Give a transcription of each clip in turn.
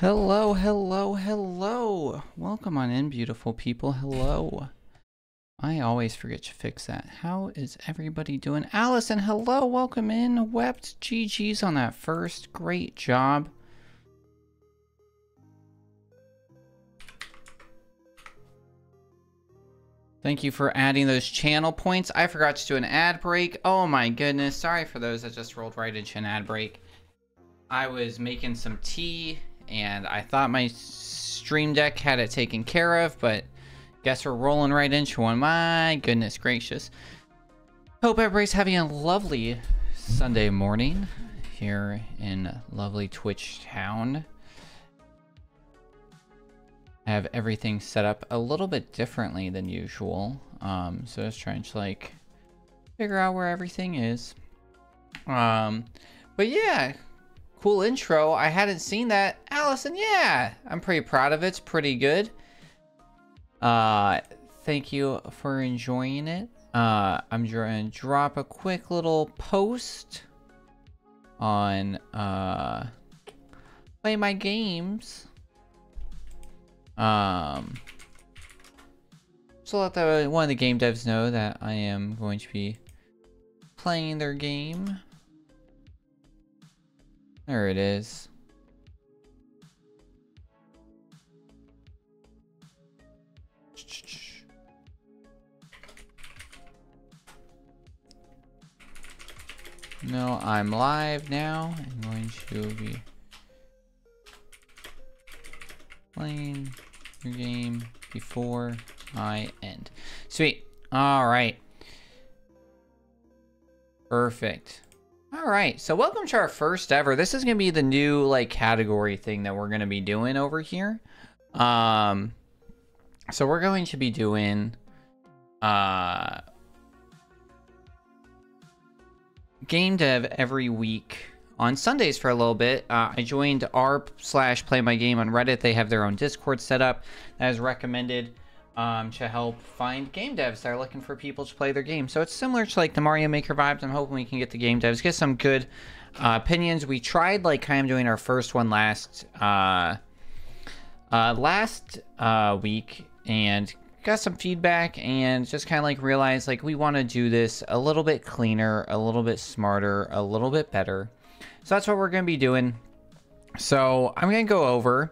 Hello, hello, hello. Welcome on in, beautiful people. Hello. I always forget to fix that. How is everybody doing? Allison, hello, welcome in. Wept GG's on that first. Great job. Thank you for adding those channel points. I forgot to do an ad break. Oh my goodness. Sorry for those that just rolled right into an ad break. I was making some tea and I thought my stream deck had it taken care of, but guess we're rolling right into one. My goodness gracious. Hope everybody's having a lovely Sunday morning here in lovely Twitch town. I have everything set up a little bit differently than usual. So I was trying to like figure out where everything is. But yeah, cool intro. I hadn't seen that. Allison, yeah, I'm pretty proud of it. It's pretty good. Thank you for enjoying it. I'm going to drop a quick little post on Play My Games. So let one of the game devs know that I am going to be playing their game. There it is. No, I'm live now. I'm going to be playing your game before I end. Sweet. All right. Perfect. All right. So welcome to our first ever. This is going to be the new like category thing that we're going to be doing over here. So we're going to be doing game dev every week on Sundays for a little bit. I joined r/playmygame on Reddit. They have their own Discord set up that is recommended to help find game devs that are looking for people to play their game. So it's similar to like the Mario Maker vibes. I'm hoping we can get the game devs, get some good opinions. We tried like kind of doing our first one last week and got some feedback and just kind of like realized like we want to do this a little bit cleaner, a little bit smarter, a little bit better. So that's what we're going to be doing. So I'm going to go over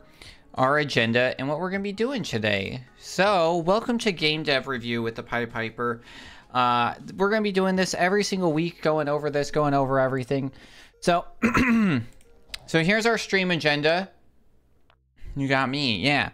our agenda and what we're going to be doing today. So welcome to Game Dev Review with ThePiPiper. We're going to be doing this every single week, going over this, going over everything. So, so here's our stream agenda. You got me, yeah.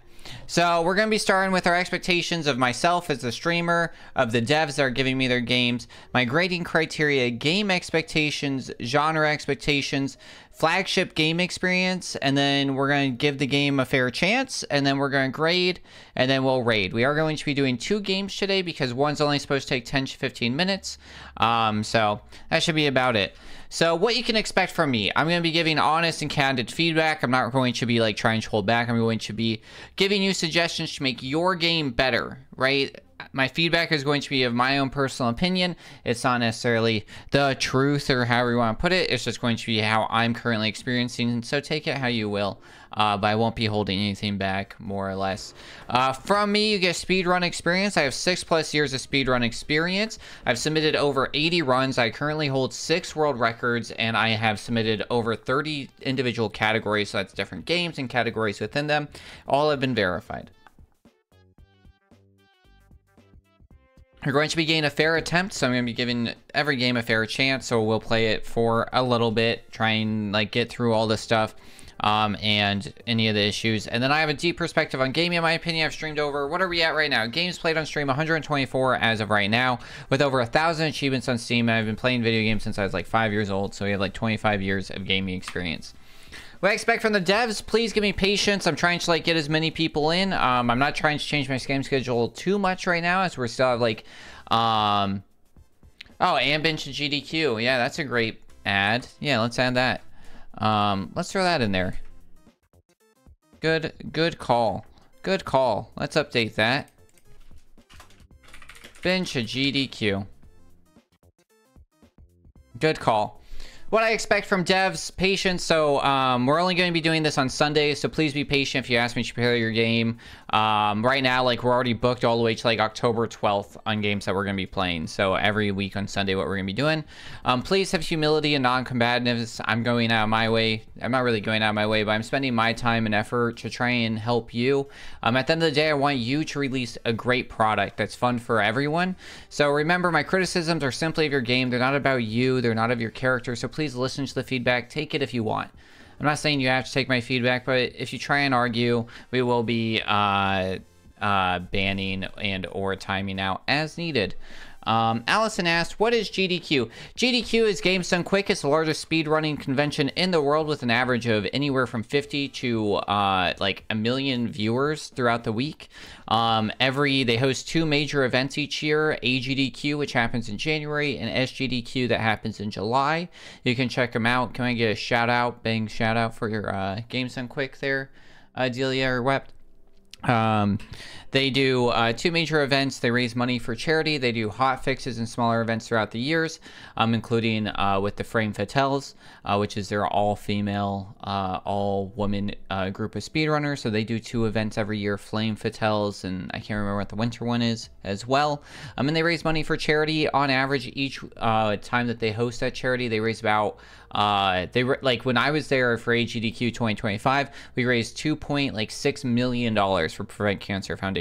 So we're going to be starting with our expectations of myself as the streamer, of the devs that are giving me their games, my grading criteria, game expectations, genre expectations, flagship game experience, and then we're going to give the game a fair chance, and then we're going to grade, and then we'll raid. We are going to be doing 2 games today because one's only supposed to take 10 to 15 minutes. So that should be about it. So what you can expect from me, I'm going to be giving honest and candid feedback. I'm not going to be like trying to hold back. I'm going to be giving you suggestions to make your game better, right? My feedback is going to be of my own personal opinion. It's not necessarily the truth or however you want to put it. It's just going to be how I'm currently experiencing. And so take it how you will. But I won't be holding anything back, more or less. From me, you get speedrun experience. I have 6+ years of speedrun experience. I've submitted over 80 runs. I currently hold 6 world records, and I have submitted over 30 individual categories. So that's different games and categories within them. All have been verified. You're going to be getting a fair attempt, so I'm going to be giving every game a fair chance. So we'll play it for a little bit, try and like get through all this stuff. And any of the issues. And then I have a deep perspective on gaming. In my opinion, I've streamed over, what are we at right now? Games played on stream, 124 as of right now, with over 1,000 achievements on Steam. And I've been playing video games since I was like 5 years old, so we have like 25 years of gaming experience. What I expect from the devs, please give me patience. I'm trying to like get as many people in. I'm not trying to change my game schedule too much right now, as we're still have like oh, and bench to GDQ. Yeah, that's a great ad. Yeah, let's add that. Let's throw that in there. Good call. Good call. Let's update that. Bench a GDQ. Good call. what I expect from devs, patience. So we're only going to be doing this on Sundays, so please be patient if you ask me to prepare your game. Right now, like, we're already booked all the way to like October 12th on games that we're going to be playing. So every week on Sunday, what we're going to be doing. Please have humility and non-combativeness. I'm going out of my way. I'm not really going out of my way, but I'm spending my time and effort to try and help you. At the end of the day, I want you to release a great product that's fun for everyone. So remember, my criticisms are simply of your game. They're not about you. They're not of your character. So please listen to the feedback. Take it if you want. I'm not saying you have to take my feedback, but if you try and argue, we will be banning and or timing out as needed. Allison asked, what is GDQ? GDQ is Games Done Quick. It's the largest speedrunning convention in the world with an average of anywhere from 50 to like 1 million viewers throughout the week. They host 2 major events each year, AGDQ, which happens in January, and SGDQ that happens in July. You can check them out. Can I get a shout out, bang shout out for your Games Done Quick there, Delia or Wept? They do 2 major events. They raise money for charity. They do hot fixes and smaller events throughout the years, including with the Frame Fatales, which is their all-female, all-woman group of speedrunners. So they do 2 events every year, Flame Fatales, and I can't remember what the winter one is as well. And they raise money for charity. On average, each time that they host that charity, they raise about like when I was there for AGDQ 2025, we raised $2.6 million for Prevent Cancer Foundation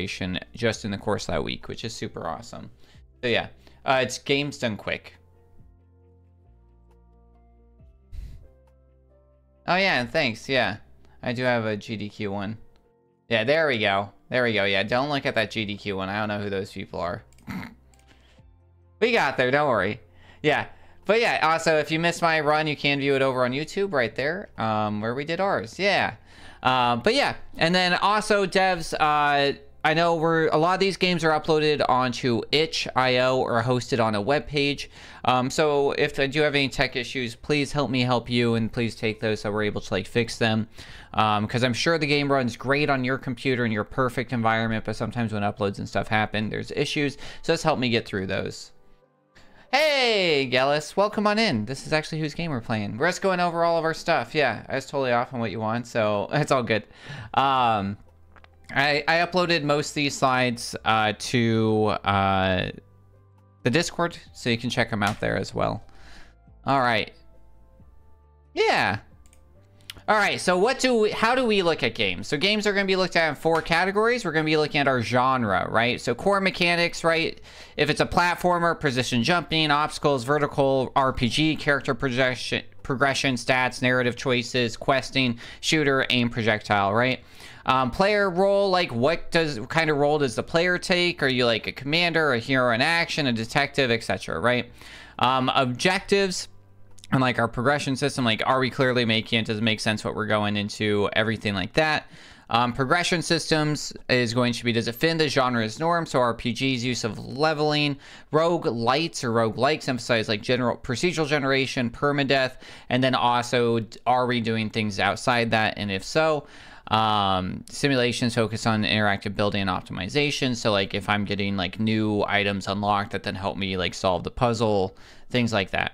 just in the course of that week, which is super awesome. So yeah, it's Games Done Quick. Oh yeah, and thanks. Yeah, I do have a GDQ one. Yeah, there we go. There we go. Yeah, don't look at that GDQ one. I don't know who those people are. We got there. Don't worry. Yeah. But yeah, also, if you missed my run, you can view it over on YouTube right there, where we did ours. Yeah. But yeah, and then also devs, I know a lot of these games are uploaded onto itch.io or hosted on a web page. So if I do have any tech issues, please help me help you, and please take those so we're able to like fix them. Because I'm sure the game runs great on your computer in your perfect environment, but sometimes when uploads and stuff happen, there's issues. So just help me get through those. Hey, Gallus, welcome on in. This is actually whose game we're playing. We're just going over all of our stuff. Yeah, I was totally off on what you want, so it's all good. I uploaded most of these slides to the Discord, so you can check them out there as well. All right. Yeah. All right, so how do we look at games? So games are going to be looked at in 4 categories. We're going to be looking at our genre, right? So core mechanics, right? If it's a platformer, position jumping, obstacles, vertical, RPG, character progression, stats, narrative choices, questing, shooter, aim, projectile, right? Player role, like what kind of role does the player take? Are you like a commander, a hero in action, a detective, etc., right? Objectives. And like our progression system, like, are we clearly making it? Does it make sense what we're going into? Everything like that. Progression systems is going to be, does it fit in the genre's norm? So RPGs, use of leveling, roguelites or roguelikes emphasize like general procedural generation, permadeath, and then also, are we doing things outside that? And if so, simulations focus on interactive building and optimization. So like if I'm getting like new items unlocked that then help me like solve the puzzle, things like that.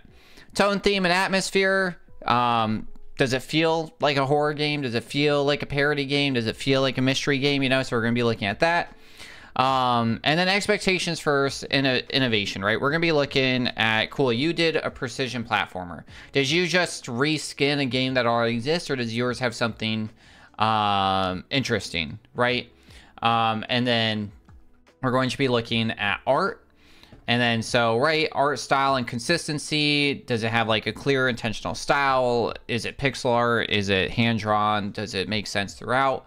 Tone, theme, and atmosphere. Does it feel like a horror game? Does it feel like a parody game? Does it feel like a mystery game? You know, so we're going to be looking at that. And then expectations first, innovation, right? We're going to be looking at, cool, you did a precision platformer. Did you just reskin a game that already exists, or does yours have something interesting, right? And then we're going to be looking at art. And then, so, right, art style and consistency. Does it have like a clear intentional style? Is it pixel art? Is it hand-drawn? Does it make sense throughout?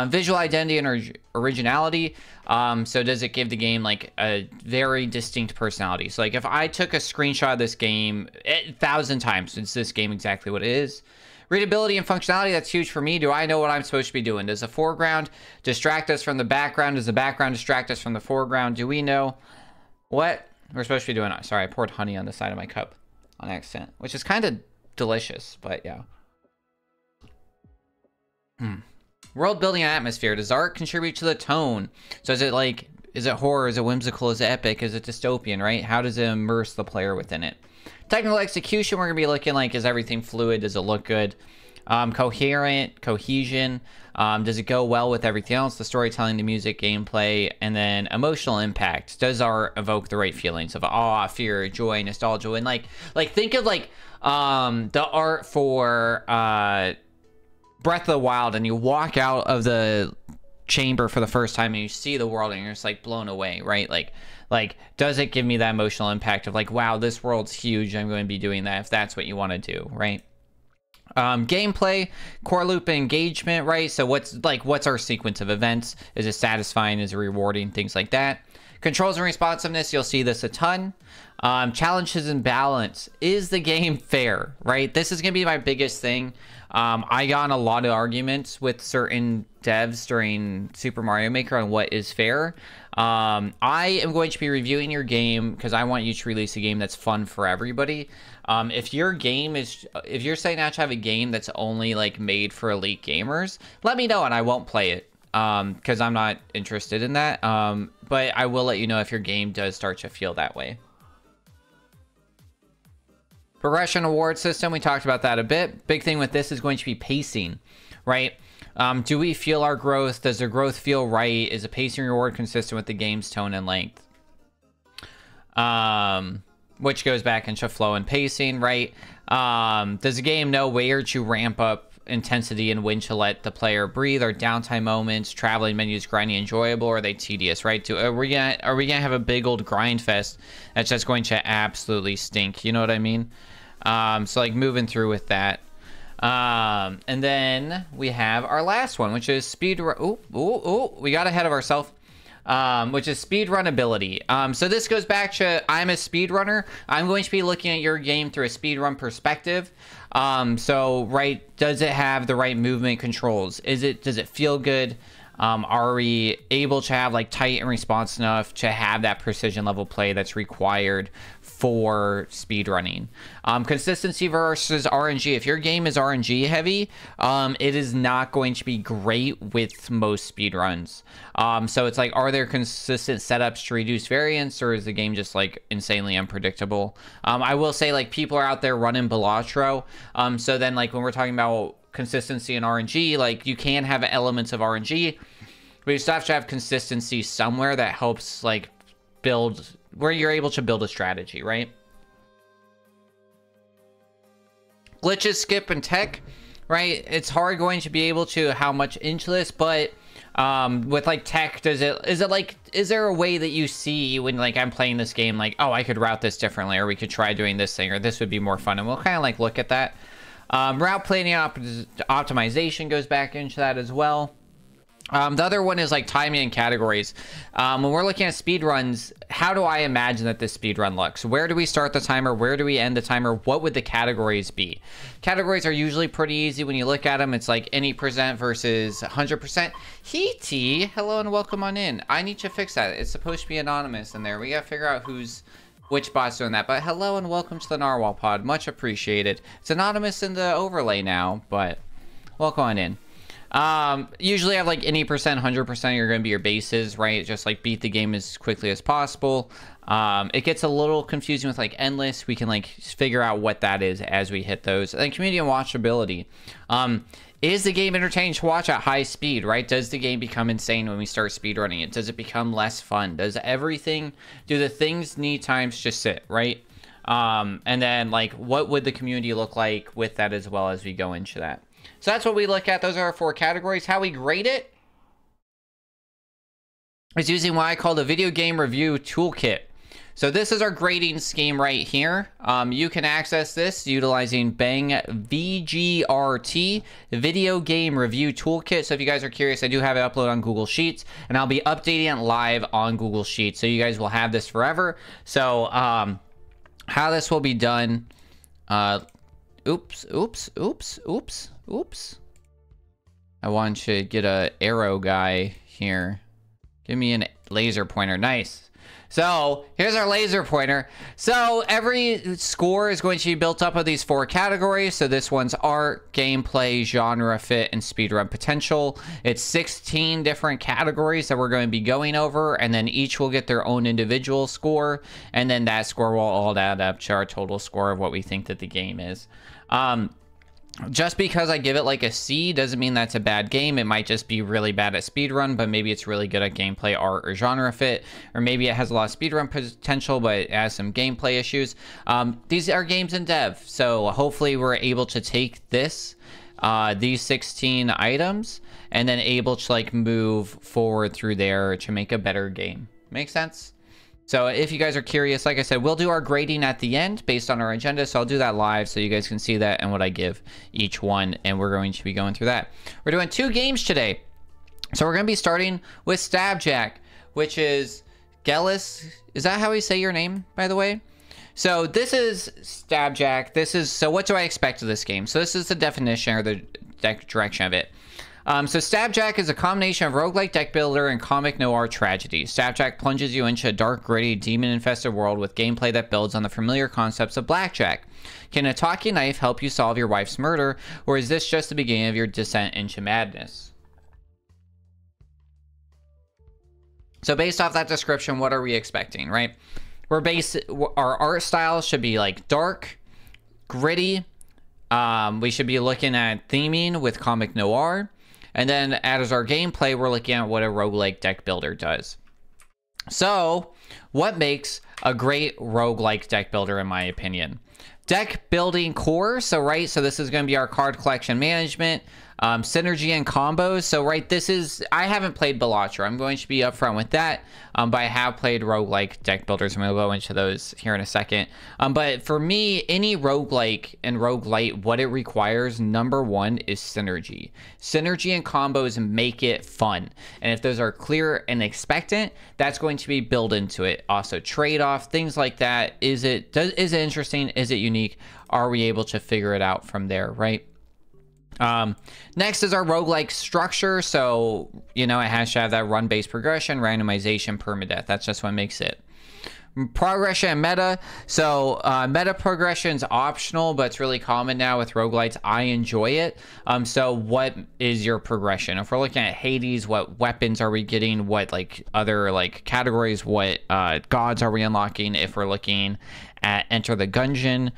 Visual identity and originality. So does it give the game like a very distinct personality? So like if I took a screenshot of this game 1,000 times, is this game exactly what it is? Readability and functionality, that's huge for me. Do I know what I'm supposed to be doing? Does the foreground distract us from the background? Does the background distract us from the foreground? Do we know what we're supposed to be doing? Sorry, I poured honey on the side of my cup on accident, which is kind of delicious, but yeah. World building and atmosphere. Does art contribute to the tone? So is it like Is it horror? Is it whimsical? Is it epic? Is it dystopian, right? How does it immerse the player within it? Technical execution, we're going to be looking like, is everything fluid? Does it look good? Coherent, cohesion, does it go well with everything else? The storytelling, the music, gameplay, and then emotional impact. Does art evoke the right feelings of awe, fear, joy, nostalgia? And like think of like the art for Breath of the Wild, and you walk out of the chamber for the first time and you see the world and you're just like blown away, right? Like does it give me that emotional impact of like, wow, this world's huge, I'm going to be doing that, if that's what you want to do, right? Gameplay, core loop engagement, right? So what's our sequence of events? Is it satisfying? Is it rewarding? Things like that. Controls and responsiveness, you'll see this a ton. Challenges and balance. Is the game fair, right? This is going to be my biggest thing. I got in a lot of arguments with certain devs during Super Mario Maker on what is fair. I am going to be reviewing your game because I want you to release a game that's fun for everybody. If your game is, if you're saying I should have a game that's only like made for elite gamers, let me know and I won't play it because I'm not interested in that. But I will let you know if your game does start to feel that way. Progression award system, we talked about that a bit. Big thing with this is going to be pacing, right? Do we feel our growth? Does the growth feel right? Is the pacing reward consistent with the game's tone and length? Which goes back into flow and pacing, right? Does the game know where to ramp up intensity and when to let the player breathe? Are downtime moments, traveling menus grindy enjoyable, or are they tedious, right? Are we gonna have a big old grind fest that's just going to absolutely stink? You know what I mean? So like moving through with that. And then we have our last one, which is speed. We got ahead of ourselves. Which is speedrun ability. So this goes back to, I'm a speedrunner. I'm going to be looking at your game through a speedrun perspective. So, right, does it have the right movement controls? Does it feel good? Are we able to have like tight and response enough to have that precision level play that's required for speedrunning? Consistency versus RNG. If your game is RNG heavy, it is not going to be great with most speedruns. So it's like, are there consistent setups to reduce variance, or is the game just like insanely unpredictable? I will say, like, people are out there running Balatro. So then like when we're talking about consistency and RNG, like you can have elements of RNG, but you still have to have consistency somewhere that helps like build, where you're able to build a strategy, right? Glitches, skip, and tech, right? It's hard going to be able to how much into this, but with like tech, is there a way that you see when like I'm playing this game, like, oh, I could route this differently, or we could try doing this thing, or this would be more fun, and we'll kind of like look at that. Route planning optimization goes back into that as well. The other one is like timing and categories. When we're looking at speed runs, how do I imagine that this speed run looks? Where do we start the timer? Where do we end the timer? What would the categories be? Categories are usually pretty easy when you look at them. It's like any percent versus 100%. Heaty, hello and welcome on in. I need to fix that. It's supposed to be anonymous in there. We gotta figure out which bot's doing that. But hello and welcome to the Narwhal Pod. Much appreciated. It's anonymous in the overlay now, but welcome on in. Usually have like any percent, 100% are going to be your bases, right? Just like beat the game as quickly as possible. It gets a little confusing with like endless. We can like figure out what that is as we hit those. And then community and watchability. Is the game entertaining to watch at high speed, right? Does the game become insane when we start speedrunning it? Does it become less fun? Do the things need times to sit, right? And then like, what would the community look like with that as well as we go into that? So that's what we look at. Those are our 4 categories. How we grade it is using what I call the video game review toolkit. So this is our grading scheme right here. You can access this utilizing Bang VGRT, Video Game Review Toolkit. So if you guys are curious, I do have it uploaded on Google Sheets, and I'll be updating it live on Google Sheets. So you guys will have this forever. So how this will be done, oops. I want to get a arrow guy here. Give me a laser pointer. Nice. So here's our laser pointer. So every score is going to be built up of these 4 categories. So this one's art, gameplay, genre fit, and speedrun potential. It's 16 different categories that we're going to be going over, and then each will get their own individual score, and then that score will all add up to our total score of what we think that the game is. Just because I give it like a C doesn't mean that's a bad game. It might just be really bad at speedrun, but maybe it's really good at gameplay, art, or genre fit. Or maybe it has a lot of speedrun potential, but it has some gameplay issues. These are games in dev, so hopefully we're able to take this, these 16 items, and then able to like move forward through there to make a better game. Make sense? So if you guys are curious, like I said, we'll do our grading at the end based on our agenda. So I'll do that live so you guys can see that and what I give each one. And we're going to be going through that. We're doing 2 games today. So we're going to be starting with StabJack, which is Gellis. Is that how we say your name, by the way? So this is StabJack. So what do I expect of this game? So this is the definition or the direction of it. So StabJack is a combination of roguelike deck builder and comic noir tragedy. StabJack plunges you into a dark, gritty, demon-infested world with gameplay that builds on the familiar concepts of blackjack. Can a talking knife help you solve your wife's murder, or is this just the beginning of your descent into madness? So based off that description, what are we expecting, right? Our art style should be like dark, gritty. We should be looking at theming with comic noir. And then as our gameplay, we're looking at what a roguelike deck builder does. So what makes a great roguelike deck builder, in my opinion? Deck building core. So this is going to be our card collection management, synergy and combos. So I haven't played Balatro. I'm going to be upfront with that. But I have played roguelike deck builders. I'm going to go into those here in a second. But for me, any roguelike and roguelite, what it requires, number 1 is synergy. Synergy and combos make it fun. And if those are clear and expectant, that's going to be built into it. Also trade-off, things like that. Is it interesting? Is it unique? Are we able to figure it out from there, right? Next is our roguelike structure. So, it has to have that run-based progression, randomization, permadeath. That's just what makes it. Progression and meta. So meta progression is optional, but it's really common now with roguelites. I enjoy it. So what is your progression? If we're looking at Hades, what weapons are we getting? What other categories? What gods are we unlocking? If we're looking at Enter the Gungeon,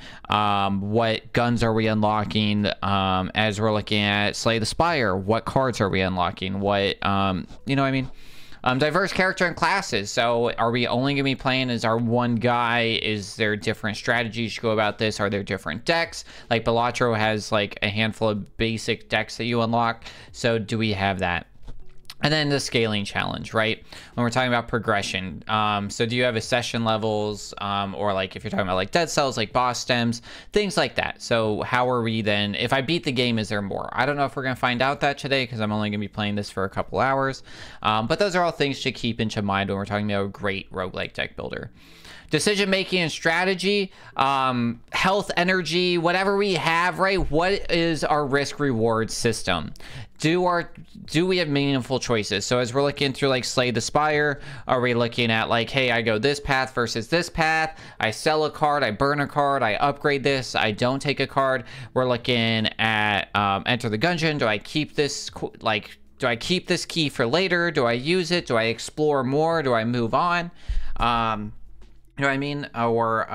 what guns are we unlocking? As we're looking at Slay the Spire, what cards are we unlocking? What you know what I mean? Diverse character and classes. So are we only going to be playing as our one guy? Is there different strategies to go about this? Are there different decks? Like Balatro has a handful of basic decks that you unlock. So do we have that? And then the scaling challenge, right? When we're talking about progression. So do you have accession levels, or if you're talking about dead cells, boss stems, things like that. So how are we then, if I beat the game, is there more? I don't know if we're gonna find out that today because I'm only gonna be playing this for a couple hours. But those are all things to keep into mind when we're talking about a great roguelike deck builder. Decision making and strategy, health, energy, whatever we have, right? What is our risk reward system? Do we have meaningful choices? So as we're looking through Slay the Spire, are we looking at hey, I go this path versus this path, I sell a card, I burn a card, I upgrade this, I don't take a card. We're looking at Enter the Gungeon. Do I keep this do I keep this key for later? Do I use it? Do I explore more? Do I move on? You know what I mean? Or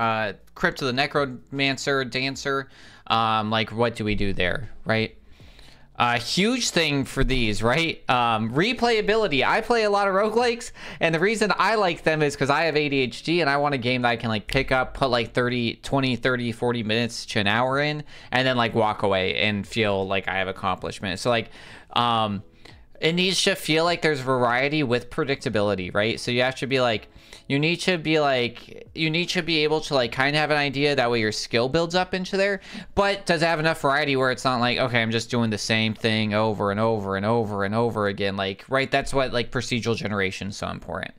Crypt of the Necromancer, Dancer. What do we do there, right? Huge thing for these, right? Replayability. I play a lot of roguelikes, and the reason I like them is because I have ADHD, and I want a game that I can pick up, put 20, 30, 40 minutes to an hour in, and then walk away and feel like I have accomplishment. So it needs to feel like there's variety with predictability, right? So you have to be you need to be able to kind of have an idea, that way your skill builds up into there, but does it have enough variety where it's not okay, I'm just doing the same thing over and over and over and over again, right? That's what procedural generation is so important.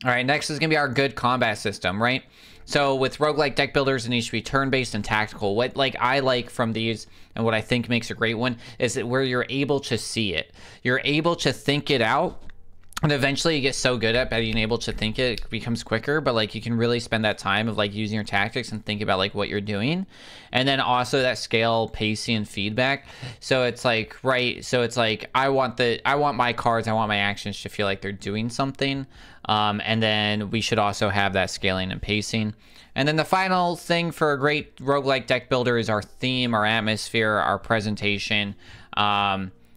All right, next is gonna be our good combat system, right? So with roguelike deck builders, it needs to be turn-based and tactical. What I like from these, and what I think makes a great one, is that where you're able to see it. You're able to think it out, And eventually you get so good at being able to think it becomes quicker, but like you can really spend that time of like using your tactics and think about like what you're doing. And then also that scale, pacing, and feedback. So it's like, right. So it's like, I want my cards, I want my actions to feel like they're doing something. And then we should also have that scaling and pacing. And then the final thing for a great roguelike deck builder is our theme, our atmosphere, our presentation.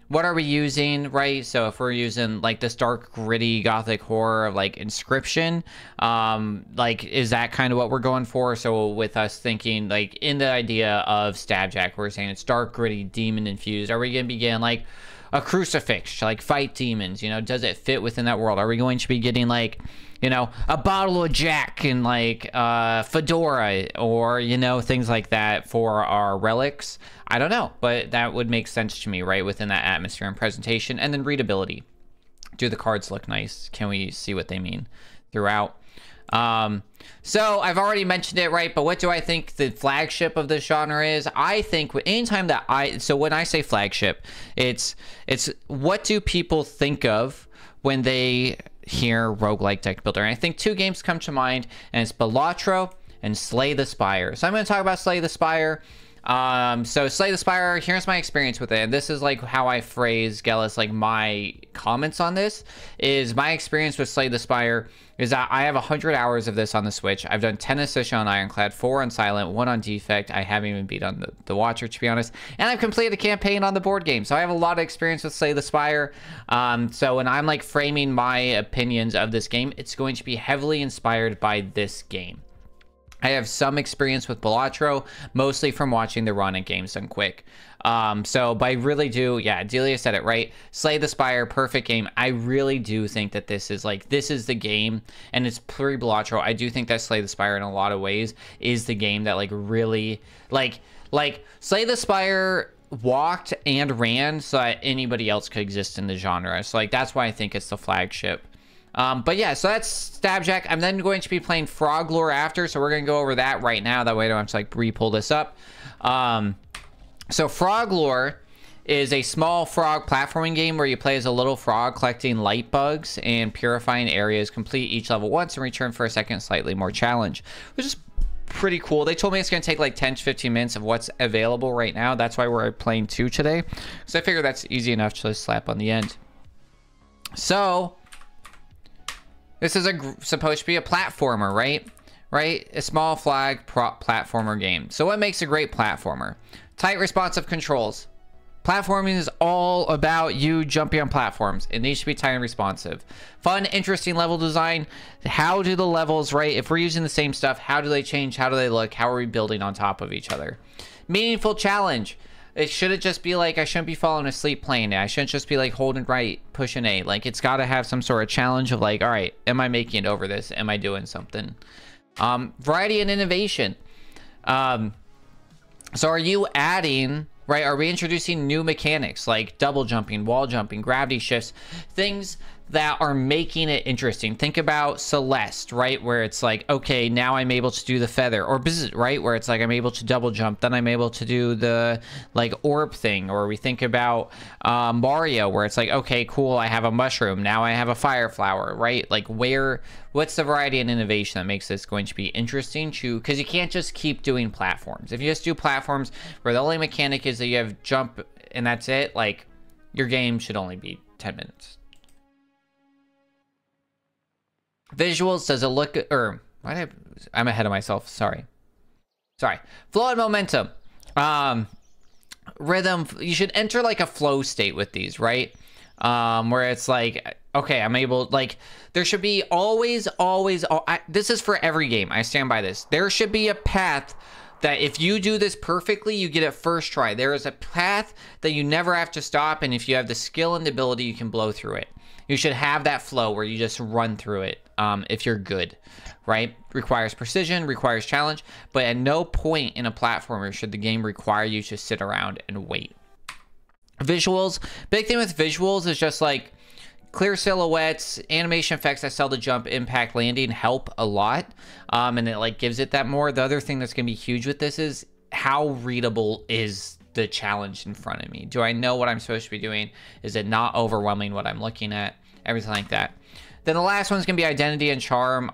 What are we using, right? So if we're using like this dark, gritty, gothic horror of like Inscription, like is that kind of what we're going for? So with us thinking like in the idea of StabJack, we're saying it's dark, gritty, demon infused. Are we going to be getting like a crucifix to like fight demons? You know, does it fit within that world? Are we going to be getting like, you know, a bottle of Jack and like fedora or, you know, things like that for our relics? I don't know, but that would make sense to me, right, within that atmosphere and presentation. And then readability. Do the cards look nice? Can we see what they mean throughout? So I've already mentioned it, right? But what do I think the flagship of this genre is? I think anytime that so when I say flagship, it's what do people think of when they hear roguelike deck builder? And I think two games come to mind, and it's Balatro and Slay the Spire. So I'm going to talk about Slay the Spire. So Slay the Spire, here's my experience with it, and this is like how I phrase Gellis, like my comments on this is my experience with Slay the Spire is that I have 100 hours of this on the Switch. I've done 10 Ascension on Ironclad, 4 on Silent, 1 on Defect. I haven't even beat on the Watcher, to be honest, and I've completed a campaign on the board game, so I have a lot of experience with Slay the Spire. So when I'm like framing my opinions of this game, it's going to be heavily inspired by this game. I have some experience with Balatro, mostly from watching the run at Games Done Quick. But I really do, yeah, Delia said it right. Slay the Spire, perfect game. I really do think that this is the game, and it's pre-Balatro. I do think that Slay the Spire in a lot of ways is the game that like really, like Slay the Spire walked and ran so that anybody else could exist in the genre. So like that's why I think it's the flagship. But yeah, so that's StabJack. I'm then going to be playing Frog Lore after, so we're going to go over that right now. That way I don't have to like re-pull this up. So Frog Lore is a small frog platforming game where you play as a little frog collecting light bugs and purifying areas. Complete each level once and return for a second slightly more challenge, which is pretty cool. They told me it's going to take like 10 to 15 minutes of what's available right now. That's why we're playing 2 today, because I figure that's easy enough to just slap on the end. So this is supposed to be a platformer, right? Right? A small flag platformer game. So what makes a great platformer? Tight, responsive controls. Platforming is all about you jumping on platforms. It needs to be tight and responsive. Fun, interesting level design. How do the levels, right? If we're using the same stuff, how do they change? How do they look? How are we building on top of each other? Meaningful challenge. It shouldn't just be like, I shouldn't be falling asleep playing it. I shouldn't just be like holding right, pushing A. Like it's got to have some sort of challenge of like, all right, am I making it over this? Am I doing something? Variety and innovation. So are you adding, right? Are we introducing new mechanics like double jumping, wall jumping, gravity shifts, things that are making it interesting? Think about Celeste, right? Where it's like, okay, now I'm able to do the feather, or bzz, right? Where it's like, I'm able to double jump, then I'm able to do the like orb thing. Or we think about Mario, where it's like, okay, cool, I have a mushroom, now I have a fire flower, right? Like what's the variety and innovation that makes this going to be interesting to, because you can't just keep doing platforms. If you just do platforms where the only mechanic is that you have jump and that's it, like your game should only be 10 minutes. Visuals, does it look, or I'm ahead of myself, sorry. Flow and momentum. Rhythm, you should enter like a flow state with these, right? Where it's like, okay, I'm able, like, there should be always, this is for every game, I stand by this. There should be a path that if you do this perfectly, you get it first try. There is a path that you never have to stop, and if you have the skill and the ability, you can blow through it. You should have that flow where you just run through it if you're good, right? Requires precision, requires challenge, but at no point in a platformer should the game require you to sit around and wait. Visuals, big thing with visuals is just like clear silhouettes, animation effects that sell the jump, impact, landing help a lot, and it like gives it that more. The other thing that's going to be huge with this is how readable is the challenge in front of me. Do I know what I'm supposed to be doing? Is it not overwhelming what I'm looking at? everything like that. Then the last one's gonna be Identity and Charm.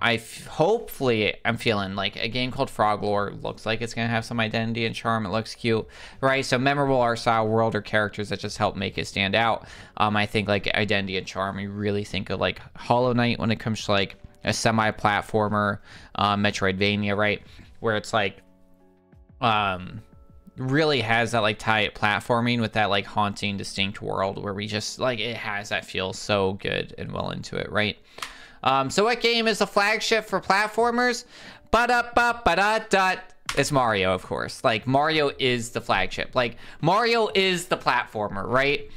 Hopefully, I'm feeling like a game called Frog Lore looks like it's gonna have some Identity and Charm. It looks cute, right? So memorable art style, world, or characters that just help make it stand out. I think like Identity and Charm. You really think of like Hollow Knight when it comes to like a semi-platformer, Metroidvania, right? Where it's like, really has that like tight platforming with that like haunting distinct world where we just like it has that feel so good and well into it, right? So what game is the flagship for platformers? It's Mario, of course. Like Mario is the flagship, like Mario is the platformer, right?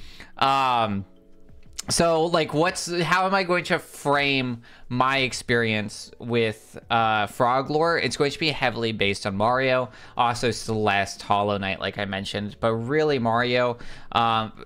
So like how am I going to frame my experience with Frog Lore? It's going to be heavily based on Mario, also Celeste, Hollow Knight, like I mentioned, but really Mario.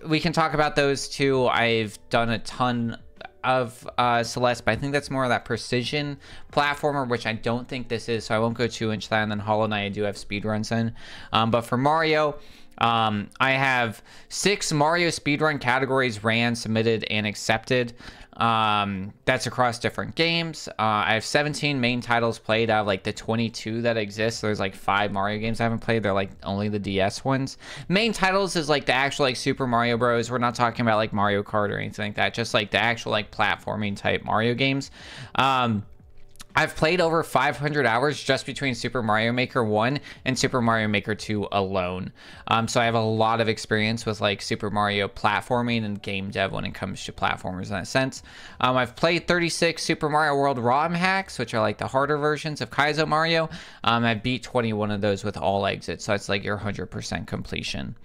We can talk about those two. I've done a ton of Celeste, but I think that's more of that precision platformer, which I don't think this is, so I won't go too into that. And then Hollow Knight I do have speedruns in, but for Mario, I have 6 Mario speedrun categories ran, submitted, and accepted. That's across different games. I have 17 main titles played out of like the 22 that exist. There's like 5 Mario games I haven't played. They're like only the DS ones. Main titles is like the actual like Super Mario Bros. We're not talking about like Mario Kart or anything like that. Just like the actual like platforming type Mario games. I've played over 500 hours just between Super Mario Maker 1 and Super Mario Maker 2 alone. So I have a lot of experience with like Super Mario platforming and game dev when it comes to platformers in that sense. I've played 36 Super Mario World ROM hacks, which are like the harder versions of Kaizo Mario. I beat 21 of those with all exits, so it's like your 100% completion.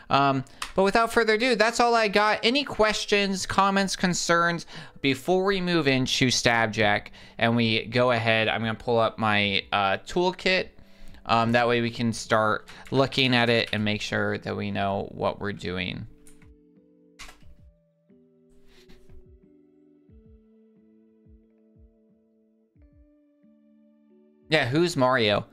But without further ado, that's all I got. Any questions, comments, concerns before we move into StabJack and we go ahead? I'm going to pull up my toolkit. That way we can start looking at it and make sure that we know what we're doing. Yeah, who's Mario?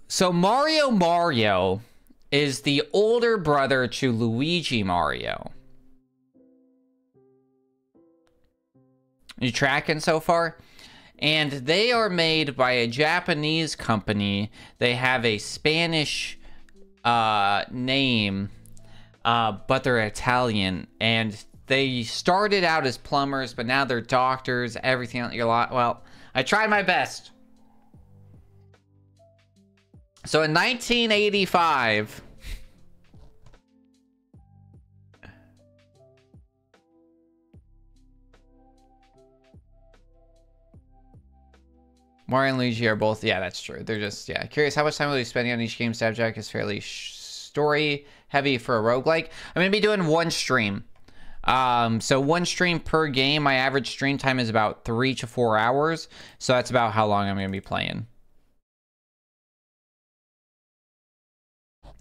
So Mario is the older brother to Luigi Mario. You tracking so far? And they are made by a Japanese company. They have a Spanish name, but they're Italian. And they started out as plumbers, but now they're doctors, everything. Well, I tried my best. So in 1985, Mario and Luigi are both, yeah, that's true. They're just, yeah. Curious, how much time will you be spending on each game? StabJack is fairly story heavy for a roguelike. I'm going to be doing one stream. So one stream per game. My average stream time is about 3 to 4 hours. So that's about how long I'm going to be playing.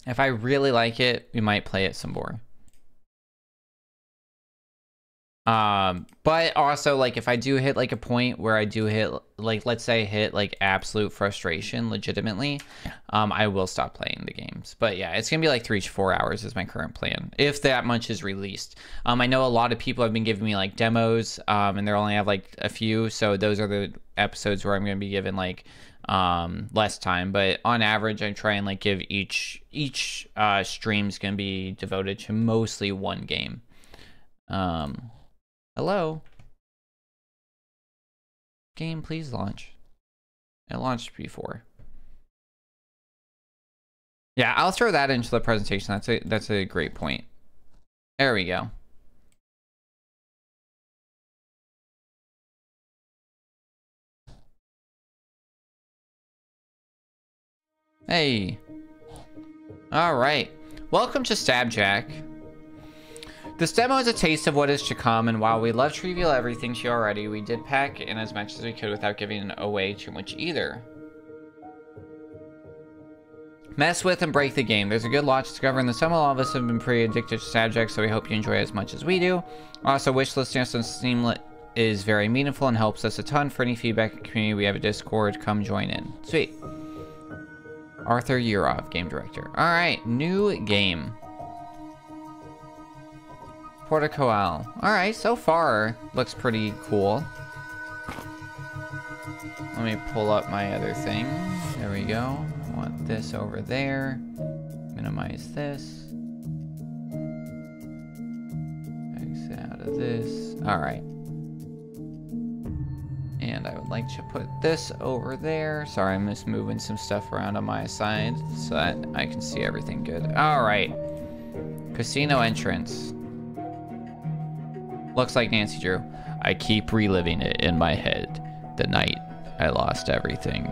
If I really like it, we might play it some more. But also, like, if I do hit, like, a point where I do hit, like, let's say hit, like, absolute frustration, legitimately, I will stop playing the games. But, yeah, it's gonna be, like, 3 to 4 hours is my current plan, if that much is released. I know a lot of people have been giving me, like, demos, and they only have, like, a few, so those are the episodes where I'm gonna be given, like, less time. But on average, I try and, like, give each stream's gonna be devoted to mostly one game. Hello? Game, please launch. It launched before. Yeah, I'll throw that into the presentation. That's a great point. There we go. Hey. All right. Welcome to StabJack. This demo is a taste of what is to come, and while we love to reveal everything to you already, we did pack in as much as we could without giving away too much either. Mess with and break the game. There's a good lot to discover in the demo. All of us have been pretty addicted to StabJack, so we hope you enjoy it as much as we do. Also, wishlisting us on Steam is very meaningful and helps us a ton. For any feedback in the community, we have a Discord. Come join in. Sweet. Arthur Yurov, game director. All right, new game. Portico Owl. Alright, so far looks pretty cool. Let me pull up my other thing. There we go. I want this over there. Minimize this. Exit out of this. Alright. And I would like to put this over there. Sorry, I'm just moving some stuff around on my side so that I can see everything good. Alright. Casino entrance. Looks like Nancy Drew. I keep reliving it in my head. The night I lost everything.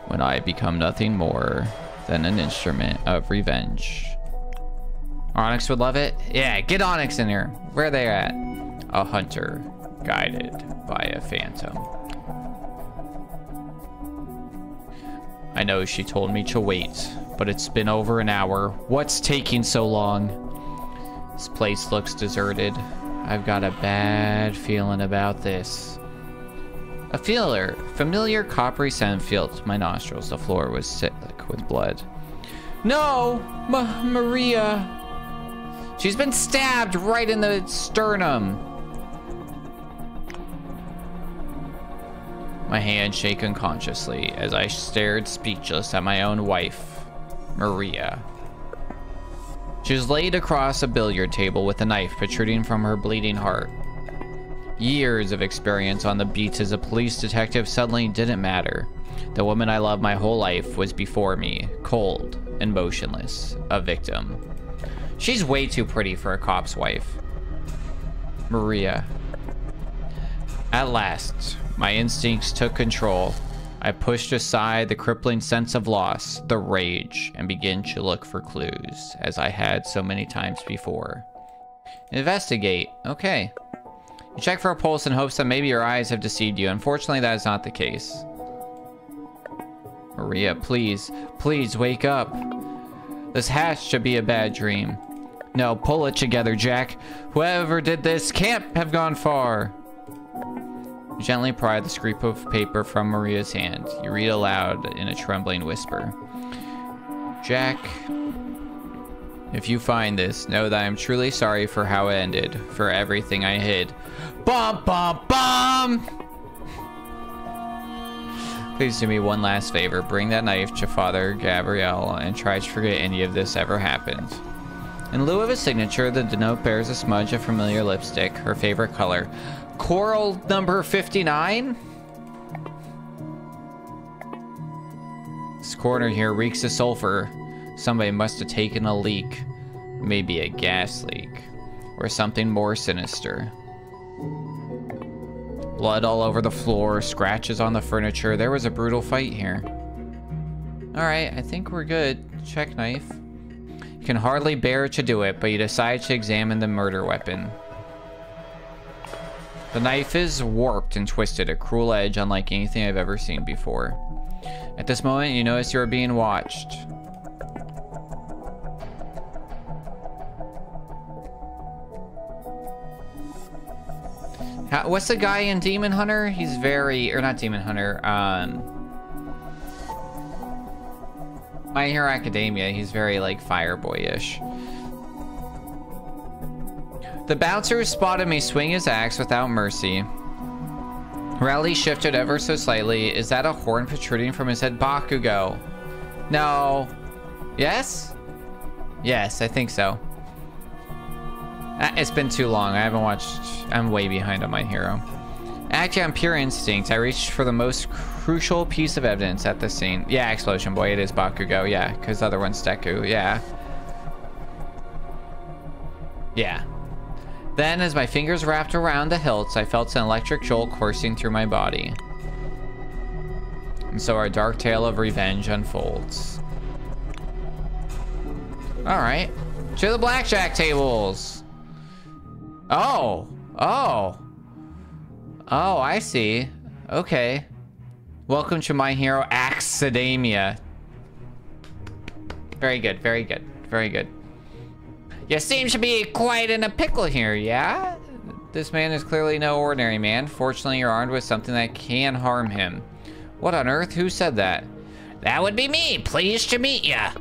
When I become nothing more than an instrument of revenge. Onyx would love it. Yeah, get Onyx in here. Where are they at? A hunter guided by a phantom. I know she told me to wait, but it's been over an hour. What's taking so long? This place looks deserted. I've got a bad feeling about this. A familiar coppery scent filled my nostrils. The floor was thick with blood. No! Maria! She's been stabbed right in the sternum. My hand shook unconsciously as I stared speechless at my own wife, Maria. She was laid across a billiard table with a knife protruding from her bleeding heart. Years of experience on the beats as a police detective suddenly didn't matter. The woman I loved my whole life was before me, cold and motionless, a victim. She's way too pretty for a cop's wife. Maria. At last, my instincts took control. I pushed aside the crippling sense of loss, the rage, and began to look for clues, as I had so many times before. Investigate. Okay. You check for a pulse in hopes that maybe your eyes have deceived you. Unfortunately, that is not the case. Maria, please, please wake up. This has to be a bad dream. No, pull it together, Jack. Whoever did this can't have gone far. You gently pry the scrap of paper from Maria's hand. You read aloud in a trembling whisper. Jack, if you find this, know that I am truly sorry for how it ended, for everything I hid. Bum, bum, bum! Please do me one last favor. Bring that knife to Father Gabriel and try to forget any of this ever happened. In lieu of a signature, the note bears a smudge of familiar lipstick, her favorite color. Coral number 59? This corner here reeks of sulfur. Somebody must have taken a leak. Maybe a gas leak. Or something more sinister. Blood all over the floor, scratches on the furniture. There was a brutal fight here. Alright, I think we're good. Check knife. You can hardly bear to do it, but you decide to examine the murder weapon. The knife is warped and twisted, a cruel edge unlike anything I've ever seen before. At this moment, you notice you are being watched. What's the guy in Demon Hunter? He's very, or not Demon Hunter, My Hero Academia, he's very, like, Fireboy-ish. The bouncer spotted me swing his axe without mercy. Rally shifted ever so slightly. Is that a horn protruding from his head? Bakugo. No. Yes? Yes, I think so. It's been too long. I haven't watched... I'm way behind on My Hero. Acting on pure instinct, I reached for the most crucial piece of evidence at the scene. Yeah, Explosion Boy, it is Bakugo. Yeah, because the other one's Deku. Yeah. Yeah. Then, as my fingers wrapped around the hilts, I felt an electric jolt coursing through my body. And so our dark tale of revenge unfolds. Alright. To the blackjack tables! Oh! Oh! Oh, I see. Okay. Welcome to My Hero Academia. Very good, very good, very good. You seem to be quite in a pickle here, yeah? This man is clearly no ordinary man. Fortunately, you're armed with something that can harm him. What on earth? Who said that? That would be me. Pleased to meet ya.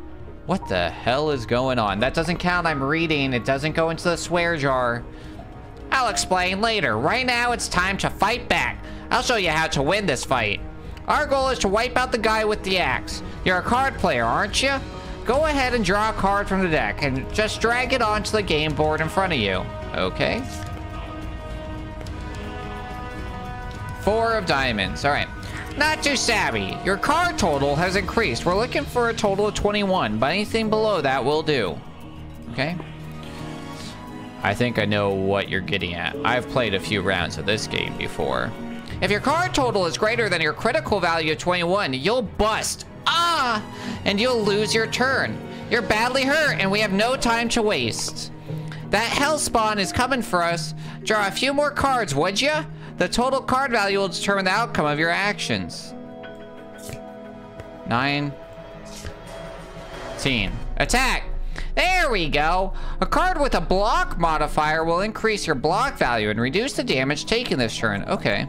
What the hell is going on? That doesn't count. I'm reading. It doesn't go into the swear jar. I'll explain later. Right now, it's time to fight back. I'll show you how to win this fight. Our goal is to wipe out the guy with the axe. You're a card player, aren't you? Go ahead and draw a card from the deck and just drag it onto the game board in front of you. Okay. 4 of diamonds. All right. Not too savvy. Your card total has increased. We're looking for a total of 21, but anything below that will do. Okay. I think I know what you're getting at. I've played a few rounds of this game before. If your card total is greater than your critical value of 21, you'll bust. And you'll lose your turn. You're badly hurt, and we have no time to waste. That hell spawn is coming for us. Draw a few more cards, would ya? The total card value will determine the outcome of your actions. 19. Attack! There we go! A card with a block modifier will increase your block value and reduce the damage taken this turn. Okay.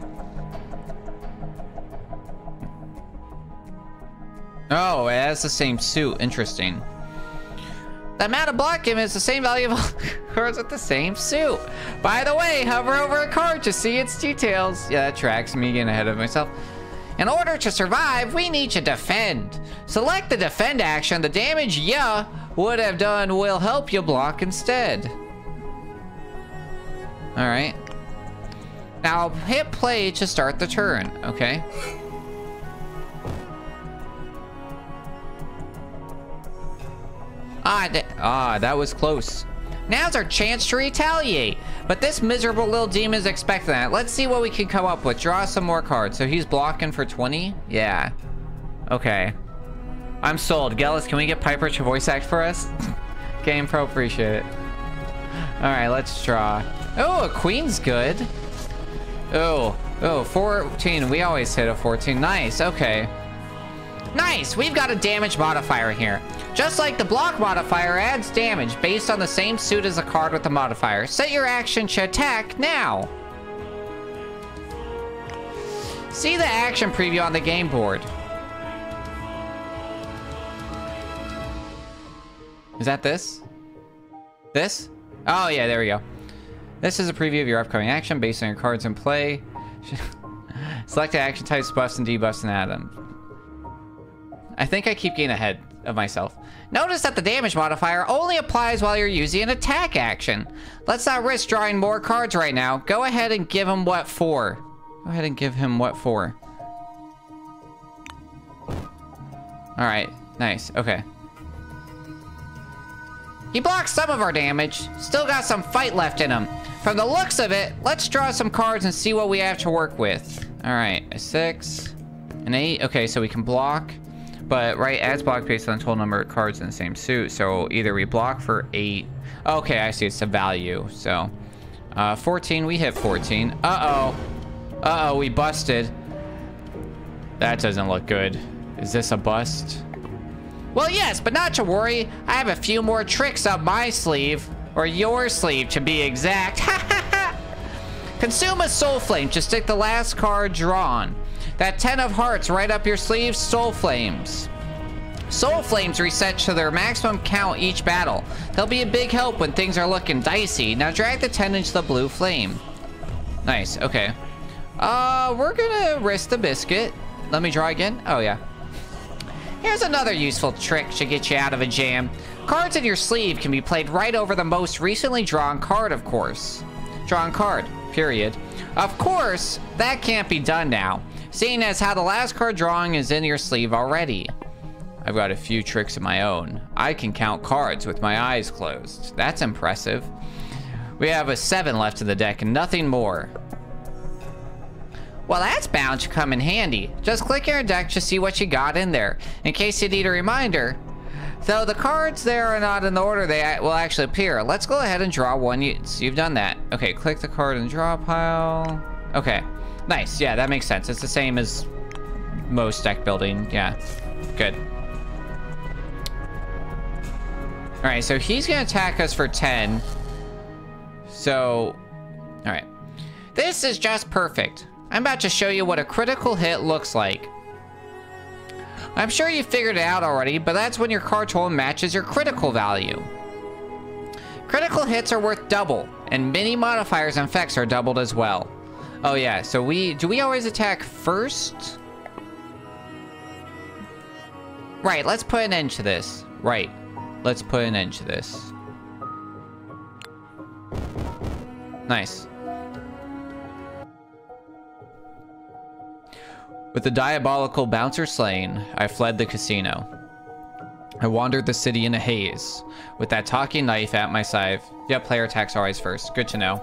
Oh, it has the same suit. Interesting. The amount of block given is the same value of all cards with the same suit. By the way, hover over a card to see its details. Yeah, that tracks me getting ahead of myself. In order to survive, we need to defend. Select the defend action. The damage ya would have done will help you block instead. Alright. Now hit play to start the turn. Okay. That was close. Now's our chance to retaliate. But this miserable little demon is expecting that. Let's see what we can come up with. Draw some more cards. So he's blocking for 20? Yeah. Okay. I'm sold. Gellis, can we get Piper to voice act for us? Game Pro, appreciate it. Alright, let's draw. Oh, a queen's good. Oh, 14. We always hit a 14. Nice, okay. Nice! We've got a damage modifier here. Just like the block modifier adds damage based on the same suit as a card with the modifier. Set your action to attack now. See the action preview on the game board. Is that this? This? Oh yeah, there we go. This is a preview of your upcoming action based on your cards in play. Select the action types, buffs and debuffs, and add them. I think I keep getting ahead of myself. Notice that the damage modifier only applies while you're using an attack action. Let's not risk drawing more cards right now. Go ahead and give him what for. Go ahead and give him what for. Alright, nice, okay. He blocks some of our damage. Still got some fight left in him. From the looks of it, let's draw some cards and see what we have to work with. Alright, a 6, an 8. Okay, so we can block. But, right, adds block based on the total number of cards in the same suit. So, either we block for 8. Okay, I see. It's the value. So, 14. We hit 14. Uh-oh. Uh-oh, we busted. That doesn't look good. Is this a bust? Well, yes, but not to worry. I have a few more tricks up my sleeve. Or your sleeve, to be exact. Consume a soul flame to stick the last card drawn. That 10 of hearts right up your sleeve, soul flames. Soul flames reset to their maximum count each battle. They'll be a big help when things are looking dicey. Now drag the 10 into the blue flame. Nice, okay. We're gonna risk the biscuit. Let me draw again. Oh, yeah. Here's another useful trick to get you out of a jam. Cards in your sleeve can be played right over the most recently drawn card, of course. Drawn card, period. Of course, that can't be done now, seeing as how the last card drawing is in your sleeve already. I've got a few tricks of my own. I can count cards with my eyes closed. That's impressive. We have a 7 left in the deck and nothing more. Well, that's bound to come in handy. Just click your deck to see what you got in there, in case you need a reminder. Though the cards there are not in the order they will actually appear. Let's go ahead and draw one. So you've done that. Okay, click the card in the draw pile. Okay, nice. Yeah, that makes sense. It's the same as most deck building. Yeah, good. All right, so he's gonna attack us for 10. So, all right. This is just perfect. I'm about to show you what a critical hit looks like. I'm sure you figured it out already, but that's when your card total matches your critical value. Critical hits are worth double, and many modifiers and effects are doubled as well. Oh yeah, so do we always attack first? Right, let's put an end to this. Right, let's put an end to this. Nice. With the diabolical bouncer slain, I fled the casino. I wandered the city in a haze, with that talking knife at my side. Yep, player attacks always first. Good to know.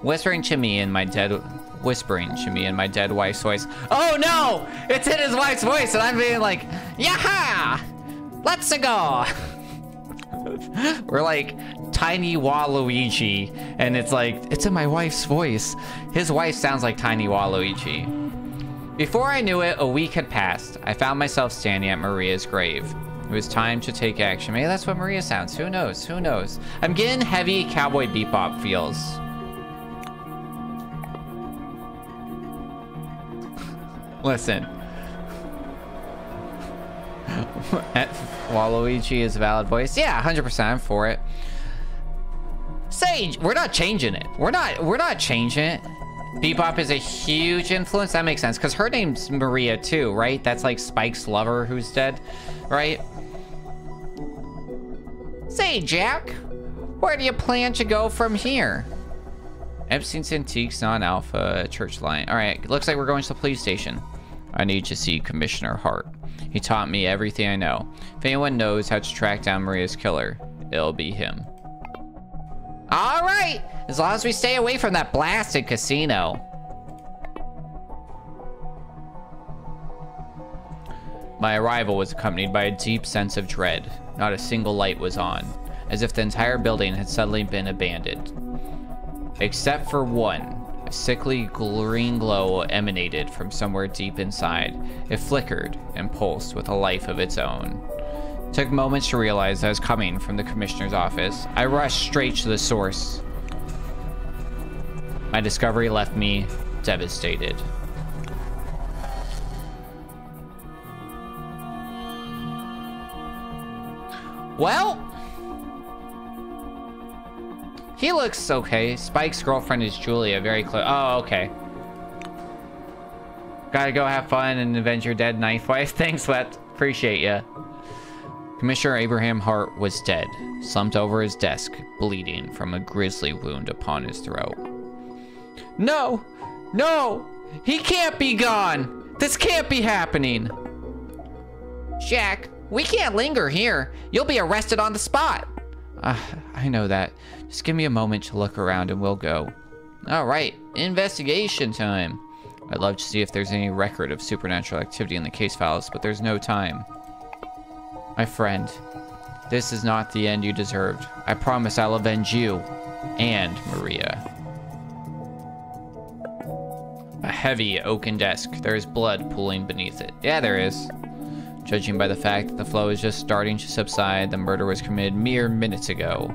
Whispering to me in my dead wife's voice. Oh no! It's in his wife's voice, and I'm being like, yaha! Let's go! We're like Tiny Waluigi, and it's like, it's in my wife's voice. His wife sounds like Tiny Waluigi. Before I knew it, a week had passed. I found myself standing at Maria's grave. It was time to take action. Maybe that's what Maria sounds. Who knows? Who knows? I'm getting heavy Cowboy Bebop feels. Listen. Waluigi is a valid voice. Yeah, 100%. I'm for it. Sage, we're not changing it. We're not changing it. Bebop is a huge influence. That makes sense, because her name's Maria too, right? That's like Spike's lover who's dead, right? Say, Jack, where do you plan to go from here? Epstein's Antiques, non-alpha, church line. All right, looks like we're going to the police station. I need to see Commissioner Hart. He taught me everything I know. If anyone knows how to track down Maria's killer, it'll be him. All right, as long as we stay away from that blasted casino. My arrival was accompanied by a deep sense of dread. Not a single light was on, as if the entire building had suddenly been abandoned. Except for one. A sickly green glow emanated from somewhere deep inside. It flickered and pulsed with a life of its own. It took moments to realize I was coming from the commissioner's office. I rushed straight to the source. My discovery left me devastated. Well, he looks okay. Spike's girlfriend is Julia, very close. Oh, okay. Gotta go have fun and avenge your dead knife wife. Thanks, Wet. Appreciate ya. Commissioner Abraham Hart was dead, slumped over his desk, bleeding from a grisly wound upon his throat. No! No! He can't be gone! This can't be happening! Jack, we can't linger here. You'll be arrested on the spot. I know that. Just give me a moment to look around and we'll go. Alright, investigation time. I'd love to see if there's any record of supernatural activity in the case files, but there's no time. My friend, this is not the end you deserved. I promise I'll avenge you and Maria. A heavy oaken desk. There is blood pooling beneath it. Yeah, there is. Judging by the fact that the flow is just starting to subside, the murder was committed mere minutes ago.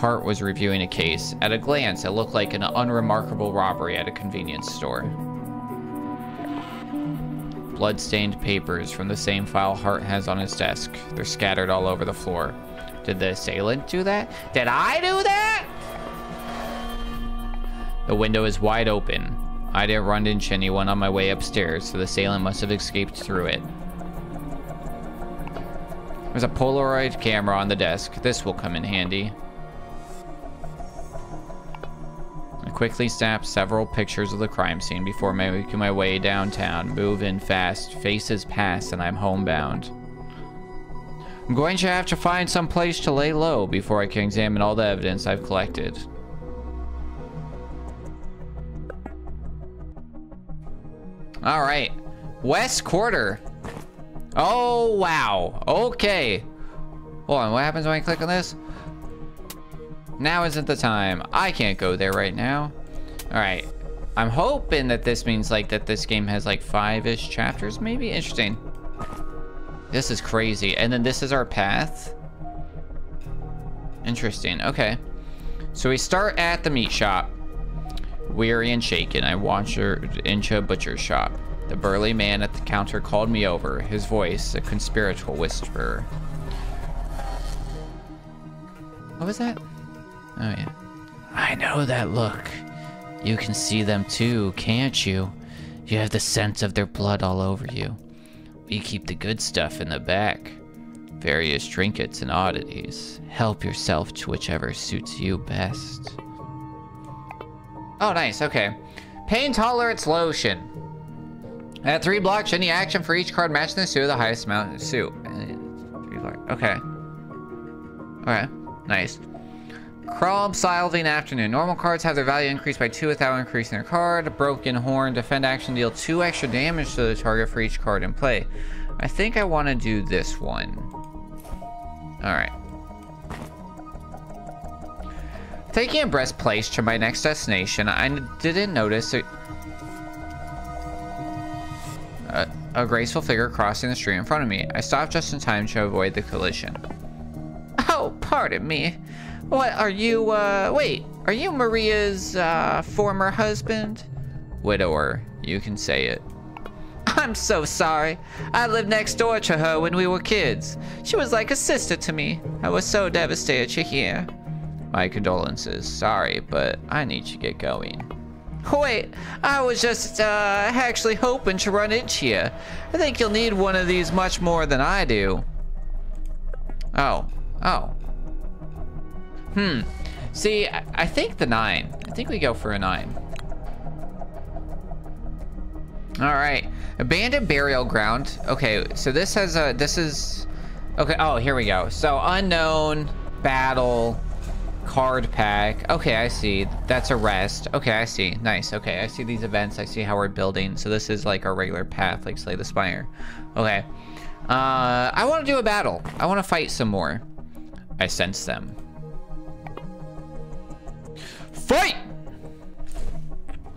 Hart was reviewing a case. At a glance, it looked like an unremarkable robbery at a convenience store. Blood-stained papers from the same file Hart has on his desk. They're scattered all over the floor. Did the assailant do that? Did I do that? The window is wide open. I didn't run into anyone on my way upstairs, so the assailant must have escaped through it. There's a Polaroid camera on the desk. This will come in handy. I quickly snapped several pictures of the crime scene before making my way downtown. Move in fast. Faces pass and I'm homebound. I'm going to have to find some place to lay low before I can examine all the evidence I've collected. All right, West Quarter. Oh, wow. Okay. Hold on, what happens when I click on this? Now isn't the time. I can't go there right now. All right. I'm hoping that this means like that this game has like 5-ish chapters, maybe? Interesting. This is crazy. And then this is our path. Interesting. Okay. So we start at the meat shop. Weary and shaken, I wandered into a butcher's shop. The burly man at the counter called me over, his voice a conspiratorial whisper. What was that? Oh, yeah. I know that look. You can see them too, can't you? You have the scent of their blood all over you. We keep the good stuff in the back. Various trinkets and oddities. Help yourself to whichever suits you best. Oh, nice. Okay. Pain tolerance lotion. At 3 blocks, any action for each card matching the suit of the highest amount of suit. 3 blocks. Okay. Okay. Nice. Chrome Salving Afternoon. Normal cards have their value increased by 2 without increasing their card. Broken Horn. Defend action. Deal 2 extra damage to the target for each card in play. I think I want to do this one. Alright. Taking a brisk place to my next destination, I didn't notice a graceful figure crossing the street in front of me. I stopped just in time to avoid the collision. Oh, pardon me. What are you, wait, are you Maria's, former husband? Widower, you can say it. I'm so sorry. I lived next door to her when we were kids. She was like a sister to me. I was so devastated to hear. My condolences. Sorry, but I need to get going. Wait, I was just, actually hoping to run into you. I think you'll need one of these much more than I do. Oh. Oh. See, I think the 9. I think we go for a 9. Alright. Abandoned burial ground. Okay, so this has a, this is... Okay, oh, here we go. So, unknown, battle, card pack. Okay, I see. That's a rest. Okay, I see. Nice. Okay, I see these events. I see how we're building. So this is like our regular path, like Slay the Spire. Okay. I want to do a battle. I want to fight some more. I sense them. Fight!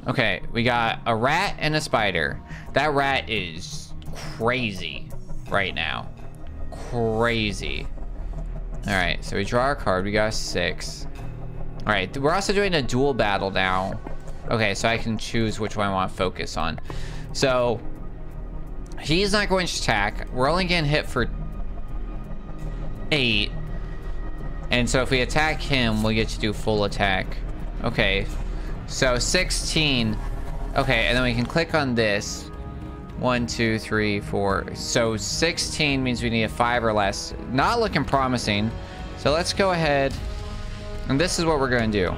Okay, we got a rat and a spider. That rat is crazy right now. Crazy. Alright, so we draw our card. We got a 6. Alright, we're also doing a dual battle now. Okay, so I can choose which one I want to focus on. So, he's not going to attack. We're only getting hit for 8. And so if we attack him, we'll get to do full attack. Okay, so 16. Okay, and then we can click on this. 1, 2, 3, 4. So 16 means we need a 5 or less. Not looking promising. So let's go ahead. And this is what we're going to do.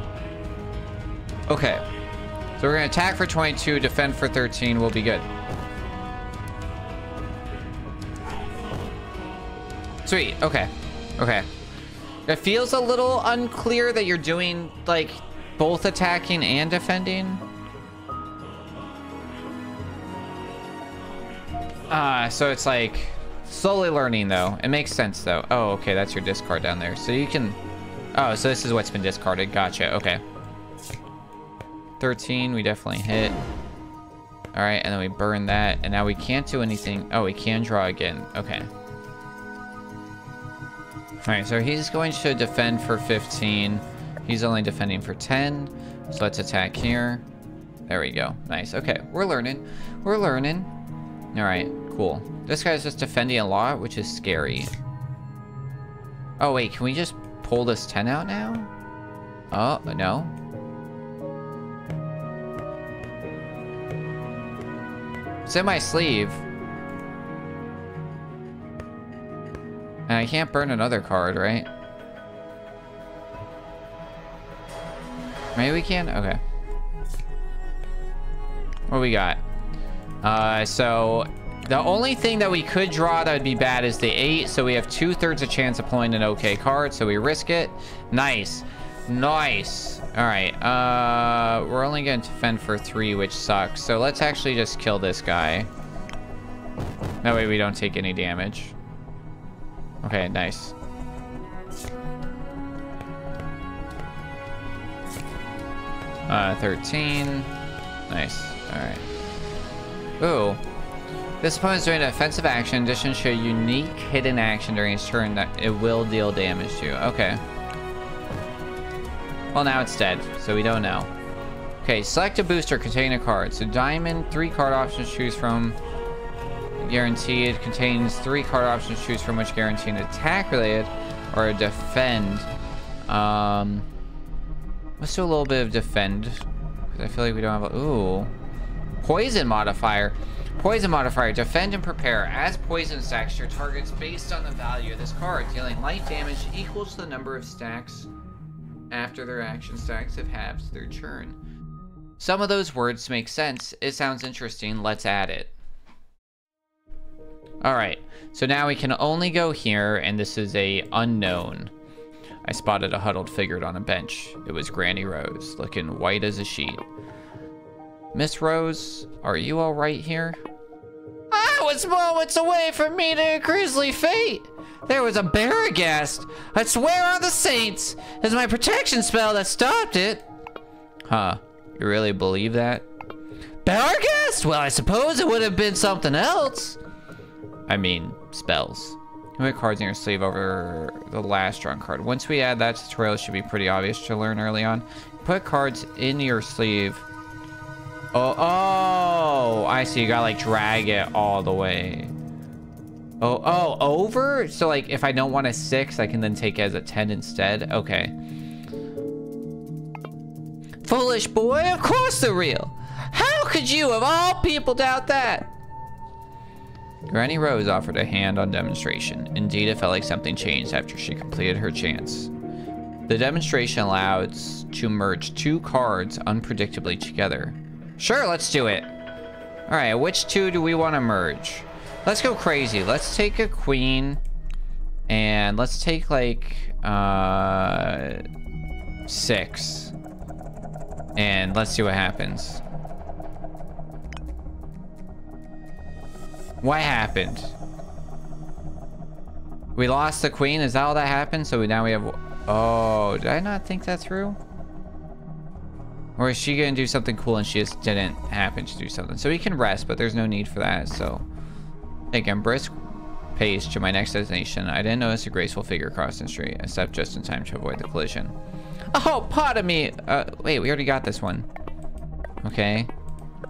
Okay. So we're going to attack for 22, defend for 13. We'll be good. Sweet. Okay. Okay. It feels a little unclear that you're doing, like, both attacking and defending. So it's like slowly learning though. It makes sense though. Oh, okay, that's your discard down there. So you can, oh, so this is what's been discarded. Gotcha. Okay. 13, we definitely hit. All right, and then we burn that, and now we can't do anything. Oh, we can draw again. Okay. All right, so he's going to defend for 15. He's only defending for 10. So let's attack here. There we go. Nice. Okay, we're learning. We're learning. All right, cool. This guy's just defending a lot, which is scary. Oh, wait, can we just pull this 10 out now? Oh, no. It's in my sleeve. And I can't burn another card, right? Maybe we can? Okay. What we got? So the only thing that we could draw that would be bad is the 8. So we have 2/3 a chance of pulling an okay card. So we risk it. Nice. Nice. All right. We're only going to defend for 3, which sucks. So let's actually just kill this guy. That way we don't take any damage. Okay, nice. Uh, 13. Nice. All right. Ooh. This opponent's doing an offensive action. In addition to a unique hidden action during his turn that it will deal damage to. Okay. Well, now it's dead, so we don't know. Okay, select a booster containing a card. So diamond, 3 card options to choose from. Guaranteed contains 3 card options to choose from, which guarantee an attack related or a defend. Let's do a little bit of defend, because I feel like we don't have a... Ooh. Poison modifier. Poison modifier. Defend and prepare. As poison stacks your targets based on the value of this card. Dealing light damage equals the number of stacks after their action stacks have halved their turn. Some of those words make sense. It sounds interesting. Let's add it. Alright. So now we can only go here, and this is a unknown. I spotted a huddled figure on a bench. It was Granny Rose, looking white as a sheet. Miss Rose, are you all right here? I was moments away from meeting a grisly fate. There was a Barragast. I swear on the saints, it's my protection spell that stopped it. Huh, you really believe that? Barragast? Well, I suppose it would have been something else. I mean, spells. Put cards in your sleeve over the last drawn card. Once we add that tutorial, it should be pretty obvious to learn early on. Put cards in your sleeve. Oh, I see. You gotta like drag it all the way. Oh, over? So like if I don't want a 6, I can then take it as a 10 instead. Okay. Foolish boy, of course they're real. How could you of all people doubt that? Granny Rose offered a hand on demonstration. Indeed, it felt like something changed after she completed her chance. The demonstration allows to merge 2 cards unpredictably together. Sure, let's do it. All right, which 2 do we want to merge? Let's go crazy. Let's take a queen, and let's take like 6, and let's see what happens. What happened? We lost the queen. Is that all that happened? So now we have... Oh, did I not think that through? Or is she gonna do something cool and she just didn't happen to do something? So we can rest, but there's no need for that. So taking brisk pace to my next destination. I didn't notice a graceful figure crossing the street. I stepped just in time to avoid the collision. Oh, pardon me. Wait, we already got this one. Okay.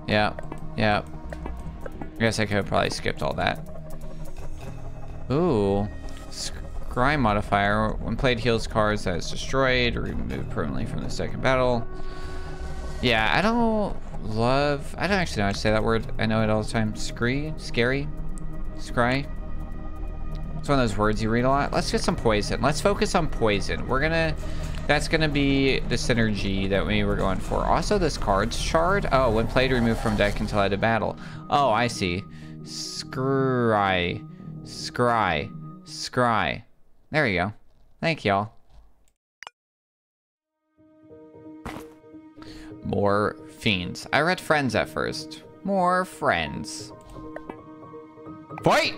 Yeah. I guess I could have probably skipped all that. Ooh. Scry modifier. When played, heals cards that is destroyed or removed permanently from the second battle. Yeah, I don't actually know how to say that word. I know it all the time. Scary? Scry? It's one of those words you read a lot. Let's get some poison. Let's focus on poison. That's gonna be the synergy that we were going for. Also, this card's shard. Oh, when played, removed from deck until end of battle. Oh, I see. Scry. There you go. Thank y'all. More fiends. I read friends at first. More friends. Fight!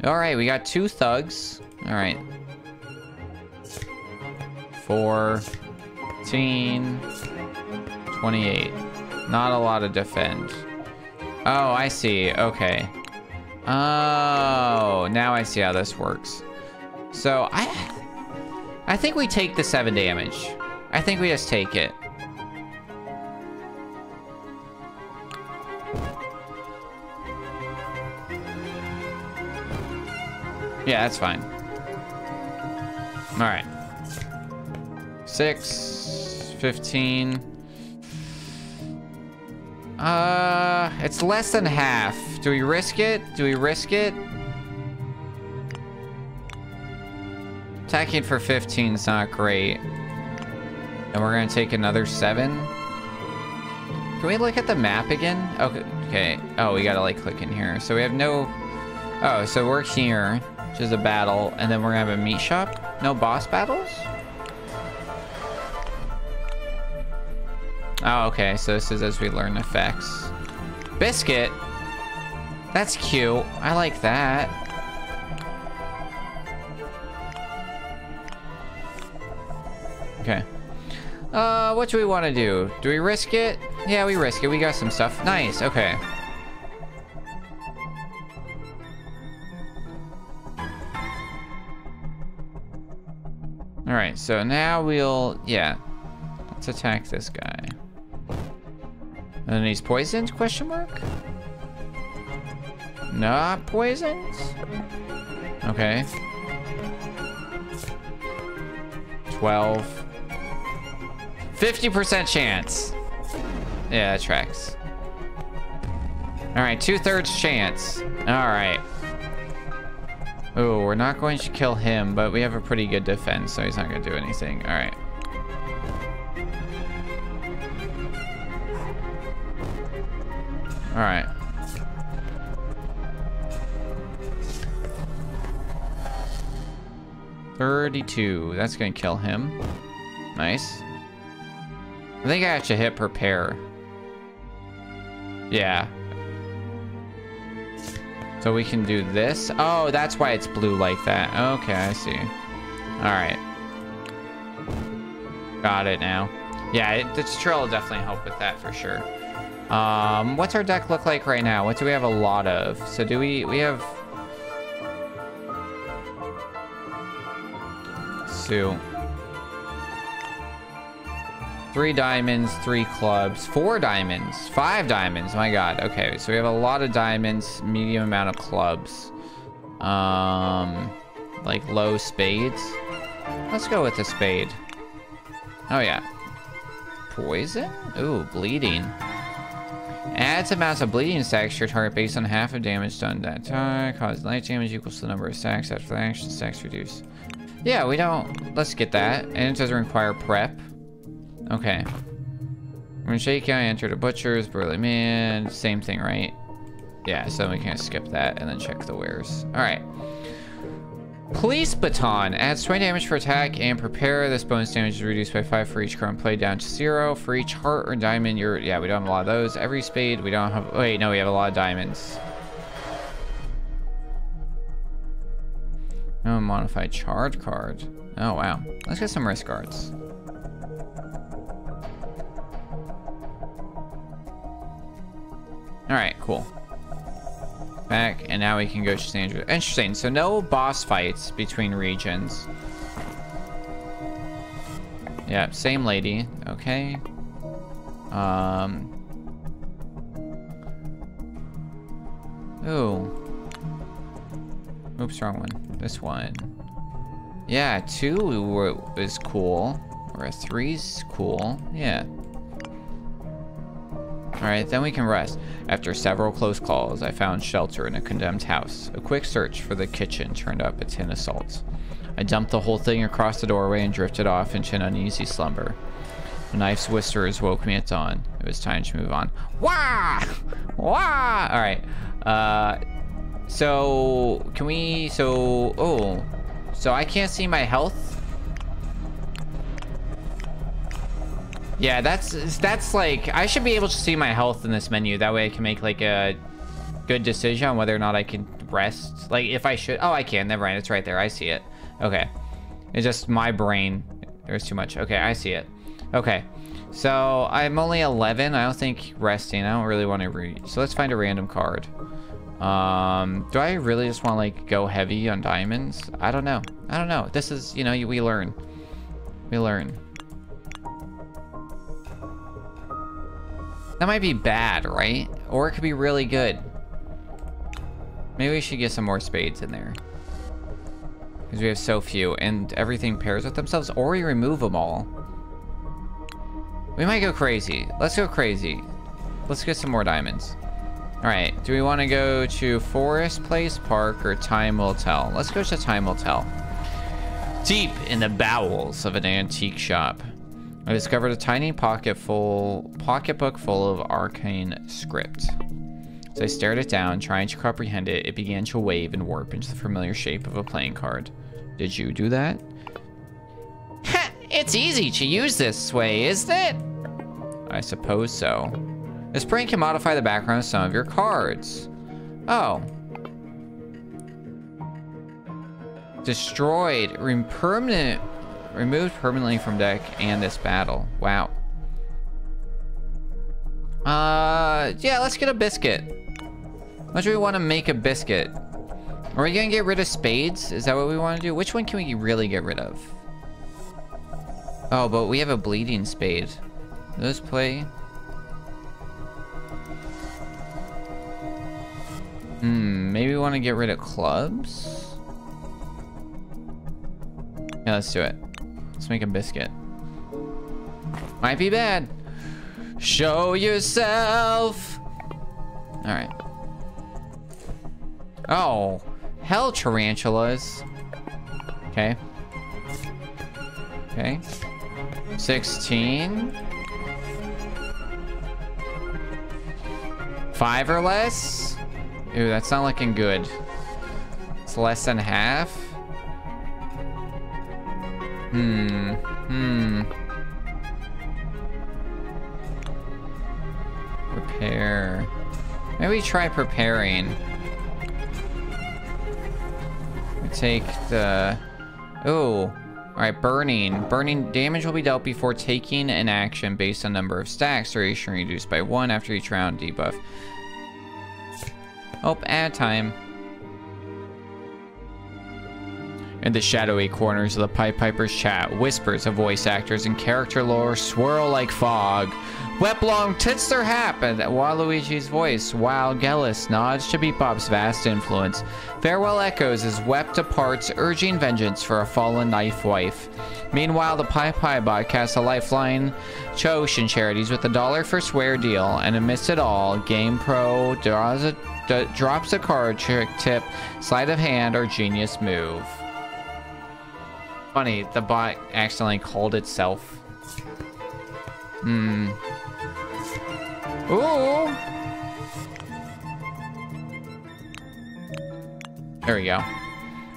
Alright, we got 2 thugs. Alright. 14, 28. Not a lot of defend. Oh, I see. Okay. Oh, now I see how this works. So I think we take the 7 damage. I think we just take it. Yeah, that's fine. All right. 6, 15. It's less than half. Do we risk it? Attacking for 15 is not great. And we're gonna take another 7. Can we look at the map again? Okay. Oh, we gotta like click in here. So we have no... Oh, so we're here, which is a battle, and then we're gonna have a meat shop. No boss battles? Oh, okay. So this is as we learn effects. Biscuit. That's cute. I like that. Okay. What do we want to do? Do we risk it? Yeah, we risk it. We got some stuff. Nice. Okay. All right. So now we'll, yeah. Let's attack this guy. And then he's poisoned, question mark? Not poisoned? Okay. 12. 50% chance. Yeah, that tracks. Alright, 2/3 chance. Alright. Oh, we're not going to kill him, but we have a pretty good defense, so he's not going to do anything. Alright. Alright. $32. That's gonna kill him. Nice. I think I have to hit prepare. Yeah. So we can do this. Oh, that's why it's blue like that. Okay, I see. Alright. Got it now. Yeah, the tutorial will definitely help with that for sure. What's our deck look like right now? What do we have a lot of? So do we have... Sue. 3 diamonds, 3 clubs, 4 diamonds, 5 diamonds. My god. Okay, so we have a lot of diamonds, medium amount of clubs. Like low spades. Let's go with the spade. Oh yeah. Poison? Ooh, bleeding. Adds amounts of bleeding stacks to your target based on half of damage done that time. Cause light damage equals to the number of stacks after the action. Stacks reduced. Yeah, we don't... Let's get that. And it doesn't require prep. Okay. When shaky, I enter the butcher's, burly man. Same thing, right? Yeah, so we can skip that and then check the wares. Alright. Police baton. Adds 20 damage for attack and prepare. This bonus damage is reduced by 5 for each card played down to 0. For each heart or diamond, you're... Yeah, we don't have a lot of those. Every spade, we don't have... Wait, no, we have a lot of diamonds. Oh, modified charge card. Oh, wow. Let's get some risk cards. Alright, cool. Back, and now we can go to standard. Interesting, so no boss fights between regions. Yeah, same lady. Okay. Ooh. Oops, wrong one. This one. Yeah, 2 is cool. Or a 3's cool. Yeah. Alright, then we can rest. After several close calls, I found shelter in a condemned house. A quick search for the kitchen turned up a tin of salt. I dumped the whole thing across the doorway and drifted off into an uneasy slumber. The knife's whispers woke me at dawn. It was time to move on. Wah! Wah! Alright. So, can we... So... Oh. So I can't see my health? Yeah, that's like... I should be able to see my health in this menu. That way I can make, like, a good decision on whether or not I can rest. Like, if I should... Oh, I can. Never mind. It's right there. I see it. Okay. It's just my brain. There's too much. Okay, I see it. Okay. So, I'm only 11. I don't think resting. I don't really want to read. So, let's find a random card. Do I really just want to, like, go heavy on diamonds? I don't know. I don't know. This is, you know, we learn. We learn. That might be bad, right? Or it could be really good. Maybe we should get some more spades in there. Because we have so few, and everything pairs with themselves, or we remove them all. We might go crazy. Let's go crazy. Let's get some more diamonds. Alright, do we want to go to Forest Place Park or Time Will Tell? Let's go to Time Will Tell. Deep in the bowels of an antique shop, I discovered a tiny pocketbook full of arcane script. As I stared it down, trying to comprehend it, it began to wave and warp into the familiar shape of a playing card. Did you do that? Ha! It's easy to use this way, isn't it? I suppose so. This print can modify the background of some of your cards. Oh. Destroyed. Removed permanently from deck and this battle. Wow. Yeah, let's get a biscuit. What do we want to make a biscuit? Are we gonna get rid of spades? Is that what we want to do? Which one can we really get rid of? Oh, but we have a bleeding spade. Let's play. Maybe we want to get rid of clubs? Yeah, let's do it. Let's make a biscuit. Might be bad. Show yourself. All right. Oh, hell tarantulas. Okay. Okay. 16. 5 or less? Ooh, that's not looking good. It's less than half. Prepare. Maybe try preparing. We take the... Oh. Alright, burning. Burning damage will be dealt before taking an action based on number of stacks. Duration reduced by 1 after each round debuff. Oh, ad time. In the shadowy corners of the ThePiPiper's chat, whispers of voice actors and character lore swirl like fog. Weplong tits their hat at Waluigi's voice, while Gellis nods to Bebop's vast influence. Farewell echoes as Wep departs, urging vengeance for a fallen knife wife. Meanwhile, the ThePiPiper casts a lifeline to Ocean Charities with $1 for swear deal, and amidst it all, GamePro drops a card trick tip, sleight of hand, or genius move. Funny, the bot accidentally called itself. Ooh. There we go.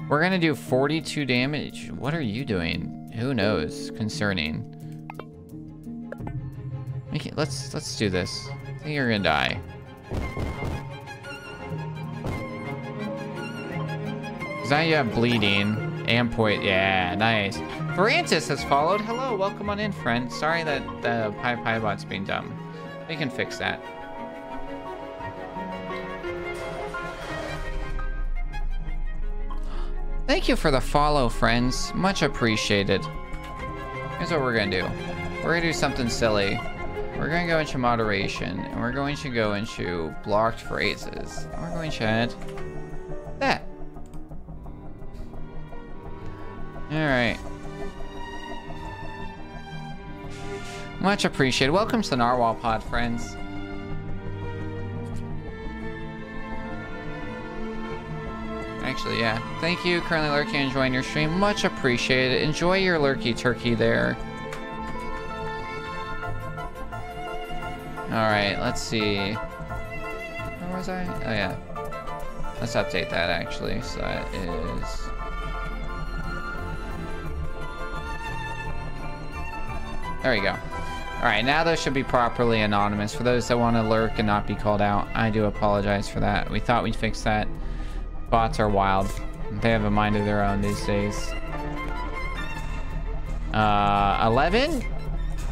We're gonna do 42 damage. What are you doing? Who knows? Concerning. Okay, let's do this. I think you're gonna die. Cause now you have bleeding and point. Yeah, nice. Francis has followed. Hello, welcome on in, friend. Sorry that the ThePiPiper's being dumb. We can fix that. Thank you for the follow, friends. Much appreciated. Here's what we're gonna do. We're gonna do something silly. We're gonna go into moderation, and we're going to go into blocked phrases. And we're going to add that. Alright. Much appreciated. Welcome to the Narwhal Pod, friends. Actually, yeah. Thank you, currently lurking and enjoying your stream. Much appreciated. Enjoy your lurky turkey there. Alright, let's see. Where was I? Oh, yeah. Let's update that, actually. So that is... There we go. Alright, now those should be properly anonymous. For those that want to lurk and not be called out, I do apologize for that. We thought we'd fix that. Bots are wild. They have a mind of their own these days. 11?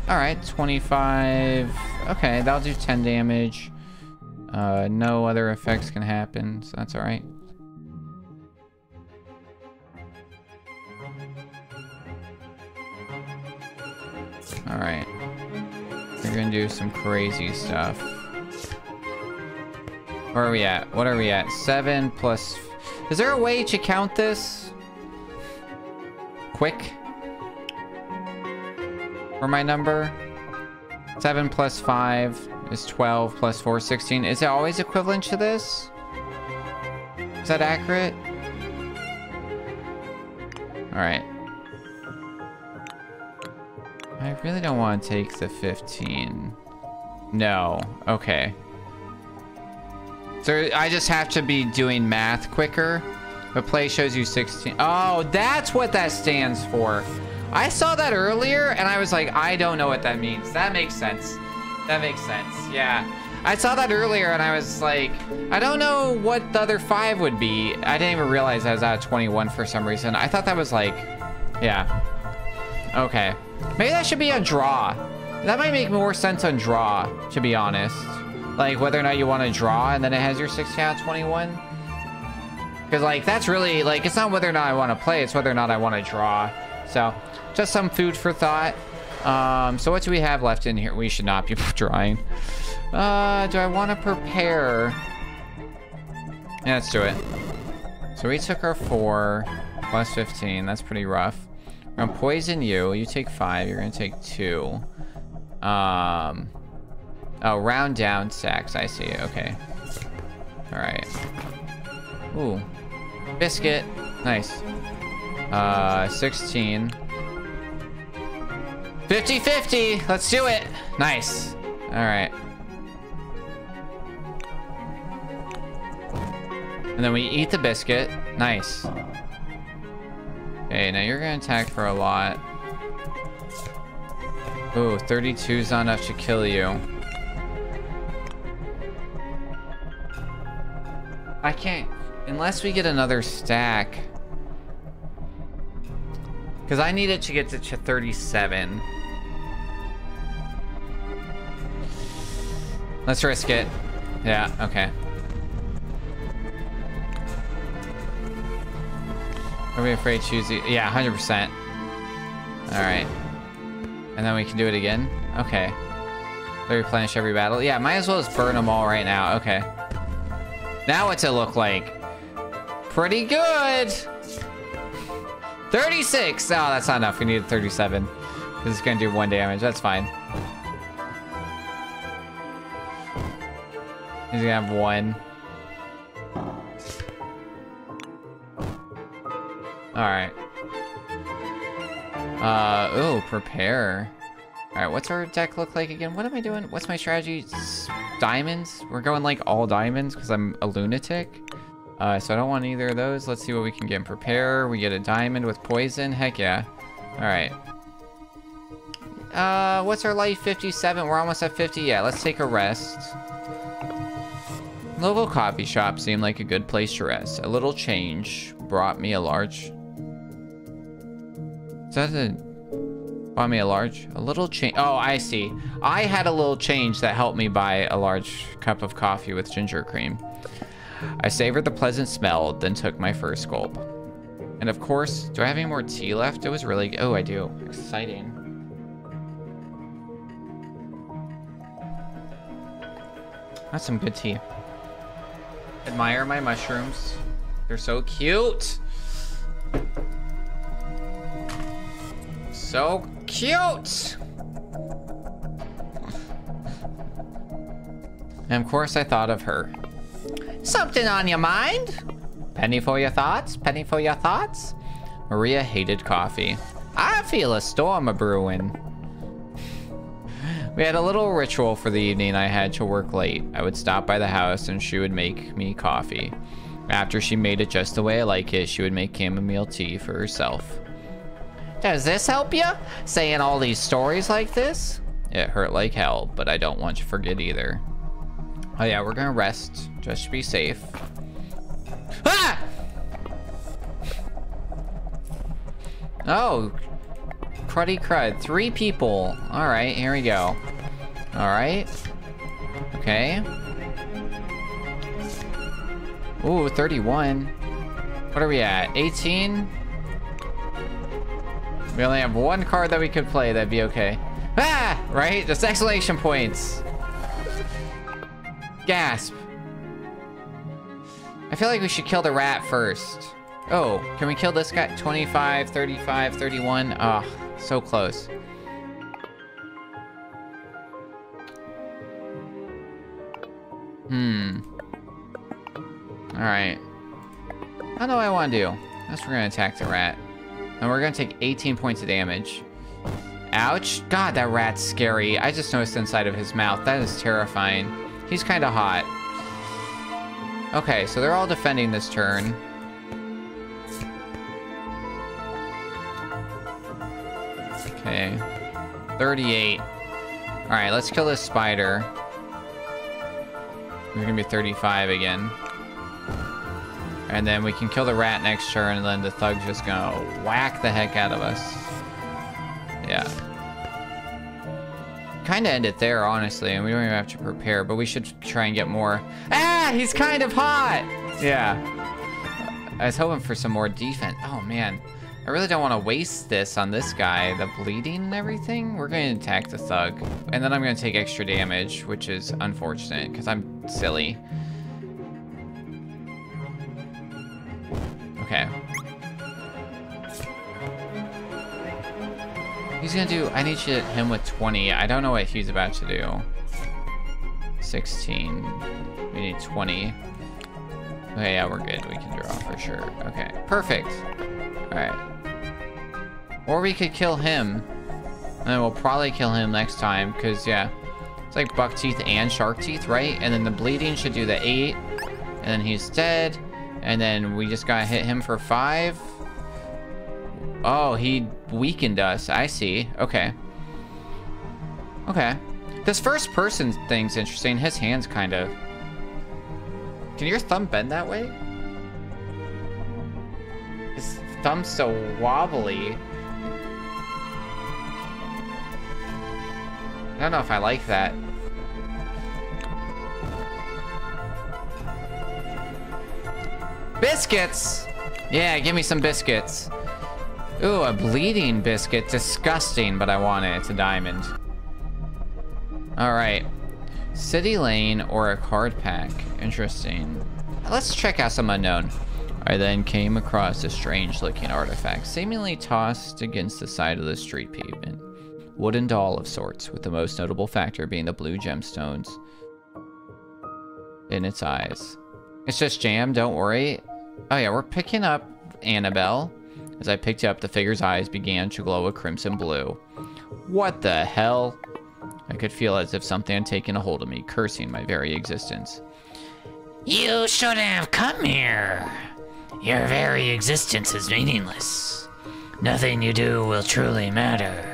Alright, 25. Okay, that'll do 10 damage. No other effects can happen, so that's alright. Alright. We're gonna do some crazy stuff. Where are we at? What are we at? 7 plus... Is there a way to count this? Quick? For my number? 7 plus 5 is 12 plus 4 is 16. Is it always equivalent to this? Is that accurate? Alright. I really don't want to take the 15. No. Okay. So I just have to be doing math quicker. But play shows you 16. Oh, that's what that stands for. I saw that earlier and I was like, I don't know what that means. That makes sense. That makes sense. Yeah. I saw that earlier and I was like, I don't know what the other 5 would be. I didn't even realize I was at 21 for some reason. I thought that was like, yeah. Okay. Maybe that should be a draw. That might make more sense on draw, to be honest. Like, whether or not you want to draw, and then it has your 16 out of 21. Because, like, that's really, like, it's not whether or not I want to play, it's whether or not I want to draw. So, just some food for thought. So what do we have left in here? We should not be drawing. Do I want to prepare? Yeah, let's do it. So we took our 4 plus 15. That's pretty rough. We're gonna poison you. You take 5. You're gonna take 2. Oh, round down stacks. I see. Okay. All right. Ooh. Biscuit. Nice. 16. 50-50. Let's do it. Nice. All right. And then we eat the biscuit. Nice. Okay, now you're gonna attack for a lot. Ooh, 32's not enough to kill you. I can't, unless we get another stack. Because I need it to get to 37. Let's risk it. Yeah, okay. Are we afraid to choose it? Yeah, 100%. Alright. And then we can do it again? Okay. They replenish every battle? Yeah, might as well just burn them all right now. Okay. Now what's it look like? Pretty good! 36! Oh, that's not enough. We need 37. This is gonna do 1 damage. That's fine. He's gonna have 1. Alright. Ooh, prepare. Alright, what's our deck look like again? What am I doing? What's my strategy? Diamonds? We're going like all diamonds because I'm a lunatic. So I don't want either of those. Let's see what we can get in prepare. We get a diamond with poison. Heck yeah. Alright. What's our life? 57. We're almost at 50. Yeah, let's take a rest. Local coffee shop seemed like a good place to rest. A little change brought me a large... Is that a... Bought me a large... A little change... Oh, I see. I had a little change that helped me buy a large cup of coffee with ginger cream. I savored the pleasant smell, then took my first gulp. And of course, do I have any more tea left? It was really... Oh, I do. Exciting. That's some good tea. Admire my mushrooms. They're so cute. So cute. And of course I thought of her. Something on your mind? Penny for your thoughts? Penny for your thoughts? Maria hated coffee. I feel a storm a-brewing. We had a little ritual for the evening. I had to work late. I would stop by the house and she would make me coffee. After she made it just the way I like it, she would make chamomile tea for herself. Does this help you? Saying all these stories like this? It hurt like hell, but I don't want you to forget either. Oh yeah, we're gonna rest, just to be safe. Ah! Oh, cruddy crud. 3 people. All right, here we go. All right. Okay. Ooh, 31. What are we at? 18? We only have 1 card that we could play. That'd be okay. Ah! Right? Just exclamation points. Gasp. I feel like we should kill the rat first. Oh, can we kill this guy? 25, 35, 31. Oh, so close. Alright. I don't know what I want to do. Guess we're going to attack the rat. And we're going to take 18 points of damage. Ouch. God, that rat's scary. I just noticed inside of his mouth. That is terrifying. He's kind of hot. Okay, so they're all defending this turn. Okay. 38. Alright, let's kill this spider. We're gonna be 35 again. And then we can kill the rat next turn, and then the thug's just gonna whack the heck out of us. Yeah. Kind of end it there, honestly, and we don't even have to prepare, but we should try and get more. Ah, he's kind of hot! Yeah. I was hoping for some more defense. Oh, man. I really don't want to waste this on this guy. The bleeding and everything. We're going to attack the thug. And then I'm going to take extra damage, which is unfortunate because I'm silly. Okay. He's going to do... I need to hit him with 20. I don't know what he's about to do. 16. We need 20. Okay, yeah, we're good. We can draw for sure. Okay, perfect. All right. Or we could kill him. And then we'll probably kill him next time, because, yeah. It's like buck teeth and shark teeth, right? And then the bleeding should do the 8. And then he's dead. And then we just gotta hit him for 5. Oh, he weakened us. I see. Okay. Okay. This first person thing's interesting. His hands kind of... Can your thumb bend that way? His thumb's so wobbly. I don't know if I like that. Biscuits! Yeah, give me some biscuits. Ooh, a bleeding biscuit. Disgusting, but I want it. It's a diamond. Alright. City Lane or a card pack. Interesting. Let's check out some unknown. I then came across a strange-looking artifact, seemingly tossed against the side of the street pavement. Wooden doll of sorts, with the most notable factor being the blue gemstones in its eyes. It's just jam, don't worry. Oh yeah, we're picking up Annabelle. As I picked up, the figure's eyes began to glow a crimson blue. What the hell? I could feel as if something had taken a hold of me, cursing my very existence. You shouldn't have come here. Your very existence is meaningless. Nothing you do will truly matter.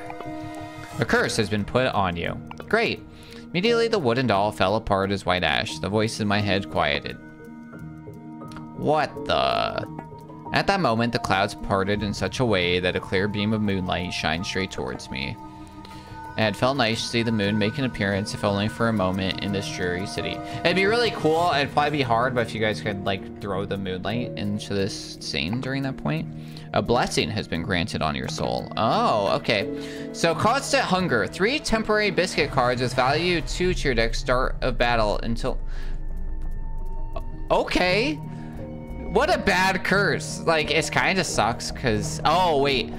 A curse has been put on you. Great. Immediately the wooden doll fell apart as white ash. The voice in my head quieted. What the... At that moment, the clouds parted in such a way that a clear beam of moonlight shined straight towards me. It had felt nice to see the moon make an appearance, if only for a moment, in this dreary city. It'd be really cool. It'd probably be hard, but if you guys could, like, throw the moonlight into this scene during that point. A blessing has been granted on your soul. Oh, okay. So, constant hunger. 3 temporary biscuit cards with value 2 to your deck. Start of battle until... Okay. What a bad curse. Like, it kind of sucks, because... Oh, wait.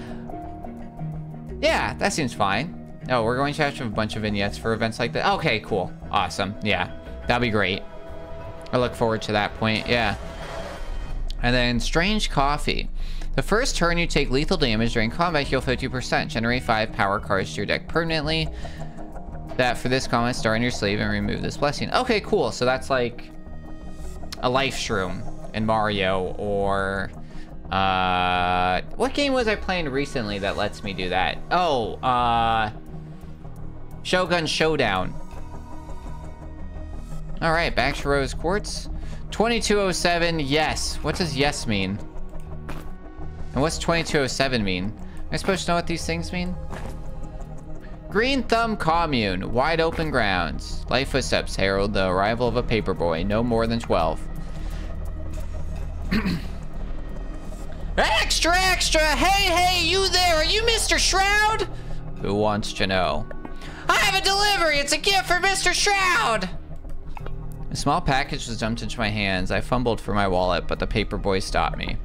Yeah, that seems fine. Oh, we're going to have a bunch of vignettes for events like that. Okay, cool. Awesome. Yeah, that'd be great. I look forward to that point. Yeah. And then strange coffee. The first turn you take lethal damage during combat, heal 50%. Generate 5 power cards to your deck permanently. That for this comment, star in your sleeve and remove this blessing. Okay, cool. So that's like a life shroom in Mario, or what game was I playing recently that lets me do that? Oh, Shogun Showdown. All right, back to Rose Quartz. 2207, yes. What does yes mean? And what's 2207 mean? Am I supposed to know what these things mean? Green Thumb Commune, wide open grounds. Light footsteps herald the arrival of a paperboy, no more than 12. Extra, extra! Hey, you there! Are you Mr. Shroud? Who wants to know? I have a delivery! It's a gift for Mr. Shroud! A small package was dumped into my hands. I fumbled for my wallet, but the paperboy stopped me.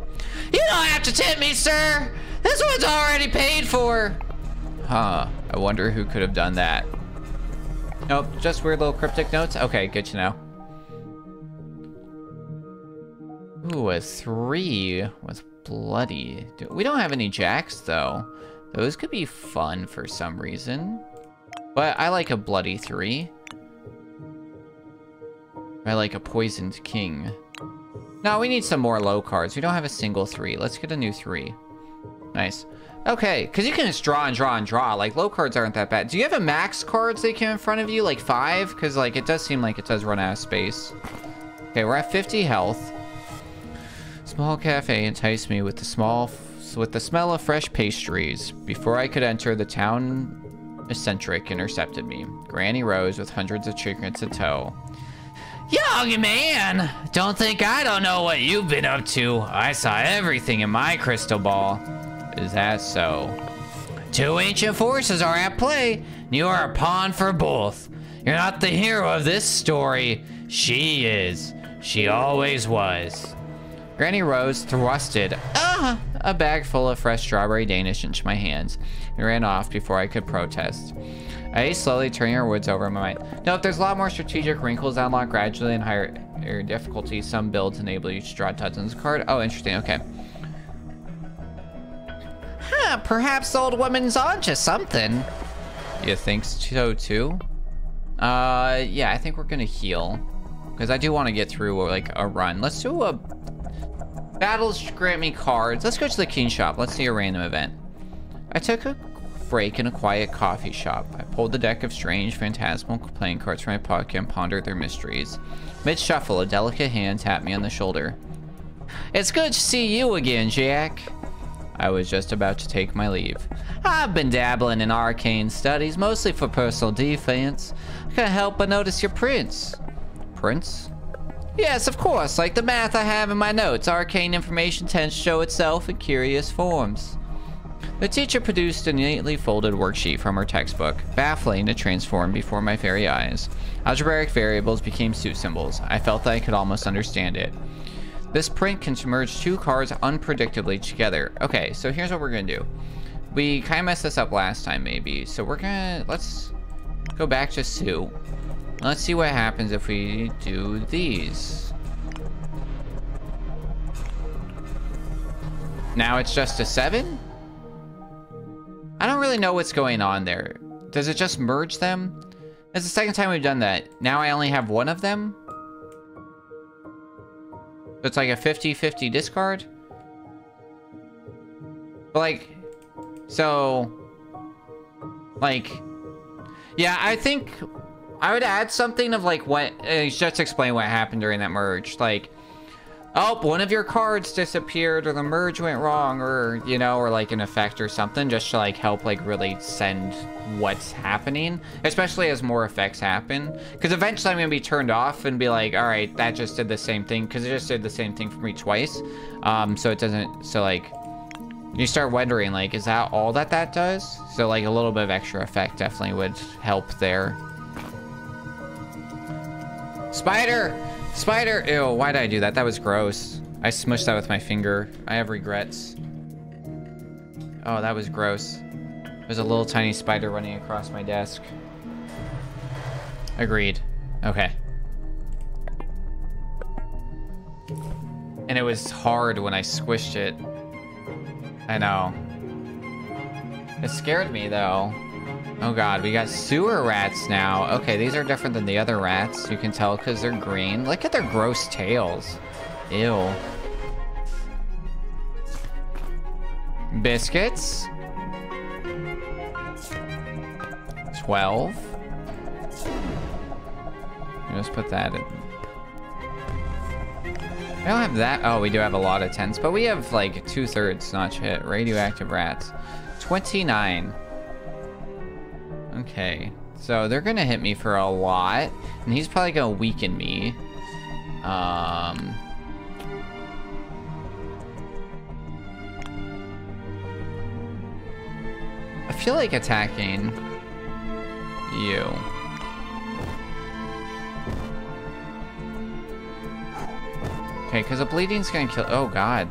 You don't have to tip me, sir! This one's already paid for! Huh. I wonder who could have done that. Nope, just weird little cryptic notes? Okay, good to know. Ooh, a 3 with bloody. We don't have any jacks, though. Those could be fun for some reason. But I like a bloody 3. I like a poisoned king. No, we need some more low cards. We don't have a single 3. Let's get a new 3. Nice. Okay, because you can just draw and draw and draw. Like, low cards aren't that bad. Do you have a max cards that came in front of you? Like 5? Because, like, it does seem like it does run out of space. Okay, we're at 50 health. Small cafe enticed me with the smell of fresh pastries. Before I could enter, the town eccentric intercepted me. Granny Rose with hundreds of trinkets in tow. Young man, don't think I don't know what you've been up to. I saw everything in my crystal ball. Is that so? Two ancient forces are at play. You are a pawn for both. You're not the hero of this story. She is. She always was. Granny Rose thrusted a bag full of fresh strawberry Danish into my hands and ran off before I could protest. I ate slowly, turning our words over in my mind. Note, there's a lot more strategic wrinkles that unlock gradually and higher difficulty. Some builds enable you to draw dozens of cards. Oh, interesting. Okay. Huh, perhaps the old woman's onto something. You think so too? Yeah, I think we're gonna heal. Because I do want to get through like a run. Let's do a battles grant me cards. Let's go to the King shop. Let's see a random event. I took a break in a quiet coffee shop. I pulled the deck of strange, phantasmal playing cards from my pocket and pondered their mysteries. Mid-shuffle, a delicate hand tapped me on the shoulder. It's good to see you again, Jack. I was just about to take my leave. I've been dabbling in arcane studies, mostly for personal defense. I can't help but notice your prints. Prints? Yes, of course. Like the math I have in my notes, arcane information tends to show itself in curious forms. The teacher produced a neatly folded worksheet from her textbook, baffling to transform before my very eyes. Algebraic variables became suit symbols. I felt that I could almost understand it. This print can merge two cards unpredictably together. Okay, so here's what we're gonna do. We kind of messed this up last time, maybe. So let's go back to Sue. Let's see what happens if we do these. Now it's just a 7? I don't really know what's going on there. Does it just merge them? It's the second time we've done that. Now I only have one of them? So it's like a 50-50 discard? But like, so, like, yeah, I think I would add something of like what, just explain what happened during that merge. Like, oh, one of your cards disappeared or the merge went wrong or, you know, or like an effect or something just to like help like really send what's happening, especially as more effects happen. Because eventually I'm going to be turned off and be like, all right, that just did the same thing because it just did the same thing for me twice. So it doesn't, so like, you start wondering like, is that all that does? So like a little bit of extra effect definitely would help there. Spider! Spider! Ew, why did I do that? That was gross. I smushed that with my finger. I have regrets. Oh, that was gross. There's a little tiny spider running across my desk. Agreed. Okay. And it was hard when I squished it. I know. It scared me though. Oh god, we got sewer rats now. Okay, these are different than the other rats. You can tell because they're green. Look at their gross tails. Ew. Biscuits. 12. Let's put that in. I don't have that. Oh, we do have a lot of 10s, but we have like 2/3 notch hit. Radioactive rats. 29. Okay, so they're gonna hit me for a lot, and he's probably gonna weaken me. I feel like attacking you. Okay, because the bleeding's gonna kill. Oh god.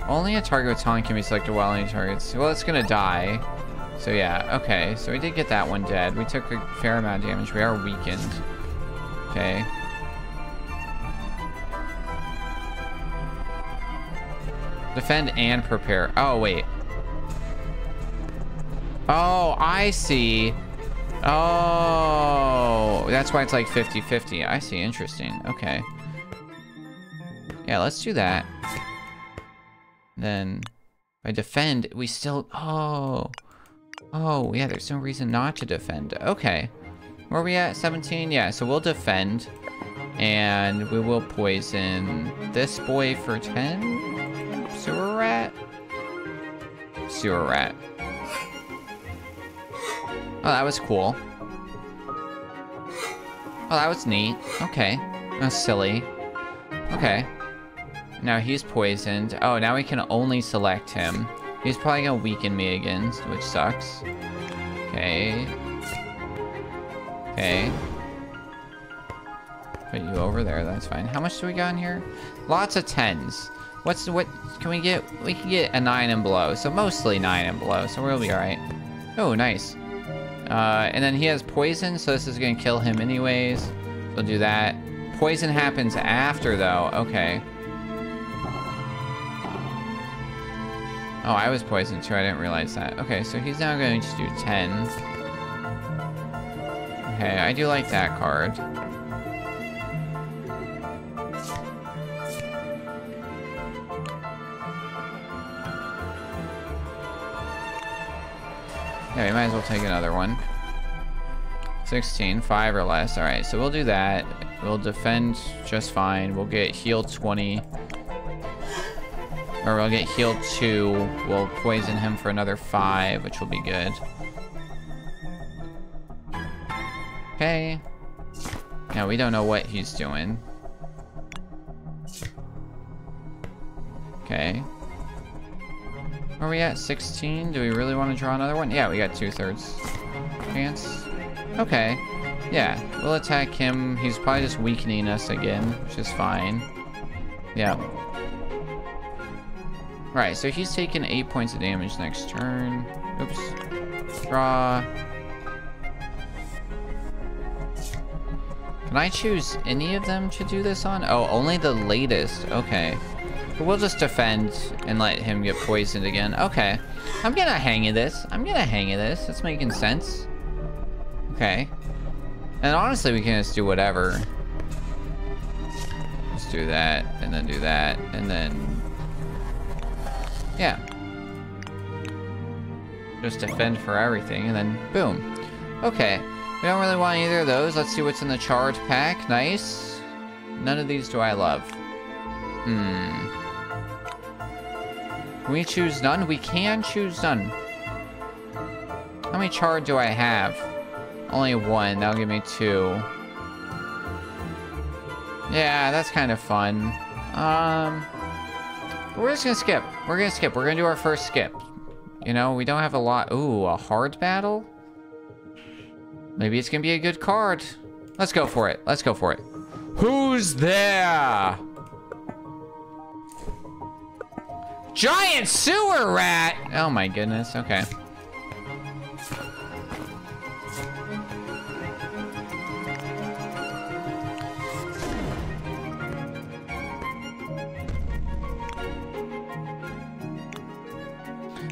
Only a target with taunt can be selected while any targets. Well, it's gonna die. So yeah, okay, so we did get that one dead. We took a fair amount of damage. We are weakened. Okay. Defend and prepare. Oh, wait. Oh, I see. Oh, that's why it's like 50-50. I see, interesting. Okay. Yeah, let's do that. Then, if I defend, we still... Oh... Oh, yeah, there's no reason not to defend. Okay. Where are we at? 17? Yeah, so we'll defend. And we will poison this boy for 10. Sewer rat? Sewer rat. Oh, that was cool. Oh, that was neat. Okay. That's silly. Okay. Now he's poisoned. Oh, now we can only select him. He's probably gonna weaken me again, which sucks. Okay. Okay. Put you over there, that's fine. How much do we got in here? Lots of 10s. What can we get? We can get a 9 and below, so mostly 9 and below, so we'll be alright. Oh, nice. And then he has poison, so this is gonna kill him anyways. We'll do that. Poison happens after, though. Okay. Oh, I was poisoned too. I didn't realize that. Okay, so he's now going to do 10. Okay, I do like that card. Yeah, we might as well take another one. 16, 5 or less. Alright, so we'll do that. We'll defend just fine. We'll get healed 20. Or we'll get healed 2. We'll poison him for another 5, which will be good. Okay. Yeah, we don't know what he's doing. Okay. Where are we at? 16? Do we really want to draw another one? Yeah, we got 2/3 chance. Okay. Yeah, we'll attack him. He's probably just weakening us again, which is fine. Yeah. Right, so he's taking 8 points of damage next turn. Oops. Draw. Can I choose any of them to do this on? Oh, only the latest. Okay. But we'll just defend and let him get poisoned again. Okay. I'm gonna hang of this. That's making sense. Okay. And honestly, we can just do whatever. Just do that, and then do that, and then... yeah. Just defend for everything, and then boom. Okay. We don't really want either of those. Let's see what's in the charge pack. Nice. None of these do I love. Can we choose none? We can choose none. How many charge do I have? Only 1. That'll give me 2. Yeah, that's kind of fun. We're just gonna skip. We're gonna do our first skip. You know, we don't have a lot. Ooh, a hard battle? Maybe it's gonna be a good card. Let's go for it. Who's there? Giant sewer rat! Oh my goodness, okay.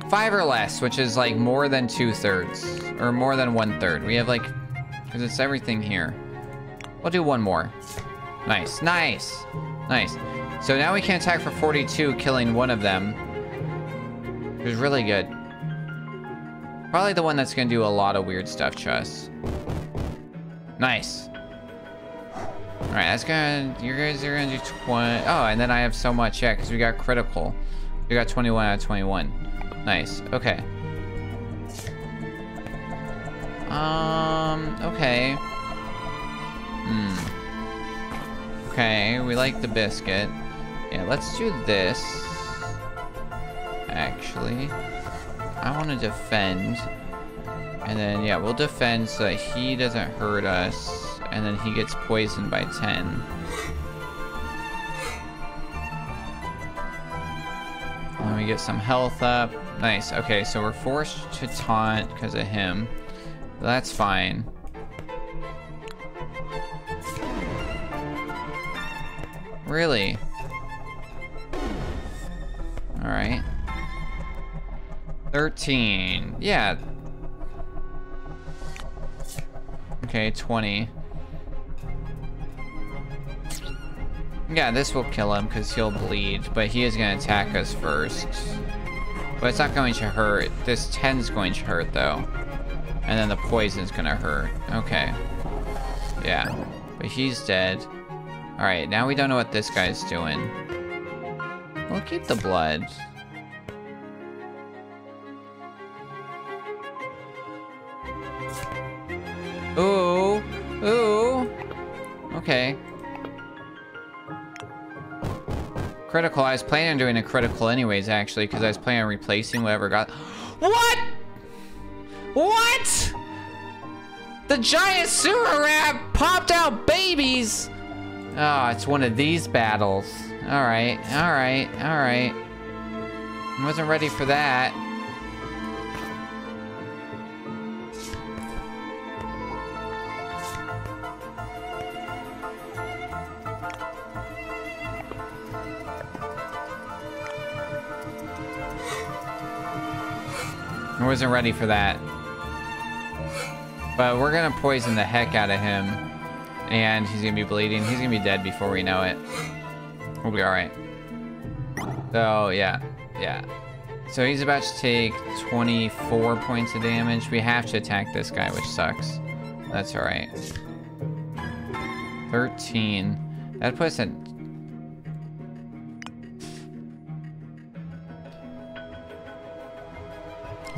Five or less, which is like more than 2/3, or more than 1/3. We have like, because it's everything here. We'll do one more. Nice. So now we can attack for 42, killing one of them. Which is really good. Probably the one that's gonna do a lot of weird stuff to us. Nice. Alright, that's gonna, you guys are gonna do 20. Oh, and then I have so much, yeah, because we got critical. We got 21 out of 21. Nice, okay. Okay. Okay, we like the biscuit. Yeah, let's do this. Actually, I want to defend. And then, yeah, we'll defend so that he doesn't hurt us. And then he gets poisoned by 10. And then we get some health up. Nice. Okay, so we're forced to taunt because of him. That's fine. Really? Alright. 13. Yeah. Okay, 20. Yeah, this will kill him because he'll bleed, but he is going to attack us first. But it's not going to hurt. This 10's going to hurt, though. And then the poison's going to hurt. Okay. Yeah. But he's dead. Alright, now we don't know what this guy's doing. We'll keep the blood. Ooh. Ooh. Okay. critical. I was planning on doing a critical anyways, actually, because I was planning on replacing whatever got... What? What? The giant sewer rat popped out babies. Oh, it's one of these battles. All right, all right, all right. I wasn't ready for that. I wasn't ready for that. But we're gonna poison the heck out of him. And he's gonna be bleeding. He's gonna be dead before we know it. We'll be alright. So, yeah. Yeah. So he's about to take 24 points of damage. We have to attack this guy, which sucks. That's alright. 13. That puts it...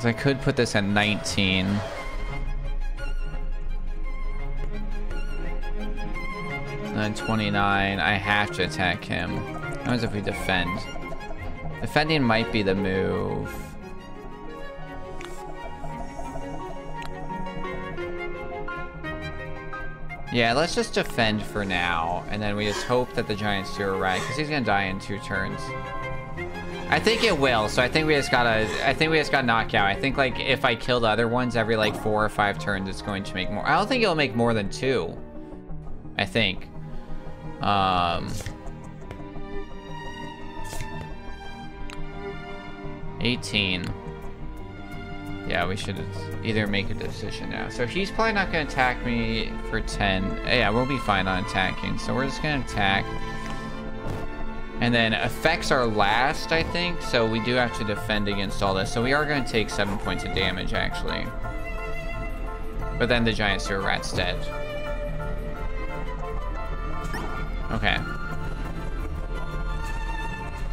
So I could put this at 19. And then 29. I have to attack him. What happens if we defend? Defending might be the move. Yeah, let's just defend for now. And then we just hope that the giant sewer rat, because he's gonna die in 2 turns. I think it will, so I think we just gotta knock out. I think, like, if I kill the other ones every, like, 4 or 5 turns, it's going to make more. I don't think it'll make more than 2. I think. 18. Yeah, we should either make a decision now. So he's probably not gonna attack me for 10. Yeah, we'll be fine on attacking. So we're just gonna attack. And then effects are last, I think, so we do have to defend against all this. So we are going to take 7 points of damage, actually. But then the giant sewer rat's dead. Okay.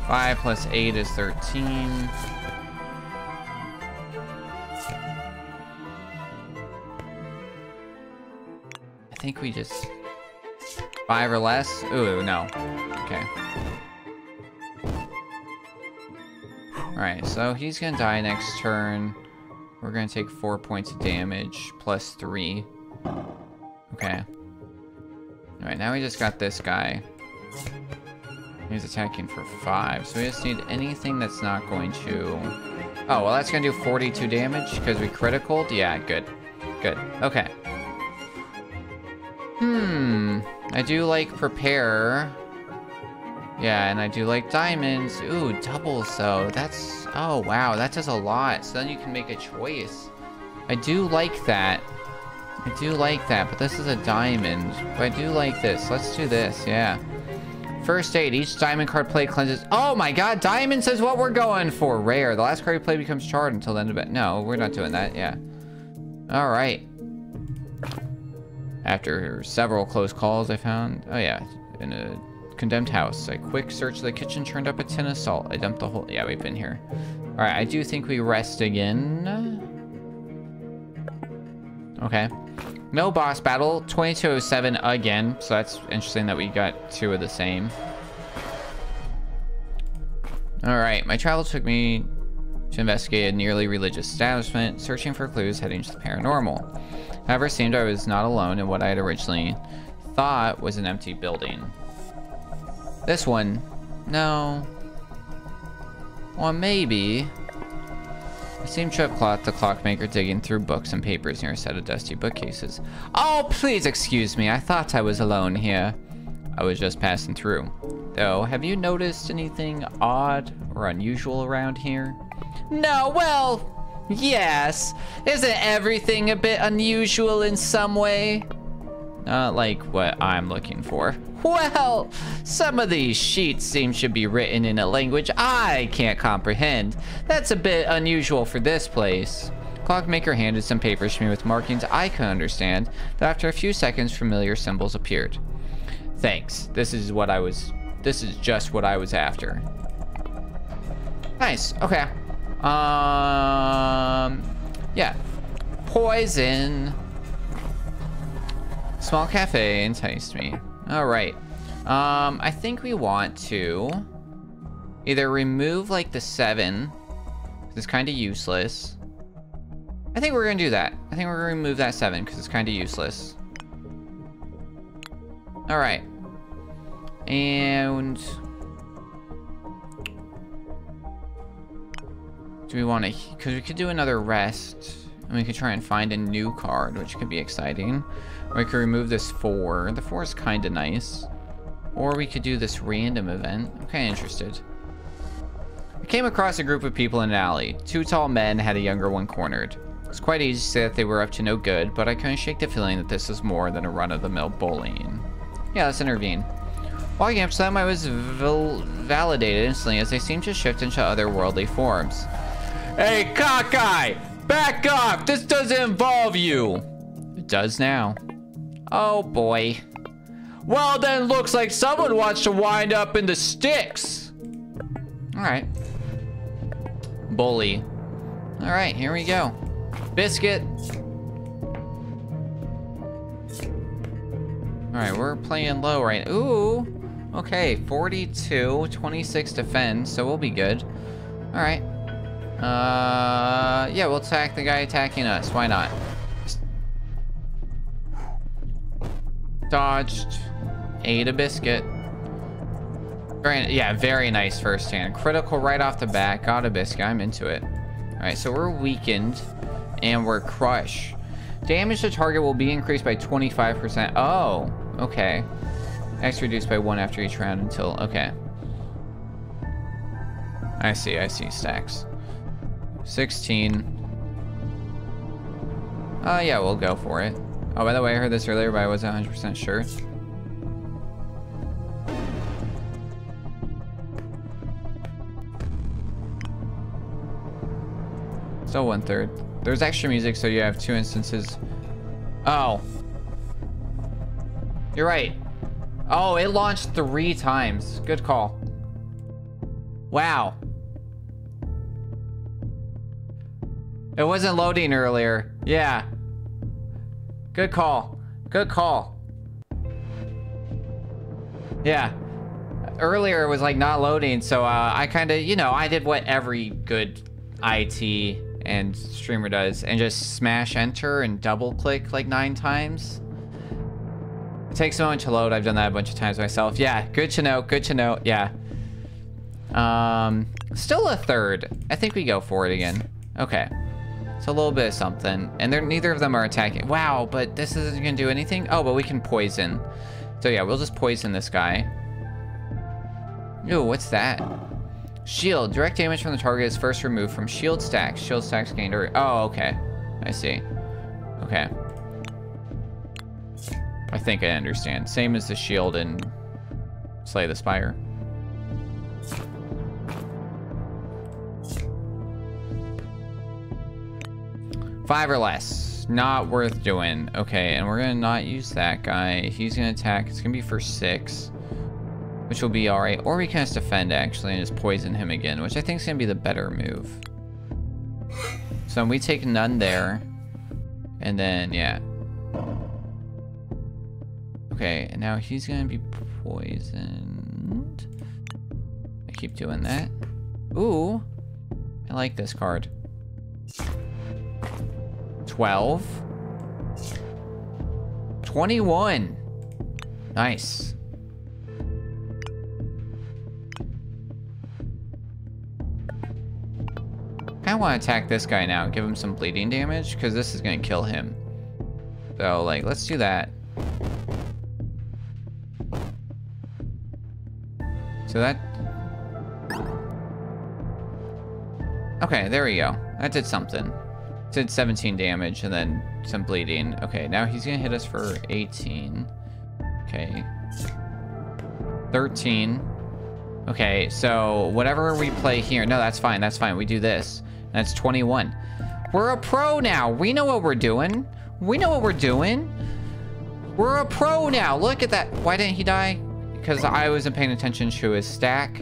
5 plus 8 is 13. I think we just... 5 or less? Ooh, no. Okay. Alright, so he's gonna die next turn. We're gonna take 4 points of damage, plus 3. Okay. Alright, now we just got this guy. He's attacking for 5, so we just need anything that's not going to... Oh, well that's gonna do 42 damage, because we criticaled? Yeah, good. Good. Okay. I do like prepare. Yeah, and I do like diamonds. Ooh, doubles though. That's... Oh, wow. That does a lot. So then you can make a choice. I do like that. I do like that, but this is a diamond. But I do like this. Let's do this, yeah. First aid. Each diamond card play cleanses... Oh my god, diamonds is what we're going for. Rare. The last card you play becomes charred until the end of it. No, we're not doing that, yeah. Alright. After several close calls, I found... Oh yeah, in a... condemned house. A quick search of the kitchen turned up a tin of salt. I dumped the whole... Yeah, we've been here. Alright, I do think we rest again. Okay. No boss battle. 2207 again. So that's interesting that we got 2 of the same. Alright, my travel took me to investigate a nearly religious establishment, searching for clues heading to the paranormal. However, it seemed I was not alone in what I had originally thought was an empty building. This one. No. Or maybe. I seemed to have caught the clockmaker digging through books and papers near a set of dusty bookcases. Oh, please excuse me. I thought I was alone here. I was just passing through. Though, have you noticed anything odd or unusual around here? No, well, yes. Isn't everything a bit unusual in some way? Not like what I'm looking for. Well, some of these sheets seem to be written in a language I can't comprehend. That's a bit unusual for this place. Clockmaker handed some papers to me with markings I could understand, but after a few seconds, familiar symbols appeared. Thanks. This is just what I was after. Nice. Okay. Yeah. Poison. Small cafe enticed me. All right. I think we want to Either remove, like, the 7. It's kind of useless. I think we're going to do that. I think we're going to remove that 7 because it's kind of useless. Alright. And... do we want to... because we could do another rest. And we could try and find a new card, which could be exciting. Or we could remove this 4. The 4 is kind of nice. Or we could do this random event. I'm kind of interested. I came across a group of people in an alley. 2 tall men had a younger one cornered. It's quite easy to say that they were up to no good, but I couldn't shake the feeling that this was more than a run-of-the-mill bullying. Yeah, let's intervene. Walking up to them, I was validated instantly as they seemed to shift into otherworldly forms. Hey, cockeye! Back off! This doesn't involve you! It does now. Oh, boy. Well, then looks like someone wants to wind up in the sticks. Alright. Bully. Alright, here we go. Biscuit. Alright, we're playing low right now. Ooh. Okay, 42, 26 defense, so we'll be good. Alright. Yeah, we'll attack the guy attacking us. Why not? Dodged. Ate a biscuit. Yeah, very nice first hand. Critical right off the bat. Got a biscuit. I'm into it. Alright, so we're weakened. And we're crush. Damage to target will be increased by 25%. Oh, okay. X reduced by 1 after each round until... okay. I see stacks. 16. Yeah, we'll go for it. Oh, by the way, I heard this earlier, but I wasn't 100% sure. Still 1/3. There's extra music, so you have 2 instances. Oh. You're right. Oh, it launched 3 times. Good call. Wow. It wasn't loading earlier. Yeah. Good call. Good call. Yeah. Earlier it was like not loading, so I kind of, you know, I did what every good IT and streamer does and just smash enter and double click like 9 times. It takes a moment to load. I've done that a bunch of times myself. Yeah, good to know. Good to know. Yeah. Still a 3rd. I think we go for it again. Okay. It's a little bit of something. And neither of them are attacking. Wow, but this isn't gonna do anything? Oh, but we can poison. So yeah, we'll just poison this guy. Ooh, what's that? Shield. Direct damage from the target is first removed from shield stacks. Shield stacks gained or... oh, okay. I see. Okay. I think I understand. Same as the shield in Slay the Spire. Five or less. Not worth doing. Okay, and we're gonna not use that guy. He's gonna attack. It's gonna be for 6. Which will be alright. Or we can just defend, actually, and just poison him again, which I think is going to be the better move. So we take none there. And then, yeah. Okay, and now he's going to be poisoned. I keep doing that. Ooh. I like this card. 12. 21. Nice. I want to attack this guy now, give him some bleeding damage, because this is going to kill him. So, like, let's do that. So that... okay, there we go. That did something. It did 17 damage and then some bleeding. Okay, now he's going to hit us for 18. Okay. 13. Okay, so whatever we play here... no, that's fine, that's fine. We do this. That's 21. We're a pro now. We know what we're doing. We know what we're doing. We're a pro now. Look at that. Why didn't he die? Because I wasn't paying attention to his stack.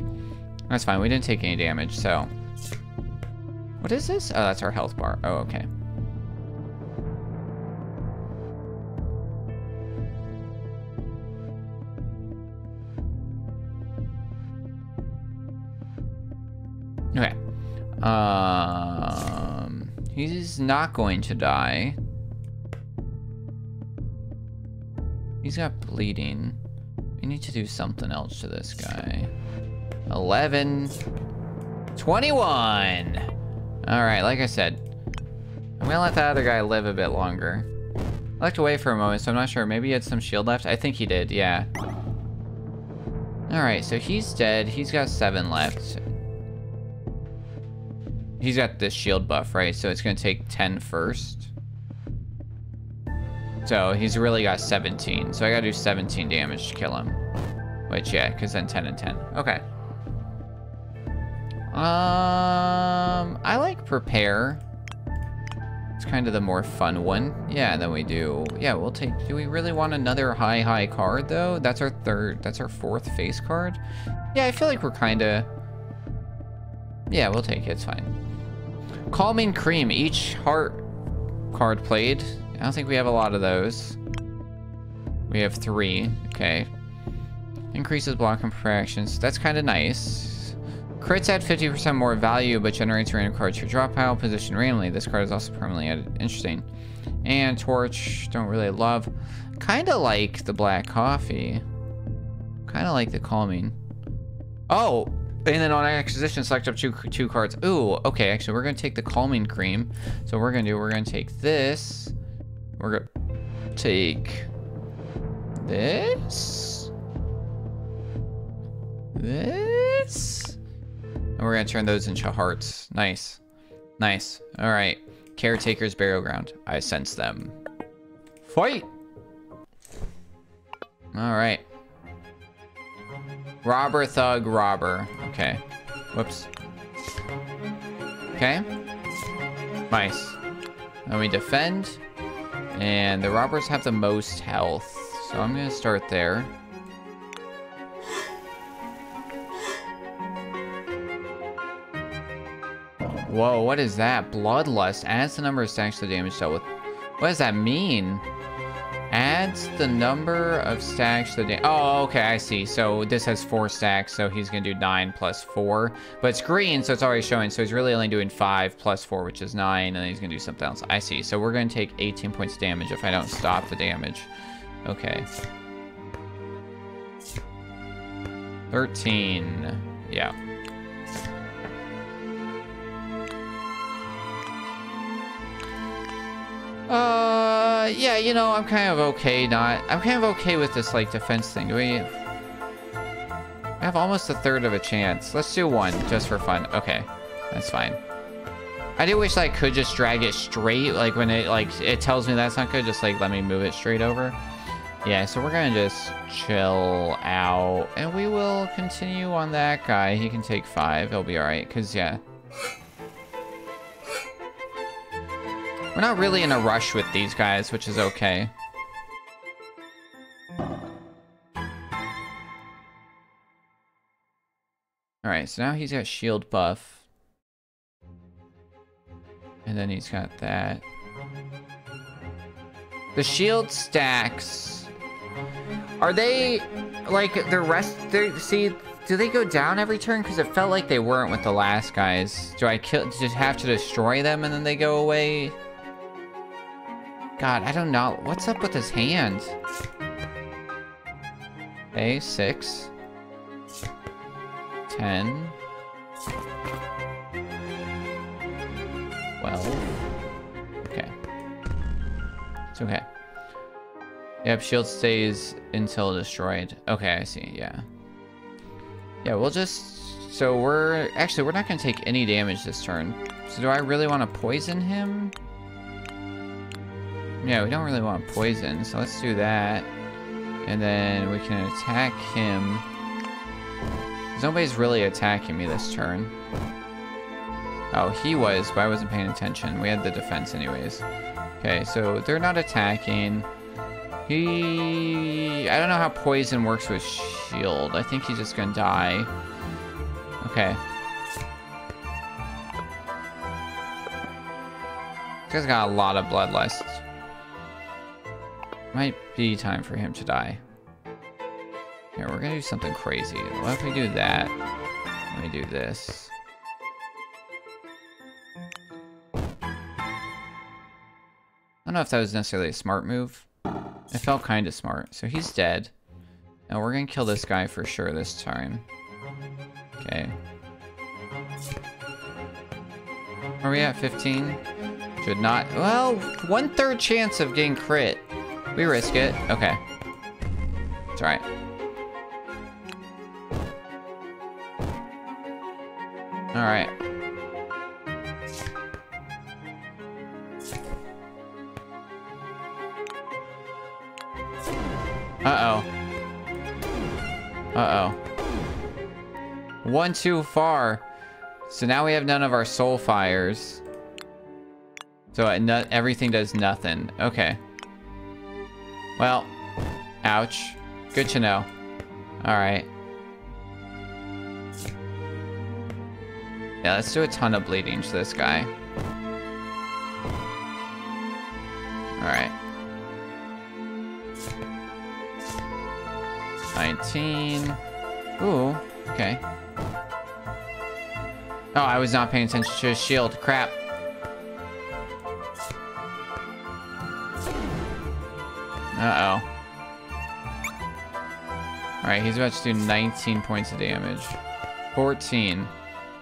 That's fine. We didn't take any damage, so... what is this? Oh, that's our health bar. Oh, okay. Okay. He's not going to die. He's got bleeding. We need to do something else to this guy. 11. 21. All right, like I said, I'm gonna let that other guy live a bit longer. I looked away for a moment, so I'm not sure. Maybe he had some shield left. I think he did, yeah. All right, so he's dead. He's got 7 left. He's got this shield buff, right? So it's gonna take 10 first. So he's really got 17. So I gotta do 17 damage to kill him. Which, yeah, because then 10 and 10. Okay. I like prepare. It's kind of the more fun one. Yeah, then we do. Yeah, we'll take. Do we really want another high card though? That's our 4th face card. Yeah, I feel like we're kind of. Yeah, we'll take it. It's fine. Calming Cream. Each heart card played. I don't think we have a lot of those. We have 3. Okay. Increases block and protections. That's kind of nice. Crits add 50% more value, but generates random cards to your drop pile, positioned randomly. This card is also permanently added. Interesting. And Torch, don't really love. Kind of like the black coffee. Kind of like the calming. Oh, and then on acquisition, select up two cards. Ooh, okay, actually, we're going to take the calming cream. So we're going to take this. We're going to take this. This. And we're going to turn those into hearts. Nice. Nice. All right. Caretaker's Burial Ground. I sense them. Fight! All right. Robber, thug, robber. Okay. Whoops. Okay. Nice. Then we defend. And the robbers have the most health. So I'm going to start there. Whoa, what is that? Bloodlust adds the number of stacks to the damage dealt with. What does that mean? Adds the number of stacks to the damage. Oh, okay, I see. So this has 4 stacks, so he's going to do 9 plus 4. But it's green, so it's already showing. So he's really only doing 5 plus 4, which is 9, and then he's going to do something else. I see. So we're going to take 18 points damage if I don't stop the damage. Okay. 13. Yeah. Yeah, you know, I'm kind of okay I'm kind of okay with this, like, defense thing. Do we have almost a third of a chance? Let's do 1, just for fun. Okay, that's fine. I do wish I could just drag it straight, like, when it tells me that's not good, just, like, let me move it straight over. Yeah, so we're gonna just chill out, and we will continue on that guy. He can take 5, he'll be alright, because, yeah. We're not really in a rush with these guys, which is okay. Alright, so now he's got shield buff. And then he's got that. The shield stacks. Are they, like, see, do they go down every turn? Because it felt like they weren't with the last guys. Do I just have to destroy them and then they go away? God, I don't know. What's up with his hand? Okay, 6. 10. 12. Okay. It's okay. Yep, shield stays until destroyed. Okay, I see, yeah. Yeah, we'll just... So we're... Actually, we're not going to take any damage this turn. So do I really want to poison him? Yeah, we don't really want poison, so let's do that. And then we can attack him. Nobody's really attacking me this turn. Oh, he was, but I wasn't paying attention. We had the defense anyways. Okay, so they're not attacking. I don't know how poison works with shield. I think he's just gonna die. Okay. This guy's got a lot of bloodlust. Might be time for him to die. Here, we're gonna do something crazy. What if we do that? Let me do this. don't know if that was necessarily a smart move. It felt kind of smart. So he's dead. And we're gonna kill this guy for sure this time. Okay. Are we at 15? Should not. Well, 1/3 chance of getting crit. We risk it. Okay. It's alright. Alright. Uh-oh. Uh-oh. One too far. So now we have none of our soul fires. So everything does nothing. Okay. Well. Ouch. Good to know. Alright. Yeah, let's do a ton of bleeding to this guy. Alright. 19. Ooh, okay. Oh, I was not paying attention to his shield. Crap. Uh-oh. Alright, he's about to do 19 points of damage. 14.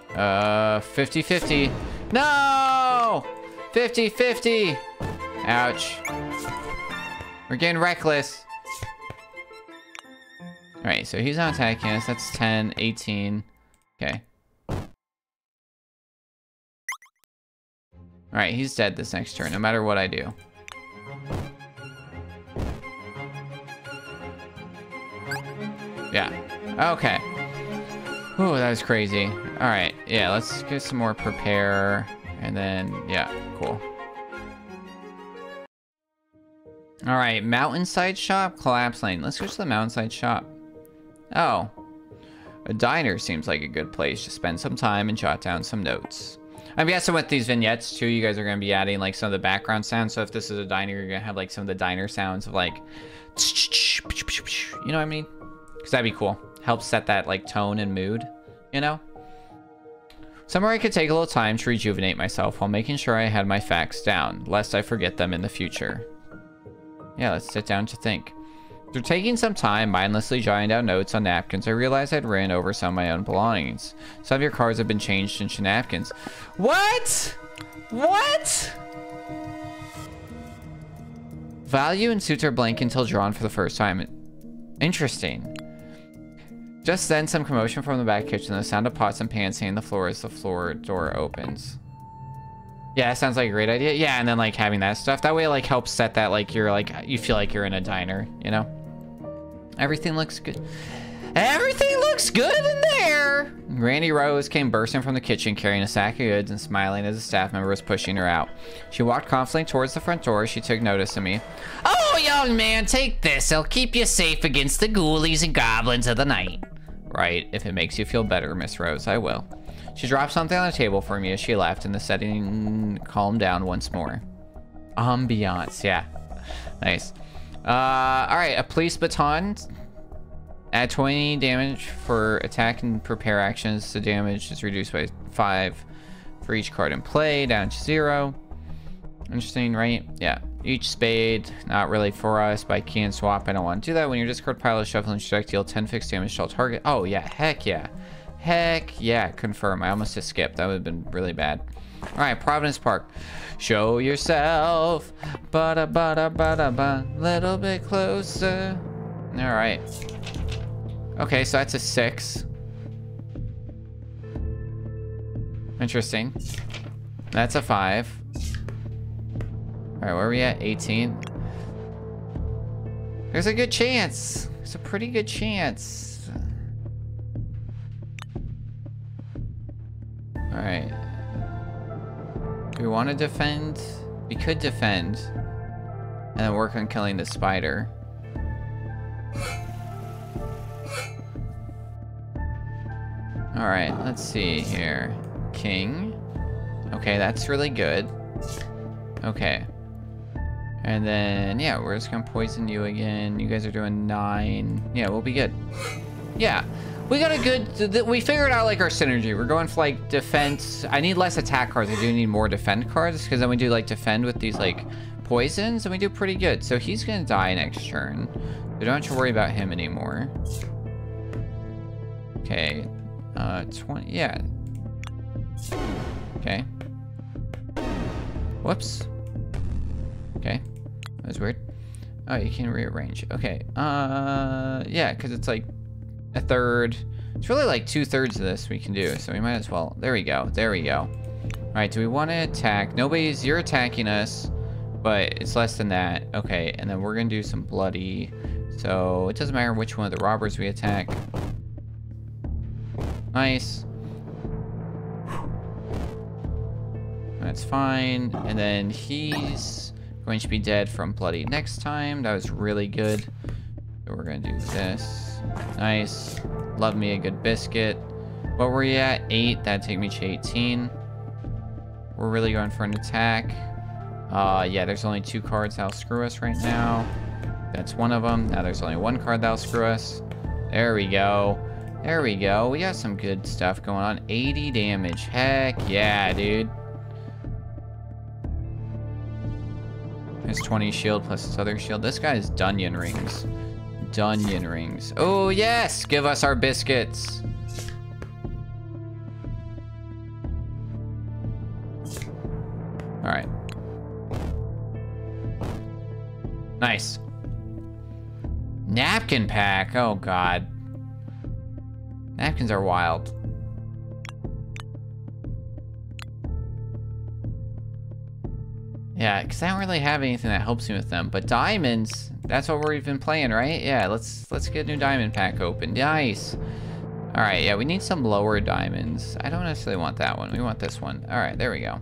50-50. No! 50-50! Ouch. We're getting reckless. Alright, so he's not attacking us. That's 10, 18. Okay. Alright, he's dead this next turn, no matter what I do. Yeah. Okay. Ooh, that was crazy. Alright, yeah, let's get some more prepare. And then, yeah, cool. Alright, mountainside shop, collapse lane. Let's go to the mountainside shop. Oh. A diner seems like a good place to spend some time and jot down some notes. I'm guessing with these vignettes, too, you guys are going to be adding, like, some of the background sounds. So if this is a diner, you're going to have, like, some of the diner sounds of, like... You know what I mean? Because that'd be cool. Helps set that, like, tone and mood, you know? Somewhere I could take a little time to rejuvenate myself while making sure I had my facts down, lest I forget them in the future. Yeah, let's sit down to think. After taking some time mindlessly jotting down notes on napkins, I realized I'd written over some of my own belongings. Some of your cards have been changed into napkins. What? What? Value and suits are blank until drawn for the first time. Interesting. Just then, some commotion from the back kitchen, the sound of pots and pans hitting the floor as the floor door opens. Yeah, that sounds like a great idea. Yeah, and then, like, having that stuff. That way it, like, helps set that, like, you're, like, you feel like you're in a diner, you know? Everything looks good. Everything looks good in there! Randy Rose came bursting from the kitchen carrying a sack of goods and smiling as a staff member was pushing her out. She walked confidently towards the front door. She took notice of me. Oh, young man, take this. It'll keep you safe against the ghoulies and goblins of the night. Right, if it makes you feel better, Miss Rose, I will. She dropped something on the table for me as she left, and the setting calmed down once more. Ambiance, yeah. Nice. Alright, a police baton. Add 20 damage for attack and prepare actions. The damage is reduced by 5 for each card in play, down to 0. Interesting, right? Yeah. Each spade, not really for us, but I can swap. I don't want to do that. When your discard pile is shuffling, strike, deal 10 fixed damage to all target. Oh, yeah. Heck yeah. Heck yeah. Confirm. I almost just skipped. That would have been really bad. All right, Providence Park. Show yourself. Ba-da-ba-da-ba-da-ba. Little bit closer. All right. Okay, so that's a 6. Interesting. That's a 5. All right, where are we at? 18. There's a good chance. There's a pretty good chance. All right. Do we want to defend? We could defend. And then work on killing the spider. All right, let's see here. King. Okay, that's really good. Okay. And then, yeah, we're just gonna poison you again. You guys are doing 9. Yeah, we'll be good. Yeah, we got a good, we figured out, like, our synergy. We're going for, like, defense. I need less attack cards. I do need more defend cards, because then we do, like, defend with these, like, poisons, and we do pretty good. So he's gonna die next turn. We don't have to worry about him anymore. Okay. 20, yeah. Okay. Whoops. Okay. That was weird. Oh, you can rearrange. Okay. Yeah, because it's like a third. It's really like 2/3 of this we can do, so we might as well. There we go. There we go. All right, do we want to attack? You're attacking us, but it's less than that. Okay, and then we're going to do some bloody. So it doesn't matter which one of the robbers we attack. Nice. That's fine. And then he's going to be dead from bloody next time. That was really good. So we're going to do this. Nice. Love me a good biscuit. What were you at? 8. That'd take me to 18. We're really going for an attack. Yeah, there's only 2 cards that'll screw us right now. That's one of them. Now there's only 1 card that'll screw us. There we go. There we go. We got some good stuff going on. 80 damage. Heck yeah, dude. There's 20 shield plus this other shield. This guy is Dunyan Rings. Dunyan Rings. Oh, yes! Give us our biscuits. Alright. Nice. Napkin pack. Oh, God. Napkins are wild. Yeah, because I don't really have anything that helps me with them. But diamonds, that's what we've been playing, right? Yeah, let's get a new diamond pack open. Nice. All right, yeah, we need some lower diamonds. I don't necessarily want that one. We want this one. All right, there we go.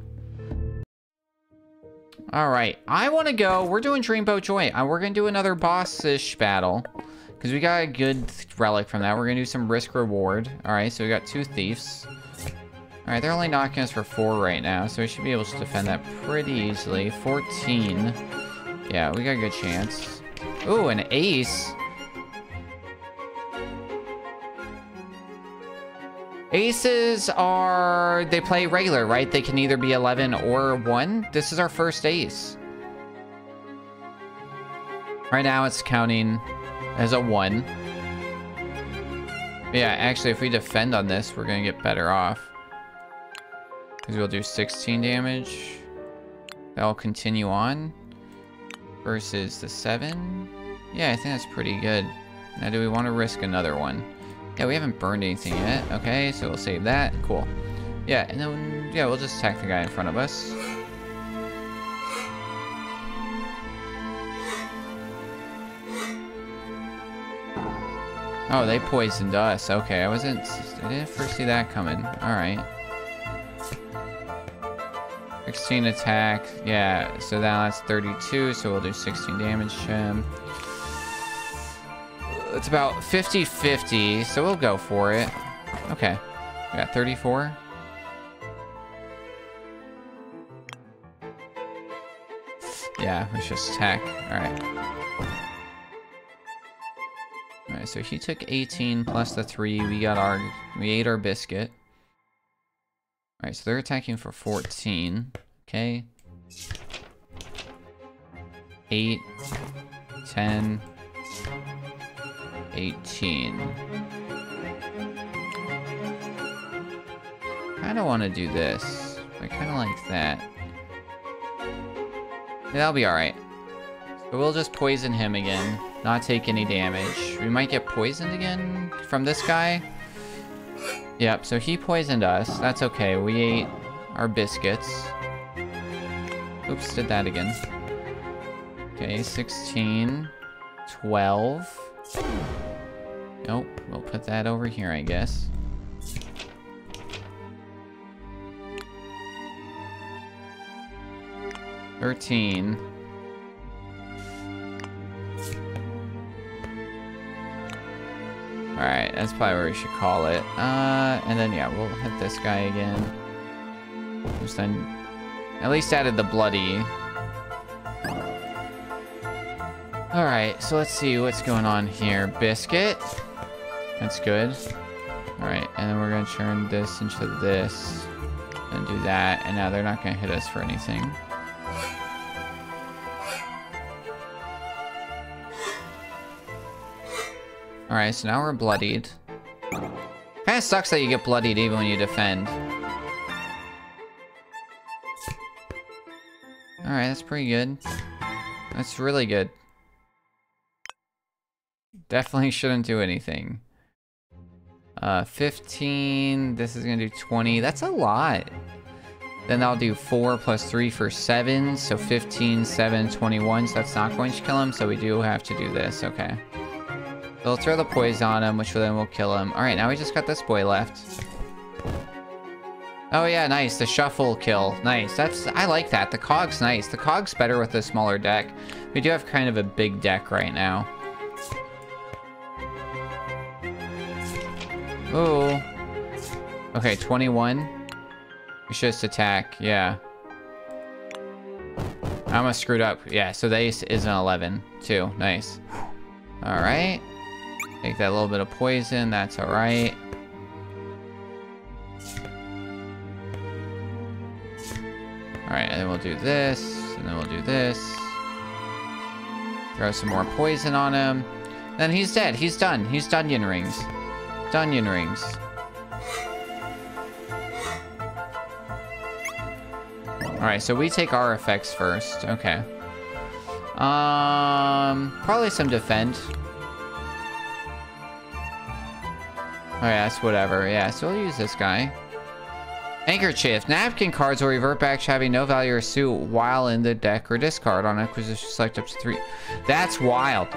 All right, I want to go. We're doing Dreamboat Joy. We're going to do another boss-ish battle because we got a good relic from that. We're going to do some risk reward. All right, so we got 2 thieves. All right, they're only knocking us for 4 right now, so we should be able to defend that pretty easily. 14. Yeah, we got a good chance. Ooh, an ace. Aces are, they play regular, right? They can either be 11 or 1. This is our first ace. Right now it's counting as a 1. Yeah, actually, if we defend on this, we're going to get better off. Because we'll do 16 damage. That'll continue on. Versus the 7. Yeah, I think that's pretty good. Now, do we want to risk another one? Yeah, we haven't burned anything yet. Okay, so we'll save that. Cool. Yeah, and then, yeah, we'll just attack the guy in front of us. Oh, they poisoned us. Okay, I didn't first see that coming. Alright. 16 attack. Yeah, so now that's 32, so we'll do 16 damage to him. It's about 50-50, so we'll go for it. Okay. We got 34. Yeah, let's just attack. Alright. Alright, so he took 18 plus the 3. We ate our biscuit. Alright, so they're attacking for 14. Okay. 8, 10, 18. I don't want to do this. I kind of like that. Yeah, that'll be alright. So we'll just poison him again. Not take any damage. We might get poisoned again from this guy. Yep, so he poisoned us. That's okay. We ate our biscuits. Oops, did that again. Okay, 16. 12. Nope, we'll put that over here, I guess. $13. Alright, that's probably where we should call it. And then, yeah, we'll hit this guy again. Just then, at least added the bloody. Alright, so let's see what's going on here. Biscuit. That's good. Alright, and then we're going to turn this into this. And do that. And now they're not going to hit us for anything. Alright, so now we're bloodied. Kinda sucks that you get bloodied even when you defend. Alright, that's pretty good. That's really good. Definitely shouldn't do anything. 15. This is gonna do 20. That's a lot. Then I'll do 4 plus 3 for 7. So 15, 7, 21. So that's not going to kill him. So we do have to do this. Okay. So we'll throw the poison on him, which then will kill him. Alright, now we just got this boy left. Oh yeah, nice. The shuffle kill. Nice. I like that. The cog's nice. The cog's better with a smaller deck. We do have kind of a big deck right now. Oh. Okay, 21. We should just attack. Yeah. I almost screwed up. Yeah, so the ace is an 11 too. Nice. Alright. Take that little bit of poison. That's alright. Alright, and then we'll do this. And then we'll do this. Throw some more poison on him. Then he's dead. He's done. He's Dungeon Rings. Dungeon Rings. Alright, so we take our effects first. Okay. Probably some defend. Oh yeah, that's whatever. Yeah, so we'll use this guy. Handkerchief. Napkin cards will revert back to having no value or suit while in the deck or discard. On acquisition, select up to 3. That's wild.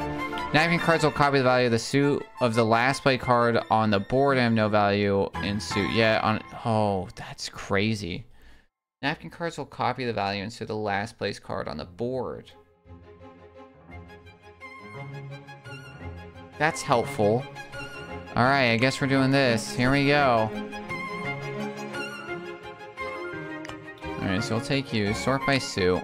Napkin cards will copy the value of the suit of the last play card on the board and have no value in suit. Yeah, oh, that's crazy. Napkin cards will copy the value into the last place card on the board. That's helpful. Alright, I guess we're doing this. Here we go. Alright, so we'll take you. Sort by suit.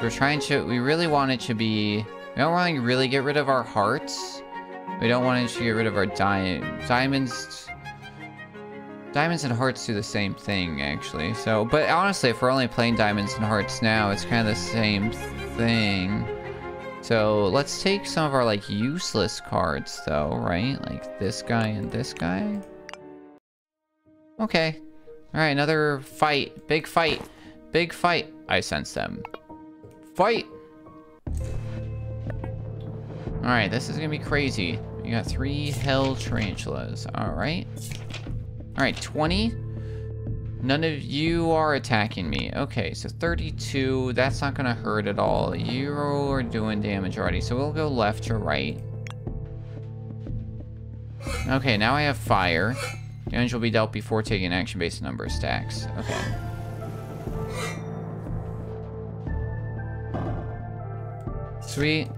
We really want it to be... We don't want to really get rid of our hearts. We don't want it to get rid of our diamonds. Diamonds and hearts do the same thing, actually. So, but honestly, if we're only playing diamonds and hearts now, it's kind of the same thing. So, let's take some of our, like, useless cards, though, right? Like this guy and this guy. Okay. Alright, another fight. Big fight. Big fight. I sense them. Fight! Alright, this is gonna be crazy. You got 3 hell tarantulas. Alright. Alright, 20. None of you are attacking me. Okay, so 32. That's not gonna hurt at all. You are doing damage already, so we'll go left to right. Okay, now I have fire. Damage will be dealt before taking action based on number of stacks. Okay. Sweet.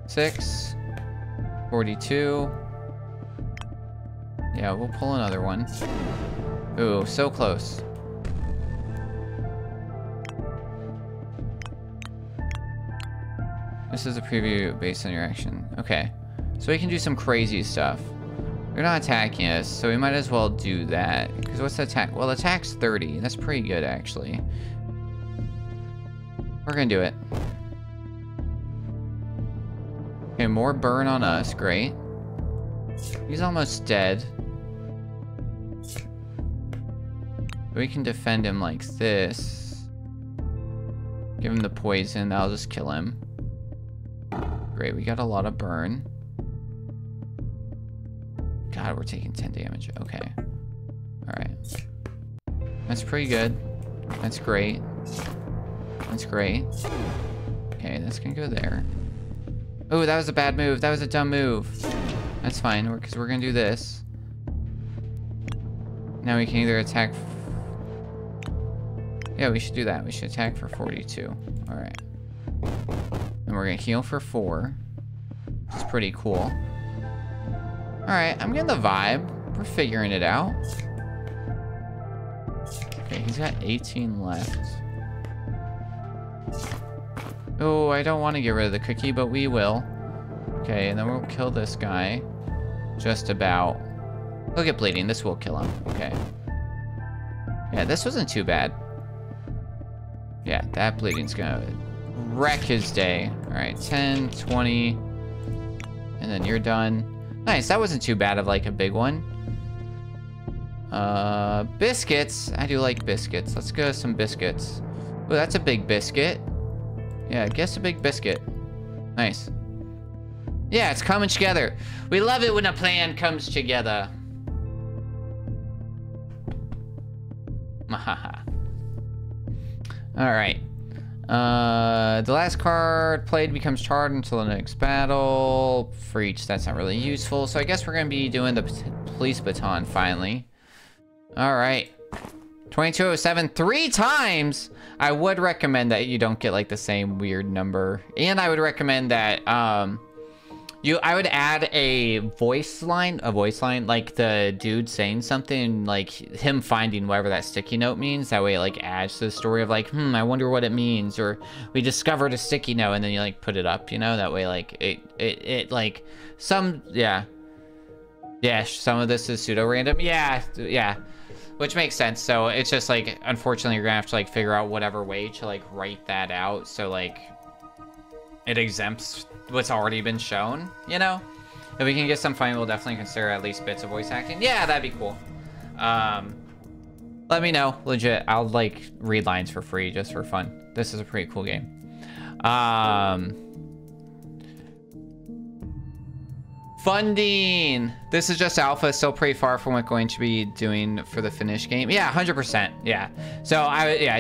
6. 42. Yeah, we'll pull another one. Ooh, so close. This is a preview based on your action. Okay. So we can do some crazy stuff. They're not attacking us, so we might as well do that. Because what's the attack? Well, attack's 30. That's pretty good, actually. We're gonna do it. Okay, more burn on us. Great. He's almost dead. We can defend him like this. Give him the poison. That'll just kill him. Great, we got a lot of burn. God, we're taking 10 damage. Okay. Alright. That's pretty good. That's great. That's great. Okay, that's gonna go there. Oh, that was a bad move. That was a dumb move. That's fine, because we're gonna do this. Now we can either attack... Yeah, we should do that. We should attack for 42. Alright. And we're gonna heal for 4. Which is pretty cool. Alright, I'm getting the vibe. We're figuring it out. Okay, he's got 18 left. Oh, I don't want to get rid of the cookie, but we will. Okay, and then we'll kill this guy. Just about. He'll get bleeding. This will kill him. Okay. Yeah, this wasn't too bad. Yeah, that bleeding's gonna wreck his day. Alright, 10, 20. And then you're done. Nice, that wasn't too bad of like a big one. Biscuits. I do like biscuits. Let's go with some biscuits. Oh, that's a big biscuit. Yeah, I guess a big biscuit. Nice. Yeah, it's coming together. We love it when a plan comes together. Mahaha. Alright. The last card played becomes charred until the next battle. For each, that's not really useful. So I guess we're going to be doing the police baton finally. Alright. 2207 3 times. I would recommend that you don't get like the same weird number. And I would recommend that I would add a voice line, like the dude saying something, like him finding whatever that sticky note means. That way it like adds to the story of like, I wonder what it means, or we discovered a sticky note, and then you like put it up, you know, that way like it like some, yeah, some of this is pseudo random, yeah, which makes sense. So it's just like, unfortunately, you're gonna have to like figure out whatever way to like write that out, so like it exempts what's already been shown, you know? If we can get some fun, we'll definitely consider at least bits of voice acting. Yeah, that'd be cool. Let me know, legit. I'll like read lines for free just for fun. This is a pretty cool game. Funding. This is just alpha, still pretty far from what we're going to be doing for the finished game. Yeah, 100%. Yeah. So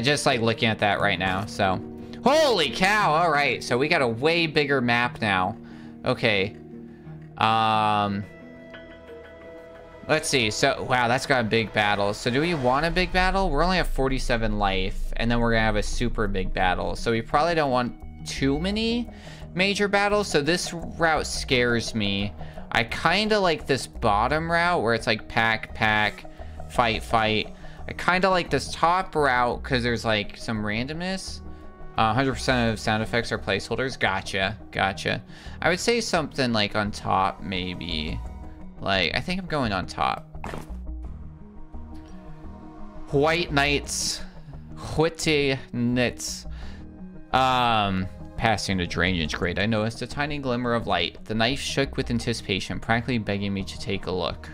just like looking at that right now. So, holy cow. All right. So we got a way bigger map now. Okay. Let's see. So, wow, that's got a big battle. So do we want a big battle? We're only at 47 life, and then we're gonna have a super big battle. So we probably don't want too many major battles. So this route scares me. I kind of like this bottom route where it's like pack, fight. I kind of like this top route because there's like some randomness. 100% of sound effects are placeholders. Gotcha. I would say something like on top, maybe. Like, I think I'm going on top. White Knights. Whitty Knits. Passing the drainage grate, I noticed a tiny glimmer of light. The knife shook with anticipation, practically begging me to take a look.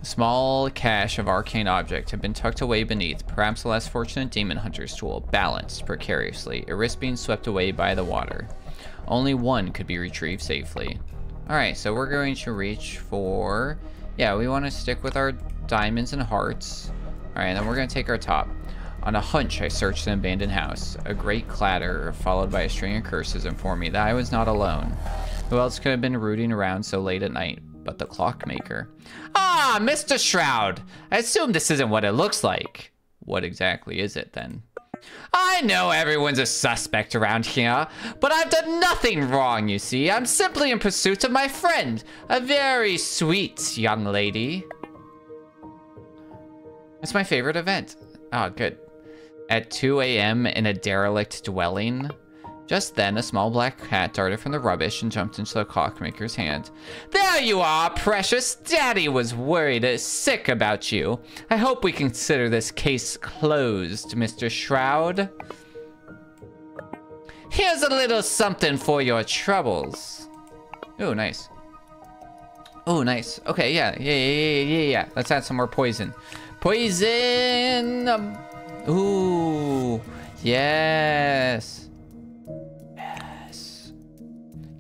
A small cache of arcane objects had been tucked away beneath, perhaps a less fortunate demon hunter's tool, balanced precariously. It risked being swept away by the water. Only one could be retrieved safely. Alright, so we're going to reach for... Yeah, we want to stick with our diamonds and hearts. Alright, then we're going to take our top. On a hunch, I searched an abandoned house. A great clatter, followed by a string of curses, informed me that I was not alone. Who else could have been rooting around so late at night but the clockmaker? Ah, Mr. Shroud! I assume this isn't what it looks like. What exactly is it, then? I know everyone's a suspect around here, but I've done nothing wrong, you see. I'm simply in pursuit of my friend, a very sweet young lady. It's my favorite event. Oh, good. At 2 a.m. in a derelict dwelling. Just then, a small black cat darted from the rubbish and jumped into the clockmaker's hand. There you are, precious! Daddy was worried sick about you. I hope we consider this case closed, Mr. Shroud. Here's a little something for your troubles. Ooh, nice. Oh, nice. Okay, yeah. Let's add some more poison. Poison! Ooh, yes.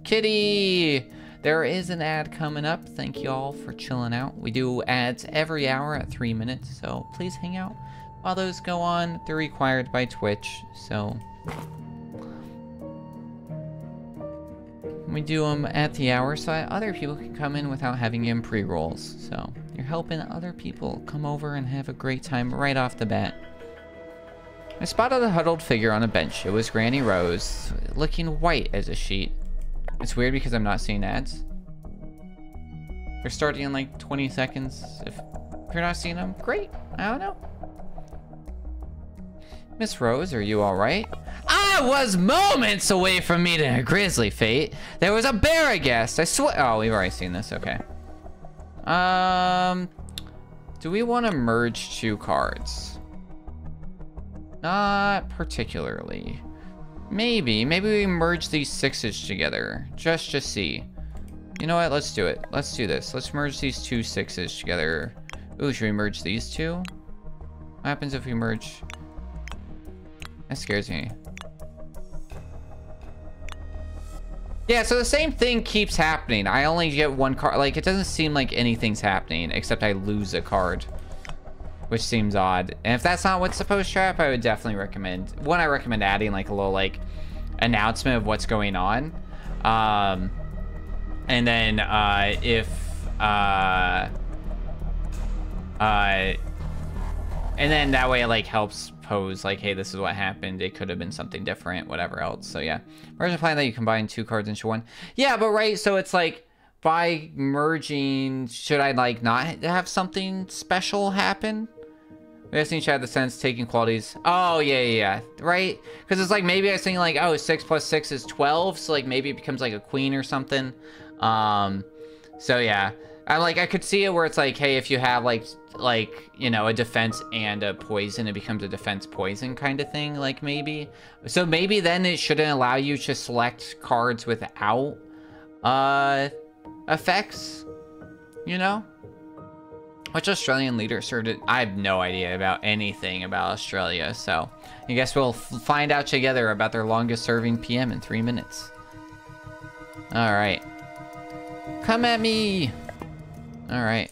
Kitty! There is an ad coming up. Thank you all for chilling out. We do ads every hour at 3 minutes, so please hang out while those go on. They're required by Twitch, so we do them at the hour so that other people can come in without having in pre-rolls. So you're helping other people come over and have a great time right off the bat. I spotted a huddled figure on a bench. It was Granny Rose, looking white as a sheet. It's weird because I'm not seeing ads. They're starting in like 20 seconds. If you're not seeing them, great. I don't know. Miss Rose, are you all right? I was moments away from meeting a grisly fate. There was a bear, I guess. I swear. Oh, we've already seen this. Okay. Do we want to merge two cards? Not particularly. Maybe we merge these 6s together. Just to see. You know what? Let's do it. Let's do this. Let's merge these 2 6s together. Ooh, should we merge these 2? What happens if we merge? That scares me. Yeah, so the same thing keeps happening. I only get 1 card. Like, it doesn't seem like anything's happening, except I lose a card. Which seems odd. And if that's not what's supposed to happen, I would definitely recommend... I recommend adding, like, a little, like, announcement of what's going on. And then, and then that way it, like, helps pose, like, hey, this is what happened. It could have been something different, whatever else. So, yeah. Merge plan that you combine 2 cards into 1. Yeah, but, right, so it's, like... By merging, should I, like, not have something special happen? We just need to add the sense taking qualities. Oh, yeah. Right? Because it's like, maybe I was thinking, like, oh, 6 plus 6 is 12. So, like, maybe it becomes, like, a queen or something. So, yeah. I could see it where it's like, hey, if you have, like, you know, a defense and a poison, it becomes a defense poison kind of thing, like, maybe. So, maybe then it shouldn't allow you to select cards without, effects, you know? Which Australian leader served it? I have no idea about anything about Australia, so I guess we'll find out together about their longest serving PM in 3 minutes. Alright. Come at me! Alright.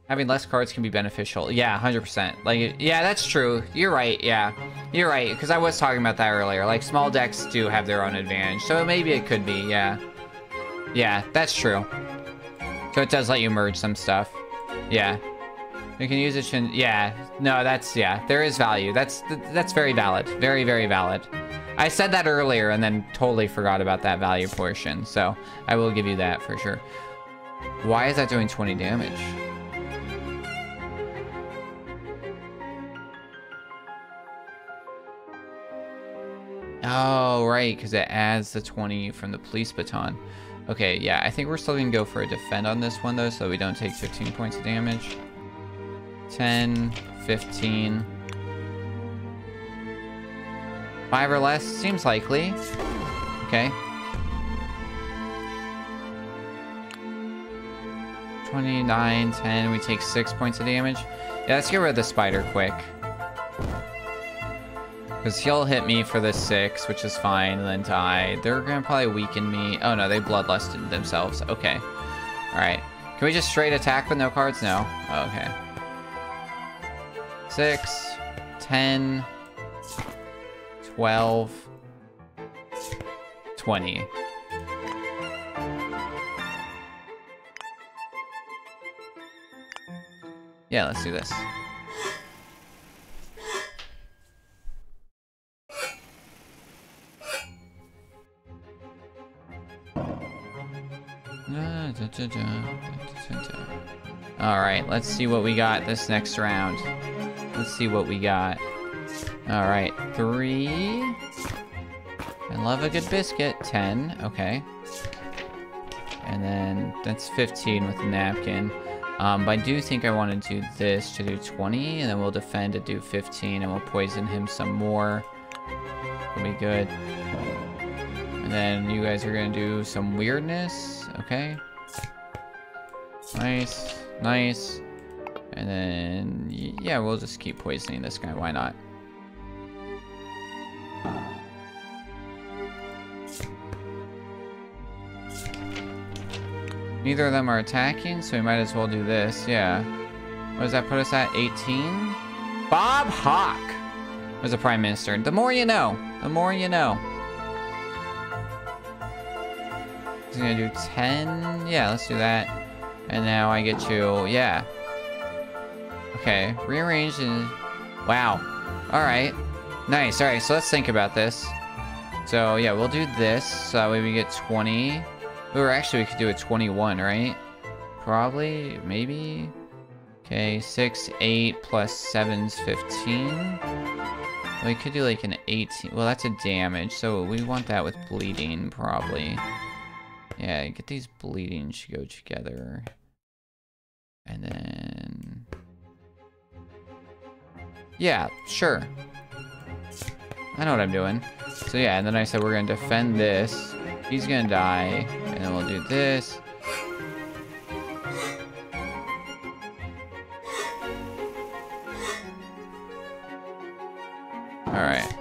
Having less cards can be beneficial. Yeah, 100%. Like, yeah, that's true. You're right, yeah. You're right, because I was talking about that earlier. Like, small decks do have their own advantage, so maybe it could be, yeah. Yeah, that's true. So it does let you merge some stuff. Yeah. You can use it. Yeah. No, that's, yeah. There is value. That's very valid. Very, very valid. I said that earlier and then totally forgot about that value portion. So I will give you that for sure. Why is that doing 20 damage? Oh, right. Because it adds the 20 from the police baton. Okay, yeah, I think we're still gonna go for a defend on this one, though, so we don't take 15 points of damage. 10, 15. 5 or less seems likely. Okay. 29, 10, we take 6 points of damage. Yeah, let's get rid of the spider quick. Because he'll hit me for the 6, which is fine, and then die. They're gonna probably weaken me. Oh no, they bloodlusted themselves. Okay. Alright. Can we just straight attack with no cards? No. Oh, okay. 6, 10, 12, 20. Yeah, let's do this. Alright, let's see what we got this next round. Let's see what we got. Alright, 3. I love a good biscuit. 10, okay. And then that's 15 with the napkin. But I do think I want to do this to do 20, and then we'll defend to do 15, and we'll poison him some more. It'll be good. And then you guys are gonna do some weirdness, okay? Nice, nice. And then, yeah, we'll just keep poisoning this guy, why not? Neither of them are attacking, so we might as well do this, yeah. What does that put us at, 18? Bob Hawke was the Prime Minister. The more you know, the more you know. He's gonna do 10, yeah, let's do that. And now I get you, yeah. Okay, rearrange and, wow. All right, nice, all right, so let's think about this. So yeah, we'll do this, so that way we get 20. Or actually we could do a 21, right? Probably, maybe. Okay, 6, 8 plus 7's 15. We could do like an 18, well that's a damage, so we want that with bleeding, probably. Yeah, get these bleeding should go together. And then... yeah, sure. I know what I'm doing. So yeah, and then I said we're gonna defend this. He's gonna die, and then we'll do this. Alright.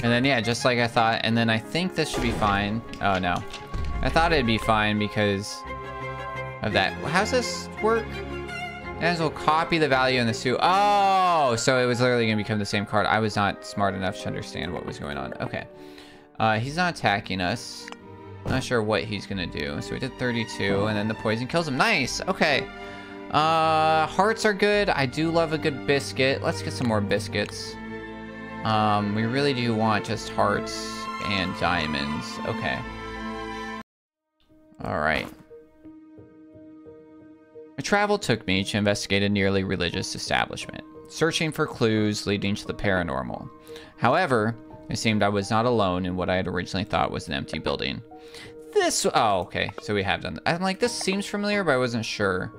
And then yeah, just like I thought, and then I think this should be fine. Oh no. I thought it'd be fine because of that. How's this work? As will copy the value in the suit. Oh, so it was literally gonna become the same card. I was not smart enough to understand what was going on. Okay. He's not attacking us. Not sure what he's gonna do. So we did 32, and then the poison kills him. Nice. Okay. Hearts are good. I do love a good biscuit. Let's get some more biscuits. We really do want just hearts and diamonds. Okay. All right. My travel took me to investigate a nearly religious establishment, searching for clues leading to the paranormal. However, it seemed I was not alone in what I had originally thought was an empty building. Oh, okay, so we have done that. I'm like, this seems familiar, but I wasn't sure.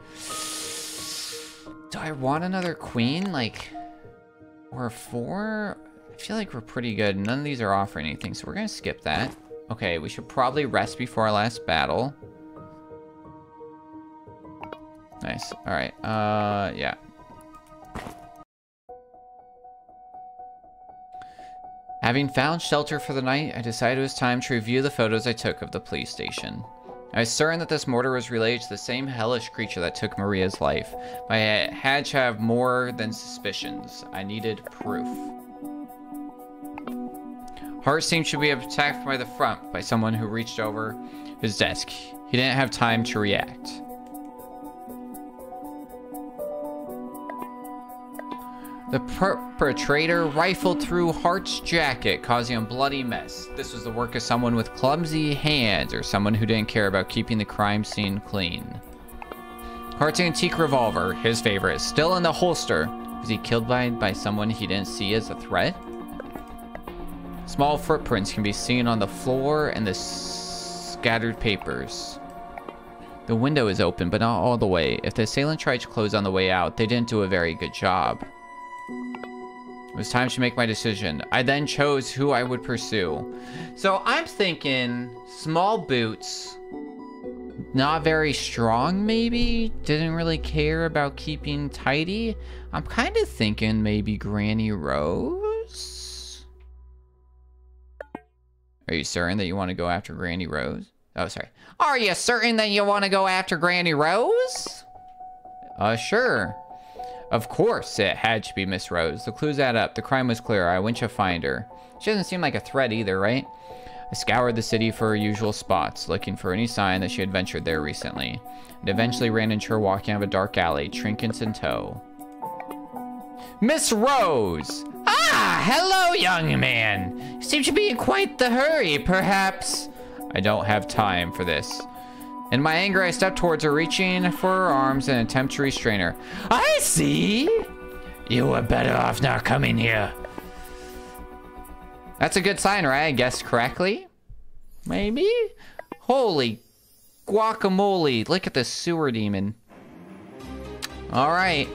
Do I want another queen, like, or 4? I feel like we're pretty good. None of these are offering anything, so we're gonna skip that. Okay, we should probably rest before our last battle. Nice. All right. Yeah. Having found shelter for the night, I decided it was time to review the photos I took of the police station. I was certain that this mortar was related to the same hellish creature that took Maria's life, but I had to have more than suspicions. I needed proof. Hart seemed to be attacked by the front by someone who reached over his desk. He didn't have time to react. The perpetrator rifled through Hart's jacket, causing a bloody mess. This was the work of someone with clumsy hands, or someone who didn't care about keeping the crime scene clean. Hart's antique revolver, his favorite, still in the holster. Was he killed by someone he didn't see as a threat? Small footprints can be seen on the floor and the scattered papers. The window is open, but not all the way. If the assailant tried to close on the way out, they didn't do a very good job. It was time to make my decision. I then chose who I would pursue. So I'm thinking small boots, not very strong maybe, didn't really care about keeping tidy. I'm kind of thinking maybe Granny Rose. Are you certain that you want to go after Granny Rose? Oh, sorry. Are you certain that you want to go after Granny Rose? Sure. Of course, it had to be Miss Rose. The clues add up. The crime was clear. I went to find her. She doesn't seem like a threat either, right? I scoured the city for her usual spots, looking for any sign that she had ventured there recently, and eventually ran into her walking out of a dark alley, trinkets in tow. Miss Rose! Ah, hello, young man. You seem to be in quite the hurry, perhaps. I don't have time for this. In my anger, I stepped towards her, reaching for her arms in an attempt to restrain her. I see. You were better off not coming here. That's a good sign, right? I guessed correctly? Maybe? Holy guacamole. Look at this sewer demon. Alright.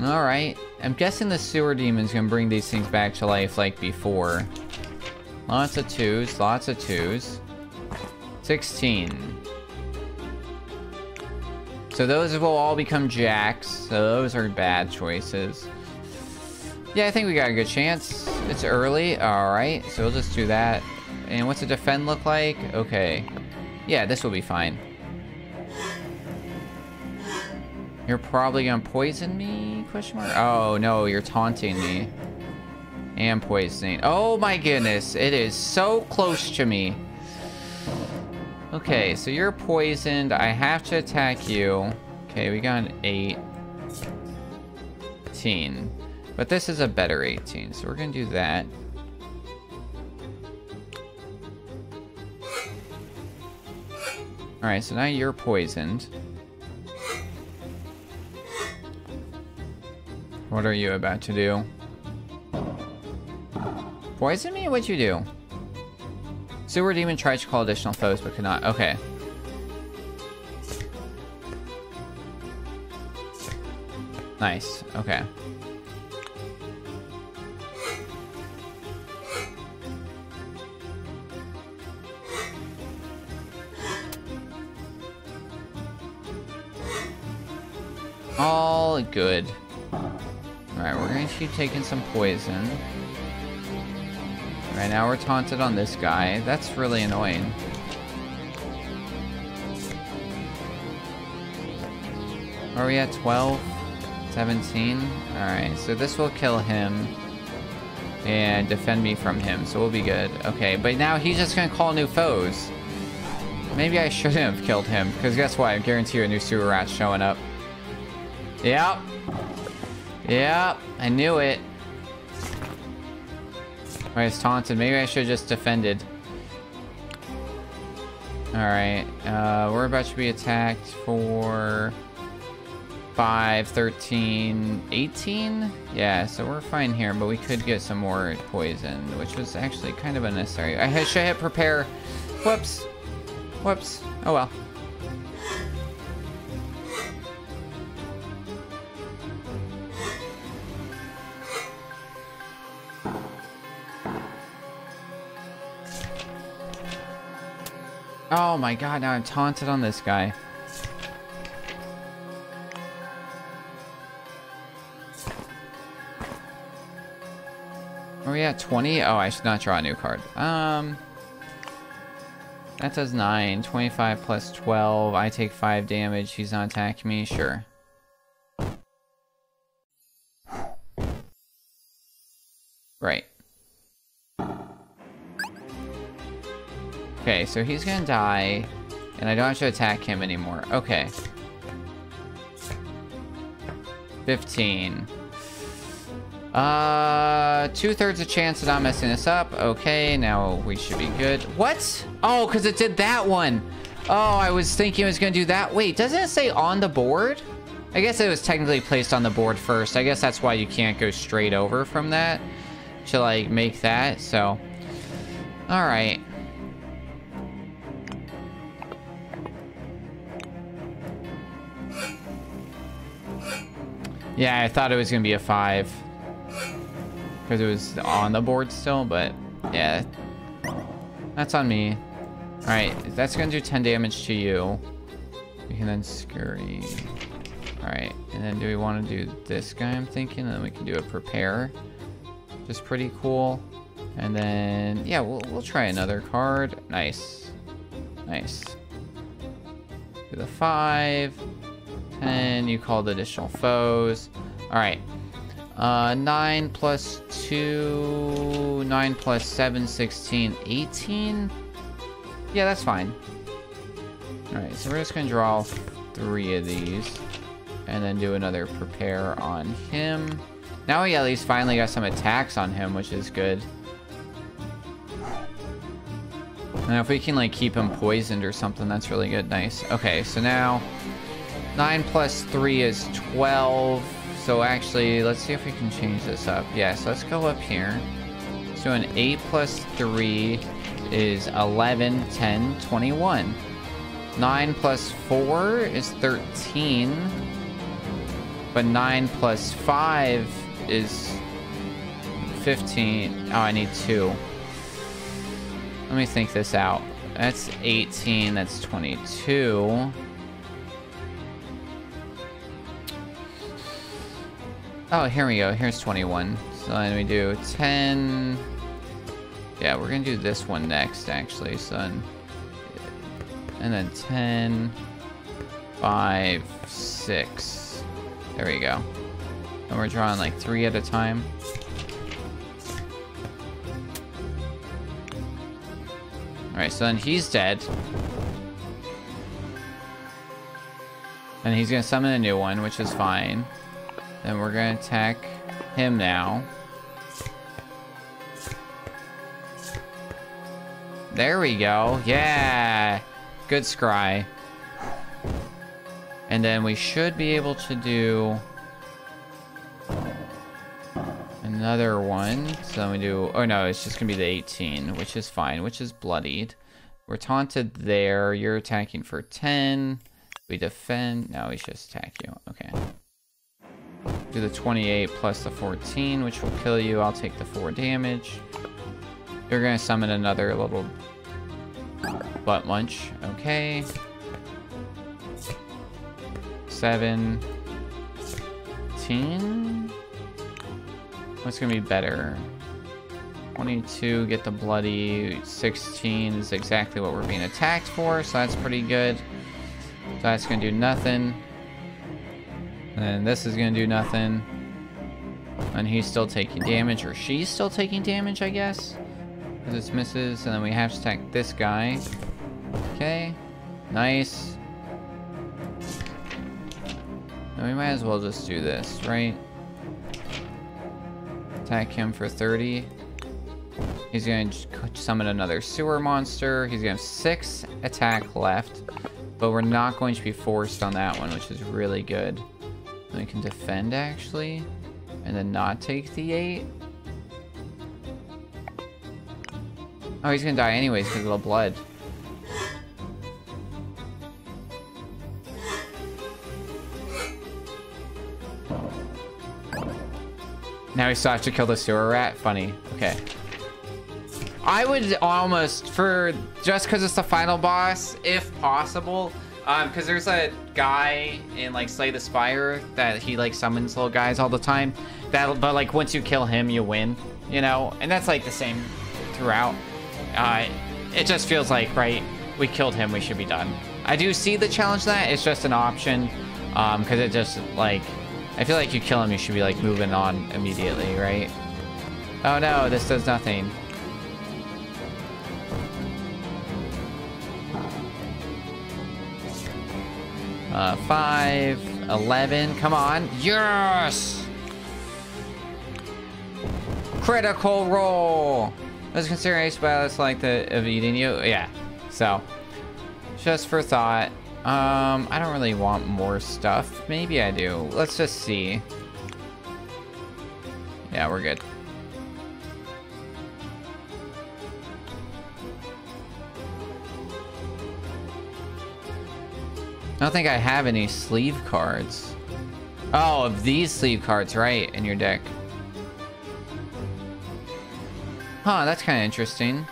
Alright. I'm guessing the sewer demon's gonna bring these things back to life like before. Lots of twos, lots of twos. 16. So those will all become jacks. So those are bad choices. Yeah, I think we got a good chance. It's early. Alright, so we'll just do that. And what's a defend look like? Okay. Yeah, this will be fine. You're probably gonna poison me? Question mark? Oh, no, you're taunting me. And poisoning. Oh my goodness, it is so close to me. Okay, so you're poisoned. I have to attack you. Okay, we got an 18. But this is a better 18, so we're gonna do that. Alright, so now you're poisoned. What are you about to do? Poison me? What'd you do? Sewer demon tried to call additional foes, but could not. Okay. Nice. Okay. All good. Alright, we're gonna keep taking some poison. Right now we're taunted on this guy. That's really annoying. Are we at 12? 17? Alright, so this will kill him. And defend me from him, so we'll be good. Okay, but now he's just gonna call new foes. Maybe I shouldn't have killed him, because guess what? I guarantee you a new sewer rat's showing up. Yep. Yep, I knew it. Alright, it's taunted. Maybe I should have just defended. Alright, we're about to be attacked for 5, 13, 18? Yeah, so we're fine here, but we could get some more poison, which was actually kind of unnecessary. I should hit prepare. Whoops. Whoops. Oh well. Oh my god, now I'm taunted on this guy. Are we at 20? Oh, I should not draw a new card. That does 9. 25 plus 12. I take 5 damage. He's not attacking me. Sure. Right. Okay, so he's gonna die, and I don't have to attack him anymore. Okay. 15. 2/3 a chance of not messing this up. Okay, now we should be good. What? Oh, because it did that one. Oh, I was thinking it was gonna do that. Wait, doesn't it say on the board? I guess it was technically placed on the board first. I guess that's why you can't go straight over from that to, like, make that, so. Alright. Yeah, I thought it was gonna be a 5. Because it was on the board still, but yeah. That's on me. Alright, that's gonna do 10 damage to you. We can then scurry. Alright, and then do we want to do this guy, I'm thinking? And then we can do a prepare. Which is pretty cool. And then, yeah, we'll try another card. Nice. Nice. Do the 5. 10, you called additional foes. Alright. 9 plus 2, 9 plus 7, 16, 18? Yeah, that's fine. Alright, so we're just gonna draw 3 of these. And then do another prepare on him. Now we at least finally got some attacks on him, which is good. And if we can, like, keep him poisoned or something, that's really good. Nice. Okay, so now 9 plus 3 is 12. So actually, let's see if we can change this up. Yeah, so let's go up here. So an 8 plus 3 is 11, 10, 21. 9 plus 4 is 13. But 9 plus 5 is 15. Oh, I need 2. Let me think this out. That's 18, that's 22. Oh, here we go. Here's 21. So then we do 10. Yeah, we're gonna do this one next, actually, son. And then 10, 5, 6. There we go. And we're drawing like 3 at a time. Alright, so then he's dead. And he's gonna summon a new one, which is fine. Then we're gonna attack him now. There we go. Yeah! Good scry. And then we should be able to do another one. So then we do... Oh no, it's just gonna be the 18, which is fine, which is bloodied. We're taunted there. You're attacking for 10. We defend. No, we should just attack you. Okay. Do the 28 plus the 14, which will kill you. I'll take the 4 damage. You're gonna summon another little butt munch. Okay. 7. 16? What's gonna be better? 22, get the bloody. 16 is exactly what we're being attacked for, so that's pretty good. So that's gonna do nothing. And this is gonna do nothing. And he's still taking damage, or she's still taking damage, I guess. Because it's misses, and then we have to attack this guy. Okay, nice. And we might as well just do this, right? Attack him for 30. He's going to summon another sewer monster. He's going to have 6 attack left. But we're not going to be forced on that one, which is really good. We can defend, actually. And then not take the 8. Oh, he's going to die anyways because of the blood. Now we still have to kill the sewer rat? Funny. Okay. I would almost, just because it's the final boss, if possible, because there's a guy in, like, Slay the Spire that he, like, summons little guys all the time. But, like, once you kill him, you win, you know? And that's, like, the same throughout. It just feels like, right, we killed him, we should be done. I do see the challenge that. It's just an option, because it just, like... I feel like you kill him, you should be, like, moving on immediately, right? Oh, no, this does nothing. Uh, 5, 11, come on. Yes! Critical roll! Was consideration by us like the of eating you? Yeah, so. Just for thought. I don't really want more stuff. Maybe I do. Let's just see. Yeah, we're good. I don't think I have any sleeve cards. Oh, of these sleeve cards, right, in your deck. Huh, that's kind of interesting.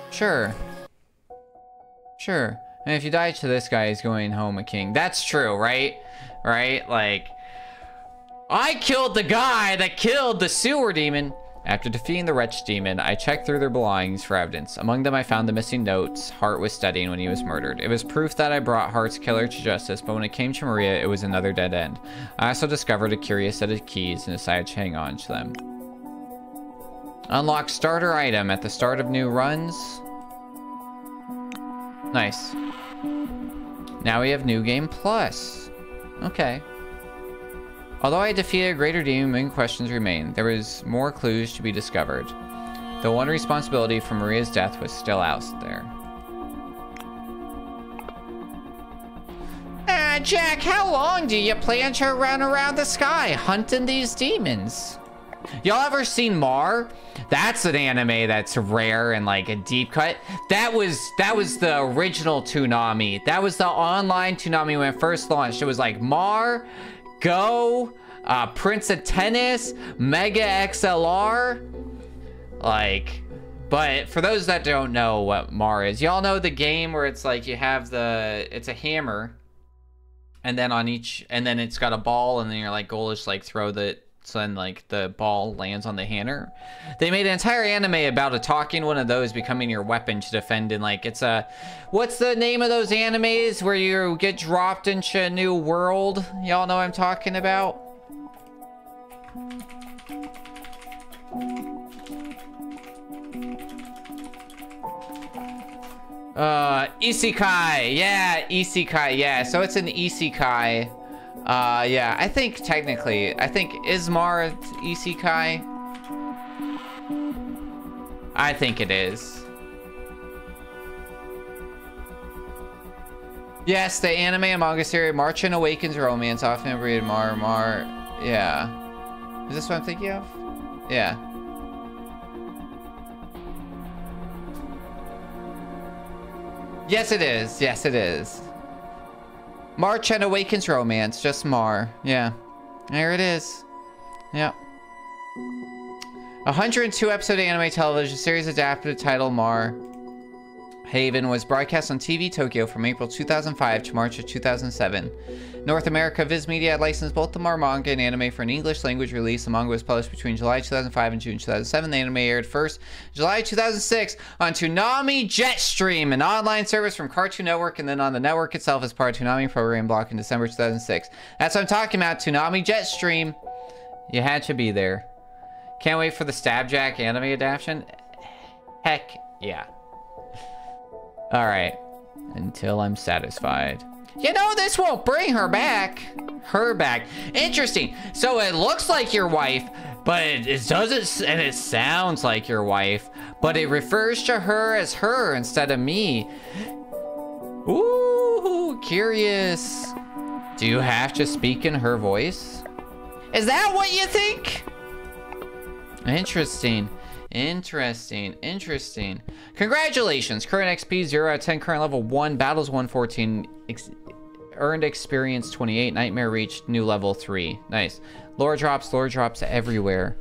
Sure. Sure. And if you die to this guy, he's going home a king. That's true, right? Right? Like, I killed the guy that killed the sewer demon. After defeating the wretch demon, I checked through their belongings for evidence. Among them, I found the missing notes Hart was studying when he was murdered. It was proof that I brought Hart's killer to justice, but when it came to Maria, it was another dead end. I also discovered a curious set of keys and decided to hang on to them. Unlock starter item at the start of new runs. Nice. Now we have New Game Plus. Okay. Although I defeated a greater demon, many questions remain. There was more clues to be discovered. The one responsibility for Maria's death was still out there. Jack, how long do you plan to run around the sky hunting these demons? Y'all ever seen Mar? That's an anime that's rare and like a deep cut. That was the original Toonami. That was the online Toonami when it first launched. It was like Mar, Go, Prince of Tennis, Mega XLR. Like, but for those that don't know what Mar is, y'all know the game where it's like you have it's a hammer, and then on each, and then it's got a ball, and then your like goal is to like throw so then like the ball lands on the hammer. They made an entire anime about a talking one of those becoming your weapon to defend in like, it's a, what's the name of those animes where you get dropped into a new world? Y'all know what I'm talking about? Isekai, yeah, Isekai, yeah, so it's an Isekai. Yeah, I think technically, is Mar Isekai? I think it is. Yes, the anime and manga series March and Awakens romance, often read Mar, yeah. Is this what I'm thinking of? Yeah. Yes, it is. Yes, it is. March and Awakens romance, just Mar. Yeah. There it is. Yep. 102 episode anime television series adapted title Mar. Haven was broadcast on TV Tokyo from April 2005 to March of 2007. North America, Viz Media had licensed both the manga and anime for an English language release. The manga was published between July 2005 and June 2007. The anime aired first July 2006 on Toonami Jetstream, an online service from Cartoon Network, and then on the network itself as part of Toonami program block in December 2006. That's what I'm talking about, Toonami Jetstream. You had to be there. Can't wait for the StabJack anime adaptation. Heck yeah. Alright. Until I'm satisfied. You know, this won't bring her back. Her back. Interesting. So it looks like your wife, but it doesn't, and it sounds like your wife, but it refers to her as her instead of me. Ooh, curious. Do you have to speak in her voice? Is that what you think? Interesting. Interesting. Interesting. Congratulations. Current XP 0 out of 10. Current level 1. Battles 114. Earned experience 28. Nightmare reached. New level 3. Nice. Lore drops everywhere.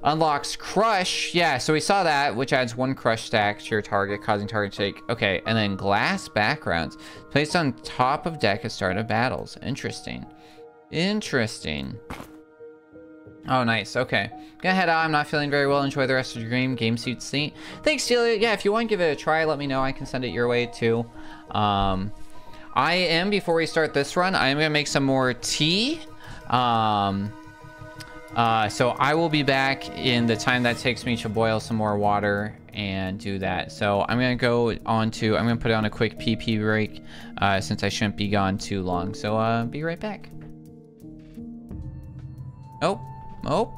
Unlocks Crush. Yeah, so we saw that, which adds 1 Crush stack to your target, causing target to take. Okay, and then glass backgrounds. Placed on top of deck at start of battles. Interesting. Interesting. Oh, nice. Okay. Gonna head out. I'm not feeling very well. Enjoy the rest of your game suit seat. Thanks, Celia. Yeah, if you want to give it a try, let me know. I can send it your way, too. I am, before we start this run, I am gonna make some more tea. So I will be back in the time that takes me to boil some more water and do that. So I'm gonna go on to, I'm gonna put on a quick pee break, since I shouldn't be gone too long. So, be right back. Oh. Oh.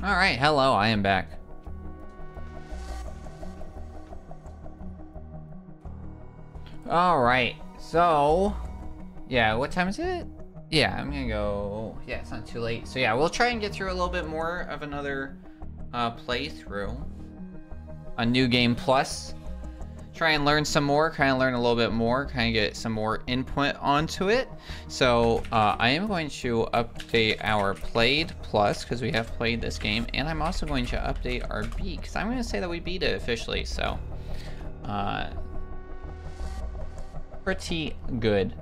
All right, hello, I am back. All right, so yeah, what time is it? Yeah, I'm gonna go. Yeah, it's not too late. So yeah, we'll try and get through a little bit more of another playthrough on New Game Plus. Try and learn some more, kind of learn a little bit more, kind of get some more input onto it. So I am going to update our Played Plus because we have played this game, and I'm also going to update our beat because I'm going to say that we beat it officially. So pretty good.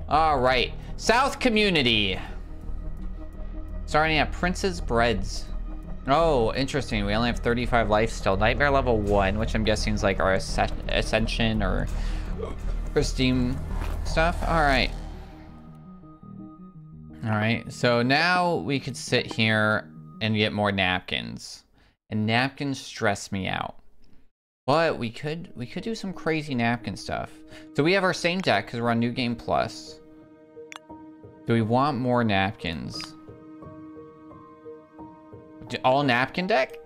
All right, South Community. Starting at Prince's Breads. Oh, interesting. We only have 35 life still. Nightmare level 1, which I'm guessing is like our Ascension or Steam stuff. All right. All right. So now we could sit here and get more napkins. And napkins stress me out. But we could do some crazy napkin stuff. So we have our same deck because we're on New Game Plus. Do we want more napkins? All napkin deck?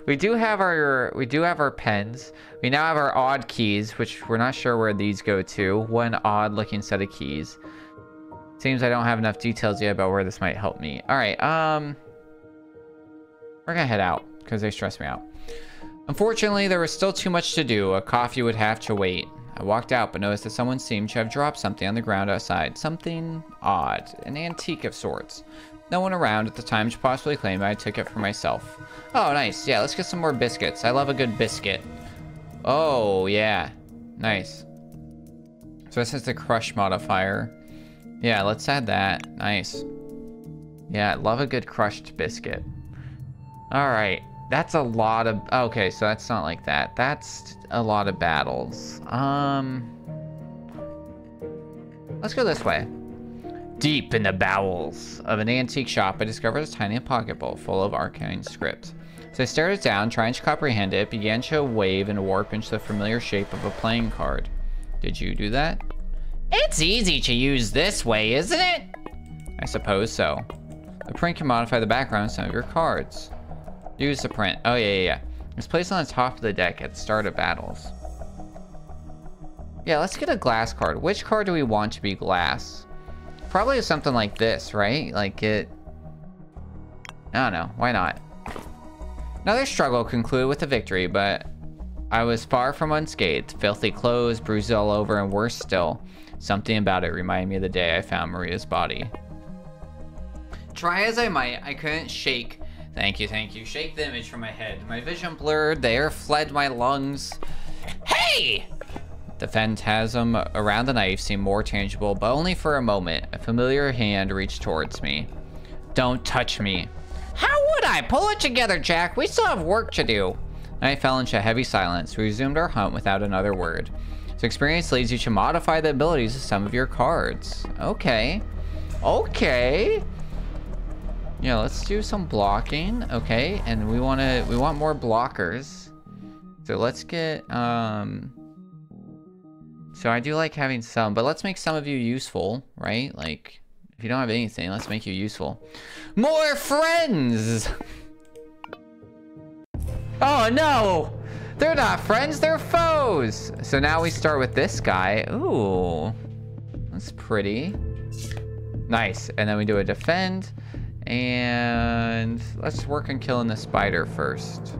We do have our pens. We now have our odd keys, which we're not sure where these go to. One odd looking set of keys. Seems I don't have enough details yet about where this might help me. All right, we're gonna head out because they stress me out. Unfortunately, there was still too much to do. A coffee would have to wait. I walked out, but noticed that someone seemed to have dropped something on the ground outside. Something odd, an antique of sorts. No one around at the time to possibly claim I took it for myself. Oh, nice. Yeah, let's get some more biscuits. I love a good biscuit. Oh, yeah. Nice. So this is the crush modifier. Yeah, let's add that. Nice. Yeah, love a good crushed biscuit. All right. That's a lot of... Okay, so that's not like that. That's a lot of battles. Let's go this way. Deep in the bowels of an antique shop, I discovered a tiny pocket bowl full of arcane script. As I stared it down, trying to comprehend it, it began to wave and warp into the familiar shape of a playing card. Did you do that? It's easy to use this way, isn't it? I suppose so. The print can modify the background of some of your cards. Use the print. Oh, yeah. It's placed on the top of the deck at the start of battles. Yeah, let's get a glass card. Which card do we want to be glass? Probably something like this, right? Like it... I don't know. Why not? Another struggle concluded with a victory, but I was far from unscathed. Filthy clothes, bruises all over, and worse still. Something about it reminded me of the day I found Maria's body. Try as I might, I couldn't shake... Thank you. Shake the image from my head. My vision blurred, the air fled my lungs. Hey! The phantasm around the knife seemed more tangible, but only for a moment. A familiar hand reached towards me. Don't touch me. How would I? Pull it together, Jack. We still have work to do. I fell into a heavy silence. We resumed our hunt without another word. So experience leads you to modify the abilities of some of your cards. Okay. Yeah, let's do some blocking. Okay, and we want more blockers. So let's get so I do like having some, but let's make some of you useful, right? Like if you don't have anything, let's make you useful. More friends. Oh no! They're not friends, they're foes. So now we start with this guy. Ooh. That's pretty. Nice. And then we do a defend. And let's work on killing the spider first.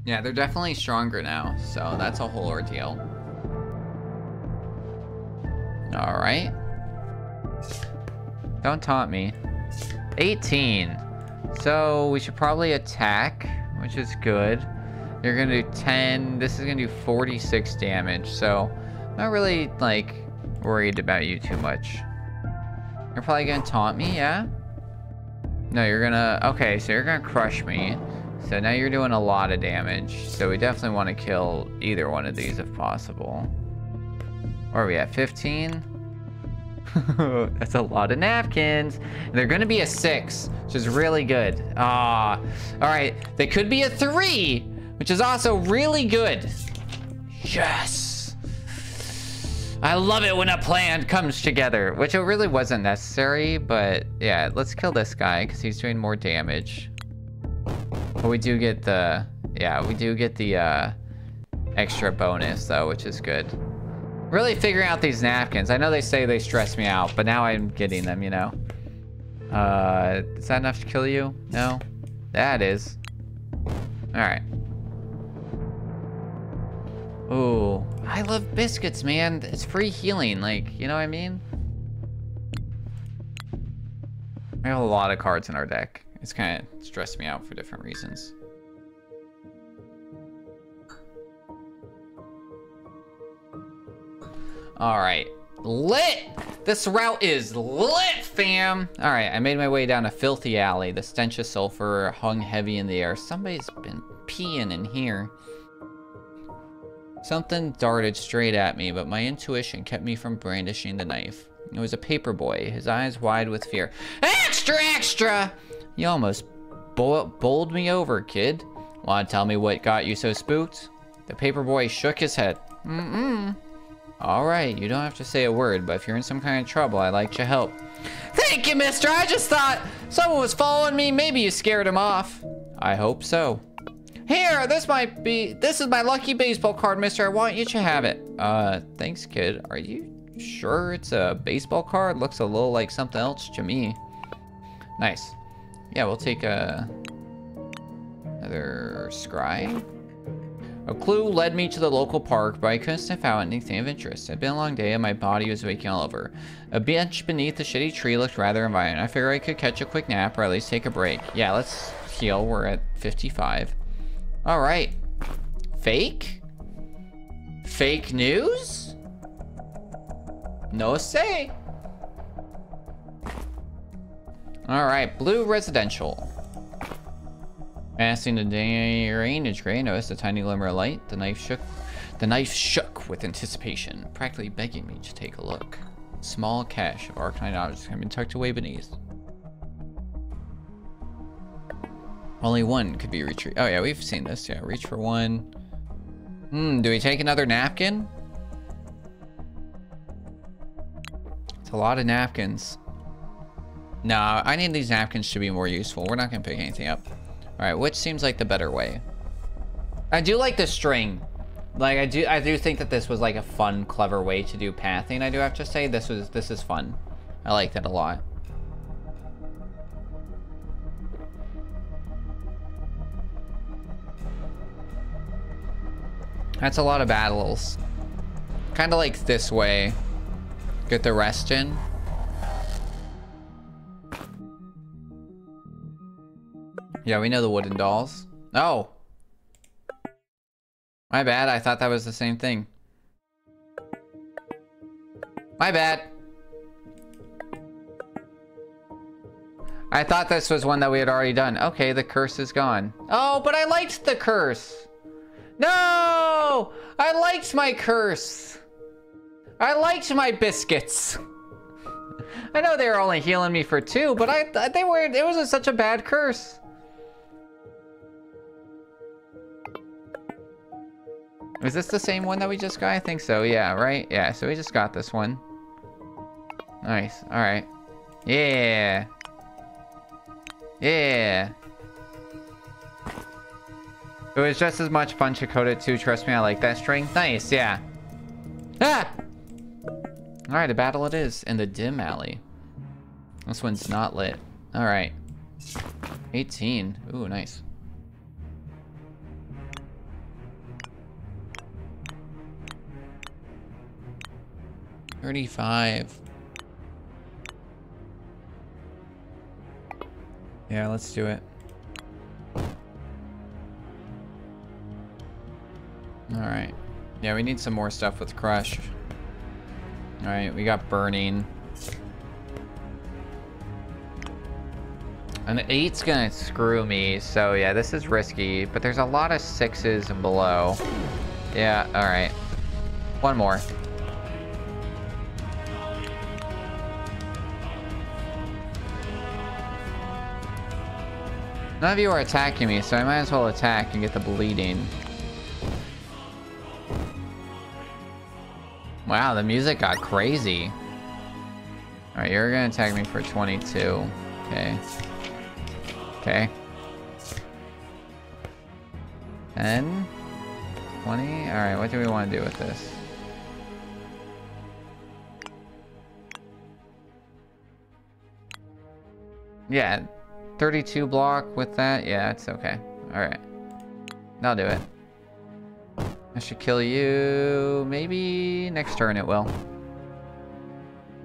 Yeah, they're definitely stronger now, so that's a whole ordeal. All right. Don't taunt me. 18. So we should probably attack, which is good. You're gonna do 10. This is gonna do 46 damage, so I'm not really, like, worried about you too much. You're probably gonna taunt me, yeah? No, you're gonna... Okay, so you're gonna crush me. So now you're doing a lot of damage. So we definitely want to kill either one of these if possible. Where are we at? 15? That's a lot of napkins. They're gonna be a 6, which is really good. All right. They could be a 3, which is also really good. Yes. I love it when a plan comes together, which it really wasn't necessary, but yeah, let's kill this guy because he's doing more damage. But we do get the, yeah, we do get the extra bonus though, which is good. Really figuring out these napkins. I know they say they stress me out, but now I'm getting them, you know. Is that enough to kill you? No? That is. Alright. Ooh, I love biscuits, man. It's free healing, like, you know what I mean? We have a lot of cards in our deck. It's kind of stressed me out for different reasons. Alright. Lit! This route is lit, fam! Alright, I made my way down a filthy alley. The stench of sulfur hung heavy in the air. Somebody's been peeing in here. Something darted straight at me, but my intuition kept me from brandishing the knife. It was a paper boy, his eyes wide with fear. Extra, extra! You almost bowled me over, kid. Want to tell me what got you so spooked? The paper boy shook his head. Alright, you don't have to say a word, but if you're in some kind of trouble, I'd like your help. Thank you, mister! I just thought someone was following me. Maybe you scared him off. I hope so. Here, this is my lucky baseball card, mister. I want you to have it. Thanks, kid. Are you sure it's a baseball card? Looks a little like something else to me. Nice. Yeah, we'll take another scry. A clue led me to the local park, but I couldn't sniff out anything of interest. It'd been a long day and my body was aching all over. A bench beneath the shitty tree looked rather inviting. I figured I could catch a quick nap or at least take a break. Yeah, let's heal. We're at 55. All right. Fake? Fake news? No say. All right, blue residential. Passing the drainage gray, noticed a tiny glimmer of light. The knife shook with anticipation, practically begging me to take a look. Small cache of arcanine objects had been tucked away beneath. Only one could be retrieved. Oh yeah, we've seen this. Yeah, reach for one. Do we take another napkin? It's a lot of napkins. No, I need these napkins to be more useful. We're not gonna pick anything up. All right, which seems like the better way? I do like the string. Like I do think that this was like a fun, clever way to do pathing. I do have to say this is fun. I like that a lot. That's a lot of battles. Kind of like this way. Get the rest in. Yeah, we know the wooden dolls. Oh. My bad, I thought that was the same thing. My bad. I thought this was one that we had already done. Okay, the curse is gone. Oh, but I liked the curse. No! I liked my curse. I liked my biscuits. I know they were only healing me for 2, but it was such a bad curse. Is this the same one that we just got? I think so, yeah, right? Yeah, so we just got this one. Nice, alright. Yeah. Yeah. It was just as much fun to code it too, trust me, I like that string. Nice, yeah. Ah! Alright, a battle it is in the dim alley. This one's not lit. Alright. 18. Ooh, nice. $35. Yeah, let's do it. Alright. Yeah, we need some more stuff with Crush. Alright, we got Burning. And the 8's gonna screw me, so yeah, this is risky, but there's a lot of 6s and below. Yeah, alright. One more. None of you are attacking me, so I might as well attack and get the bleeding. Wow, the music got crazy. Alright, you're gonna attack me for 22. Okay. Okay. 10? 20? Alright, what do we want to do with this? Yeah, 32 block with that? Yeah, it's okay. Alright. I'll do it. I should kill you. Maybe next turn it will.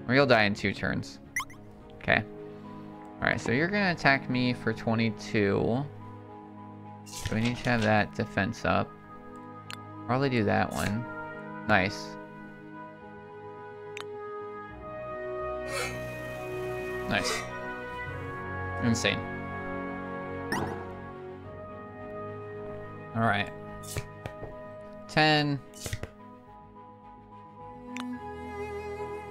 Or you'll die in 2 turns. Okay. Alright, so you're gonna attack me for 22. So we need to have that defense up. Probably do that one. Nice. Nice. Insane. Alright. 10.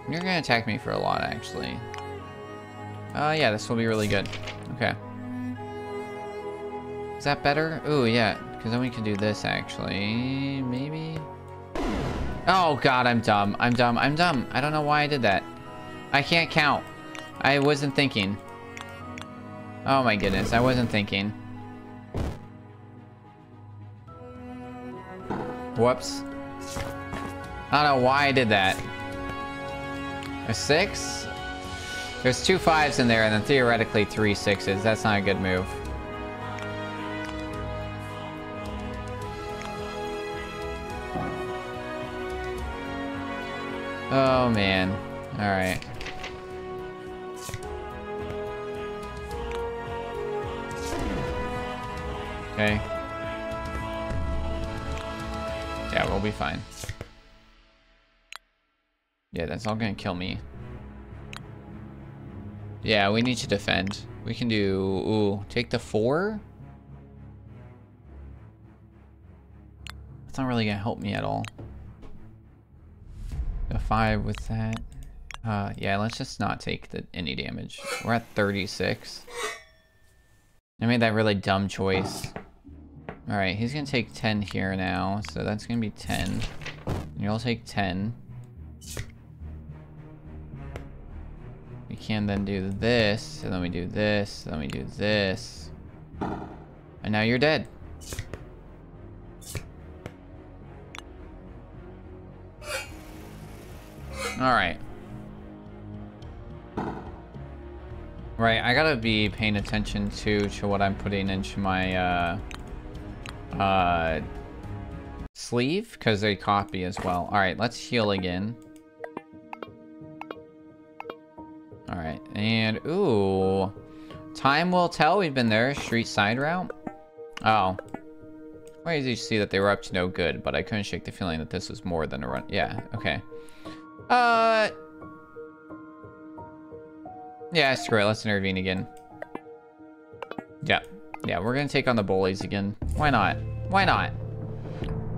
You're gonna attack me for a lot, actually. Yeah, this will be really good. Okay. Is that better? Ooh, yeah. Because then we can do this, actually. Maybe? Oh, God, I'm dumb. I'm dumb. I'm dumb. I don't know why I did that. I can't count. I wasn't thinking. Oh, my goodness. I wasn't thinking. Whoops. I don't know why I did that. A 6? There's 2 5s in there, and then theoretically 3 6s. That's not a good move. Oh, man. Alright. Okay. Yeah, we'll be fine. Yeah, that's all gonna kill me. Yeah, we need to defend. We can do... Ooh, take the 4? That's not really gonna help me at all. The 5 with that. Yeah, let's just not take any damage. We're at 36. I made that really dumb choice. Alright, he's gonna take 10 here now, so that's gonna be 10. And you'll take 10. We can then do this, and then we do this, and then we do this. And now you're dead. Alright. Right, I gotta be paying attention to what I'm putting into my, sleeve, because they copy as well. Alright, let's heal again. Alright, and, ooh. Time will tell, we've been there. Street side route. Oh. Why did you see that they were up to no good, but I couldn't shake the feeling that this was more than a run. Yeah, okay. Yeah, screw it. Let's intervene again. Yeah. Yeah, we're gonna take on the bullies again. Why not? Why not?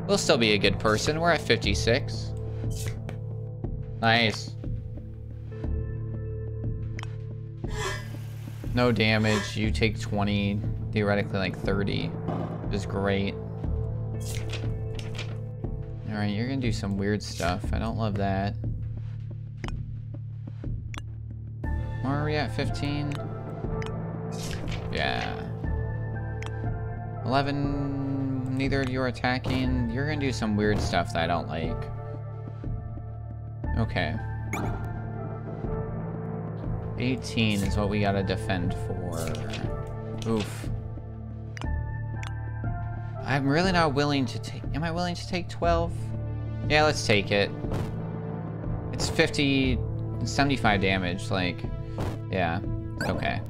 We'll still be a good person. We're at 56. Nice. No damage. You take 20. Theoretically, like 30. Which is great. Alright, you're gonna do some weird stuff. I don't love that. Where are we at? 15? Yeah. 11. Neither of you are attacking. You're gonna do some weird stuff that I don't like. Okay. 18 is what we gotta defend for. Oof. I'm really not willing to take... Am I willing to take 12? Yeah, let's take it. It's 50... 75 damage, like... Yeah, okay.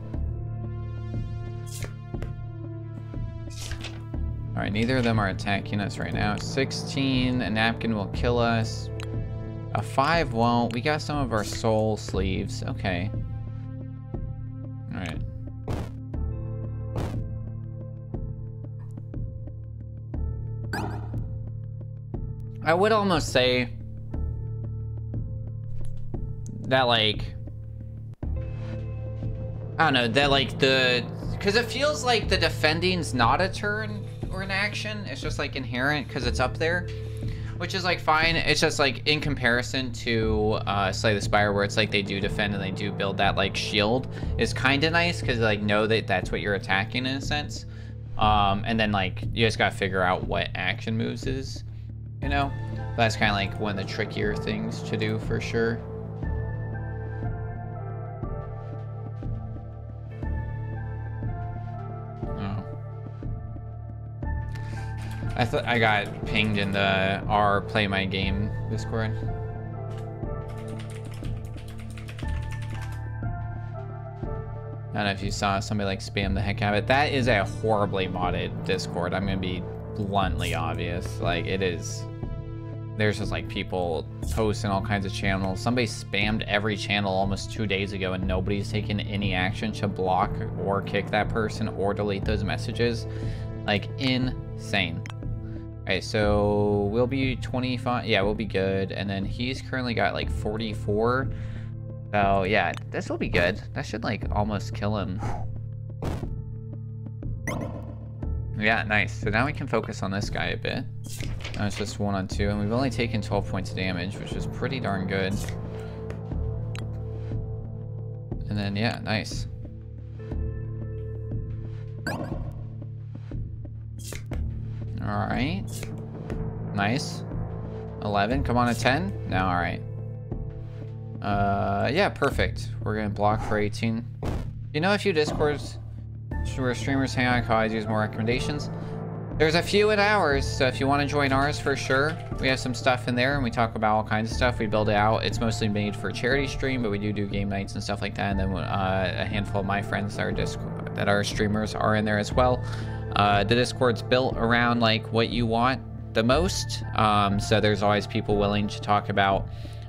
Alright, neither of them are attacking us right now. 16, a napkin will kill us. A 5 won't. We got some of our soul sleeves. Okay. Alright. I would almost say that, like, I don't know, that, like, because it feels like the defending's not a turn or an action. It's just, like, inherent because it's up there. Which is like fine. It's just like in comparison to Slay the Spire, where it's like they do defend and they do build that like shield, is kind of nice because like know that that's what you're attacking in a sense. And then like you just gotta figure out what action moves is, you know. But that's kind of like one of the trickier things to do for sure. I thought I got pinged in the R Play My Game Discord. I don't know if you saw somebody like spam the heck out of it. That is a horribly modded Discord. I'm gonna be bluntly obvious. Like it is. There's just like people posting all kinds of channels. Somebody spammed every channel almost 2 days ago and nobody's taken any action to block or kick that person or delete those messages. Like insane. Alright, so we'll be 25. Yeah, we'll be good. And then he's currently got like 44. So yeah, this will be good. That should like almost kill him. Yeah, nice. So now we can focus on this guy a bit. Now it's just 1 on 2, and we've only taken 12 points of damage, which is pretty darn good. And then yeah, nice. Alright. Nice. 11. Come on, a 10? No, alright. Yeah, perfect. We're gonna block for 18. You know a few Discords where streamers hang out, always use more recommendations? There's a few in ours, so if you want to join ours for sure, we have some stuff in there and we talk about all kinds of stuff. We build it out. It's mostly made for charity stream, but we do game nights and stuff like that. And then a handful of my friends that are streamers are in there as well. The Discord's built around like what you want the most. So there's always people willing to talk about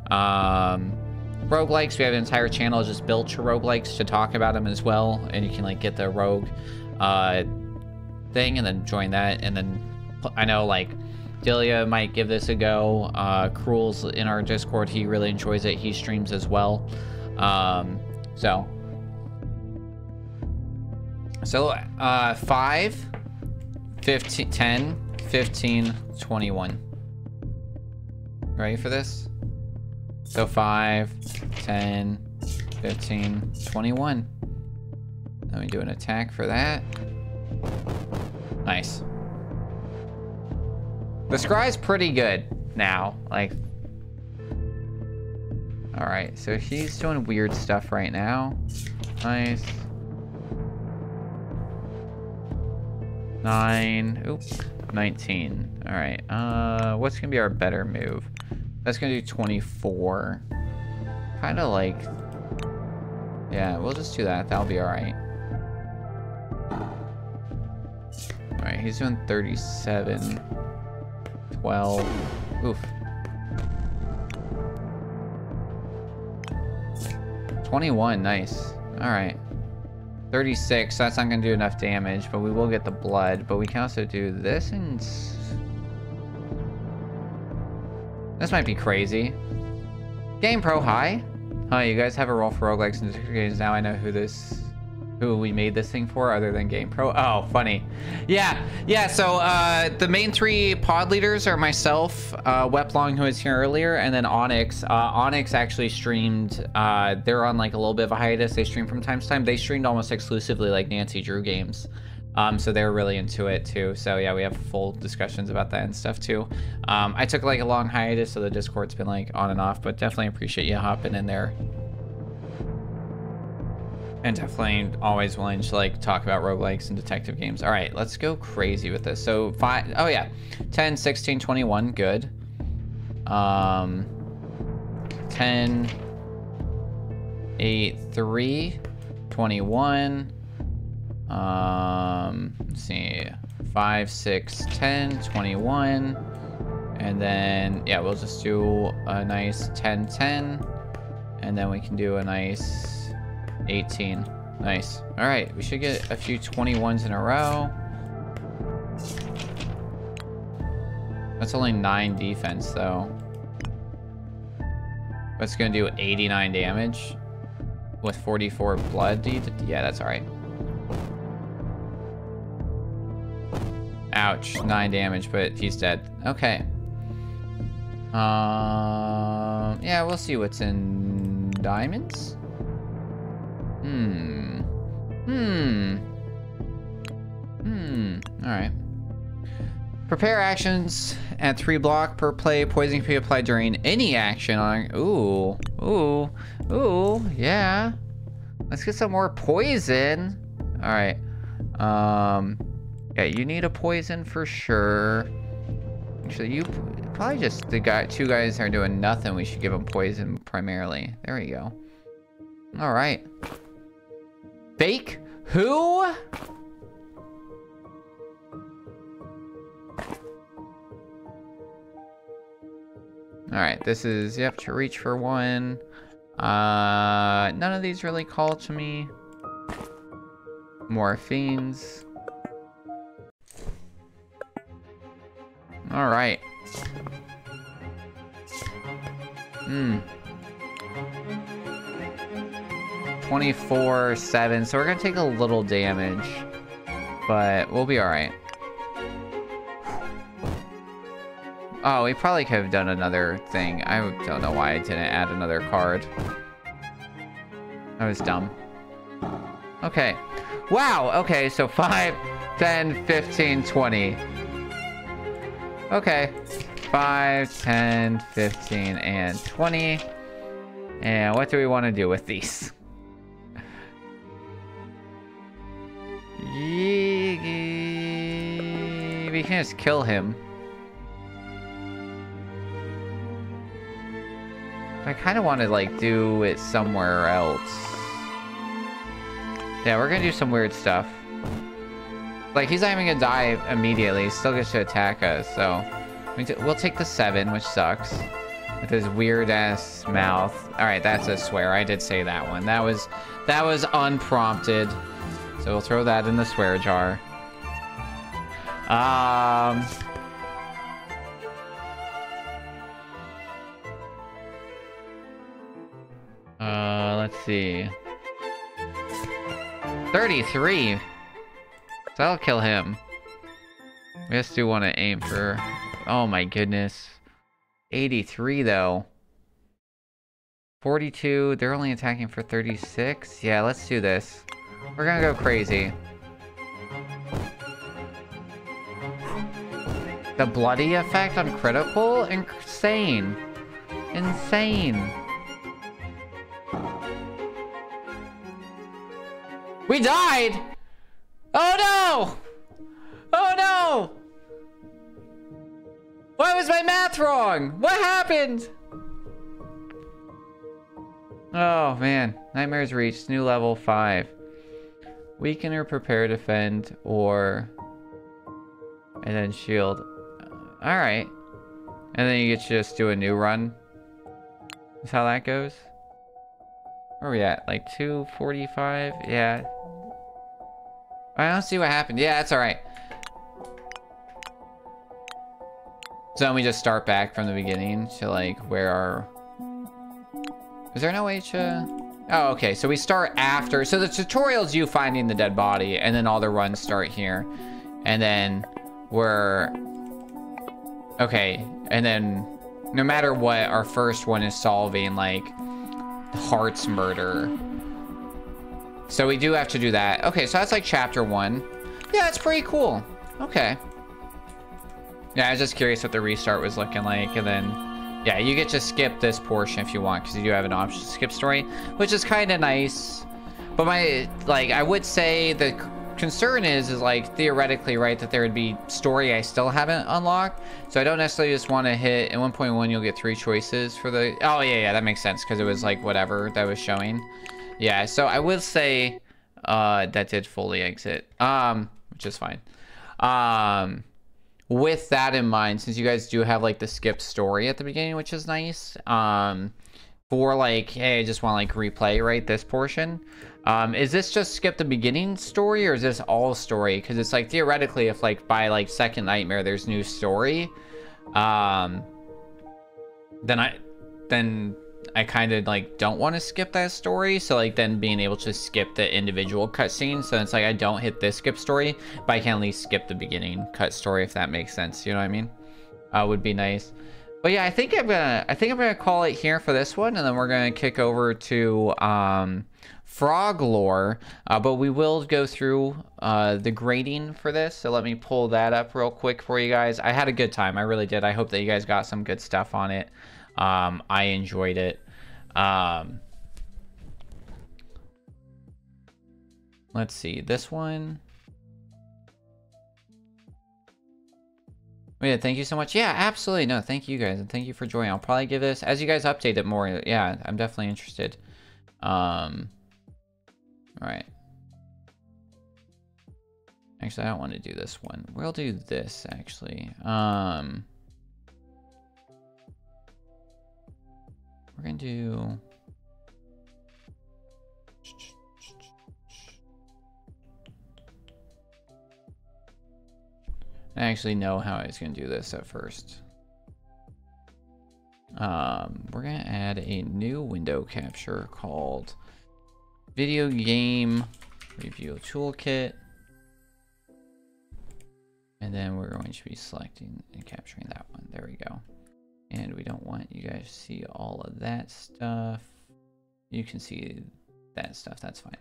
roguelikes. We have an entire channel just built to roguelikes to talk about them as well. And you can like get the rogue thing and then join that. And then I know like Delia might give this a go. Cruel's in our Discord. He really enjoys it. He streams as well. So 5, 15, 10, 15, 21. Ready for this? So 5, 10, 15, 21. Let me do an attack for that. Nice. The scry's pretty good now. Like, all right. So he's doing weird stuff right now. Nice. 9. Oops. 19. All right. What's gonna be our better move? That's gonna do 24. Kind of like. Yeah, we'll just do that. That'll be all right. All right. He's doing 37. 12. Oof. 21. Nice. All right. 36. That's not going to do enough damage, but we will get the blood. But we can also do this and... This might be crazy. Game Pro, hi. Hi, you guys have a roll for roguelikes and games now. I know who we made this thing for other than Game Pro. Oh, funny. Yeah, so the main 3 pod leaders are myself, Weplong, who was here earlier, and then Onyx. Onyx actually streamed, they're on like a little bit of a hiatus. They stream from time to time. They streamed almost exclusively like Nancy Drew games. So they were really into it too. So yeah, we have full discussions about that and stuff too. I took like a long hiatus, so the Discord's been like on and off, but definitely appreciate you hopping in there. And definitely always willing to like talk about roguelikes and detective games. All right, let's go crazy with this. So 5, oh yeah, 10, 16, 21, good. 10, 8, 3, 21. Let's see, 5, 6, 10, 21. And then, yeah, we'll just do a nice 10, 10. And then we can do a nice 18. Nice. All right, we should get a few 21s in a row. That's only 9 defense though. That's gonna do 89 damage with 44 blood. Yeah, that's all right. Ouch, 9 damage, but he's dead. Okay. Yeah, we'll see what's in diamonds. Alright. Prepare actions at 3 block per play. Poison can be applied during any action on... Ooh. Yeah. Let's get some more poison. Alright. Yeah, you need a poison for sure. Actually, you probably just... two guys are doing nothing. We should give them poison primarily. There we go. Alright. Fake? Who? Alright, this is, yep, to reach for 1. None of these really call to me. Morphines. Alright. 24/7, so we're gonna take a little damage. But we'll be alright. Oh, we probably could have done another thing. I don't know why I didn't add another card. That was dumb. Okay. Wow, okay, so 5, 10, 15, 20. Okay. 5, 10, 15, and 20. And what do we want to do with these? We can just kill him. I kind of want to, like, do it somewhere else. Yeah, we're gonna do some weird stuff. Like, he's not even gonna die immediately. He still gets to attack us, so... We'll take the 7, which sucks. With his weird-ass mouth. Alright, that's a swear. I did say that one. That was unprompted. So we'll throw that in the swear jar. Let's see. 33. So that'll kill him. We just do want to aim for... Oh my goodness. 83 though. 42. They're only attacking for 36. Yeah, let's do this. We're gonna go crazy. The bloody effect on critical? Insane. Insane. We died! Oh no! Oh no! Why was my math wrong? What happened? Oh man, nightmares reached new level 5. Weaken or prepare, defend, or... And then shield. Alright. And then you get to just do a new run. Is how that goes. Where are we at? Like 245? Yeah. I don't see what happened. Yeah, that's alright. So then we just start back from the beginning to like where our... Is there no way to... Oh, okay. So we start after... So the tutorial's you finding the dead body, and then all the runs start here. And then we're... Okay. And then no matter what, our first one is solving like Heart's murder. So we do have to do that. Okay, so that's like chapter 1. Yeah, that's pretty cool. Okay. Yeah, I was just curious what the restart was looking like, and then... Yeah, you get to skip this portion if you want, because you do have an option to skip story, which is kind of nice. But my... Like, I would say the concern is like, theoretically, right, that there would be story I still haven't unlocked. So I don't necessarily just want to hit... At 1.1, you'll get 3 choices for the... Oh, yeah, that makes sense, because it was like whatever that was showing. Yeah, so I will say that did fully exit, which is fine. With that in mind, since you guys do have like the skip story at the beginning, which is nice, for like, hey, I just want to like replay, right, this portion. Is this just skip the beginning story, or is this all story? Because it's like theoretically, if like by like second nightmare there's new story, then I kind of like don't want to skip that story. So like then being able to skip the individual cutscenes, so it's like I don't hit this skip story, but I can at least skip the beginning cut story, if that makes sense. You know what I mean? Would be nice. But yeah, I think I'm gonna call it here for this one, and then we're gonna kick over to frog lore. But we will go through the grading for this. So let me pull that up real quick for you guys. I had a good time. I really did. I hope that you guys got some good stuff on it. I enjoyed it. Let's see this one. Oh, yeah, thank you so much. Yeah, absolutely. No, thank you guys, and thank you for joining. I'll probably give this, as you guys update it more. Yeah, I'm definitely interested. All right. Actually, I don't want to do this one. We'll do this, actually. We're gonna do... I actually know how I was going to do this at first. We're going to add a new window capture called Video Game Review Toolkit. And then we're going to be selecting and capturing that one. There we go. And we don't want you guys to see all of that stuff. You can see that stuff. That's fine.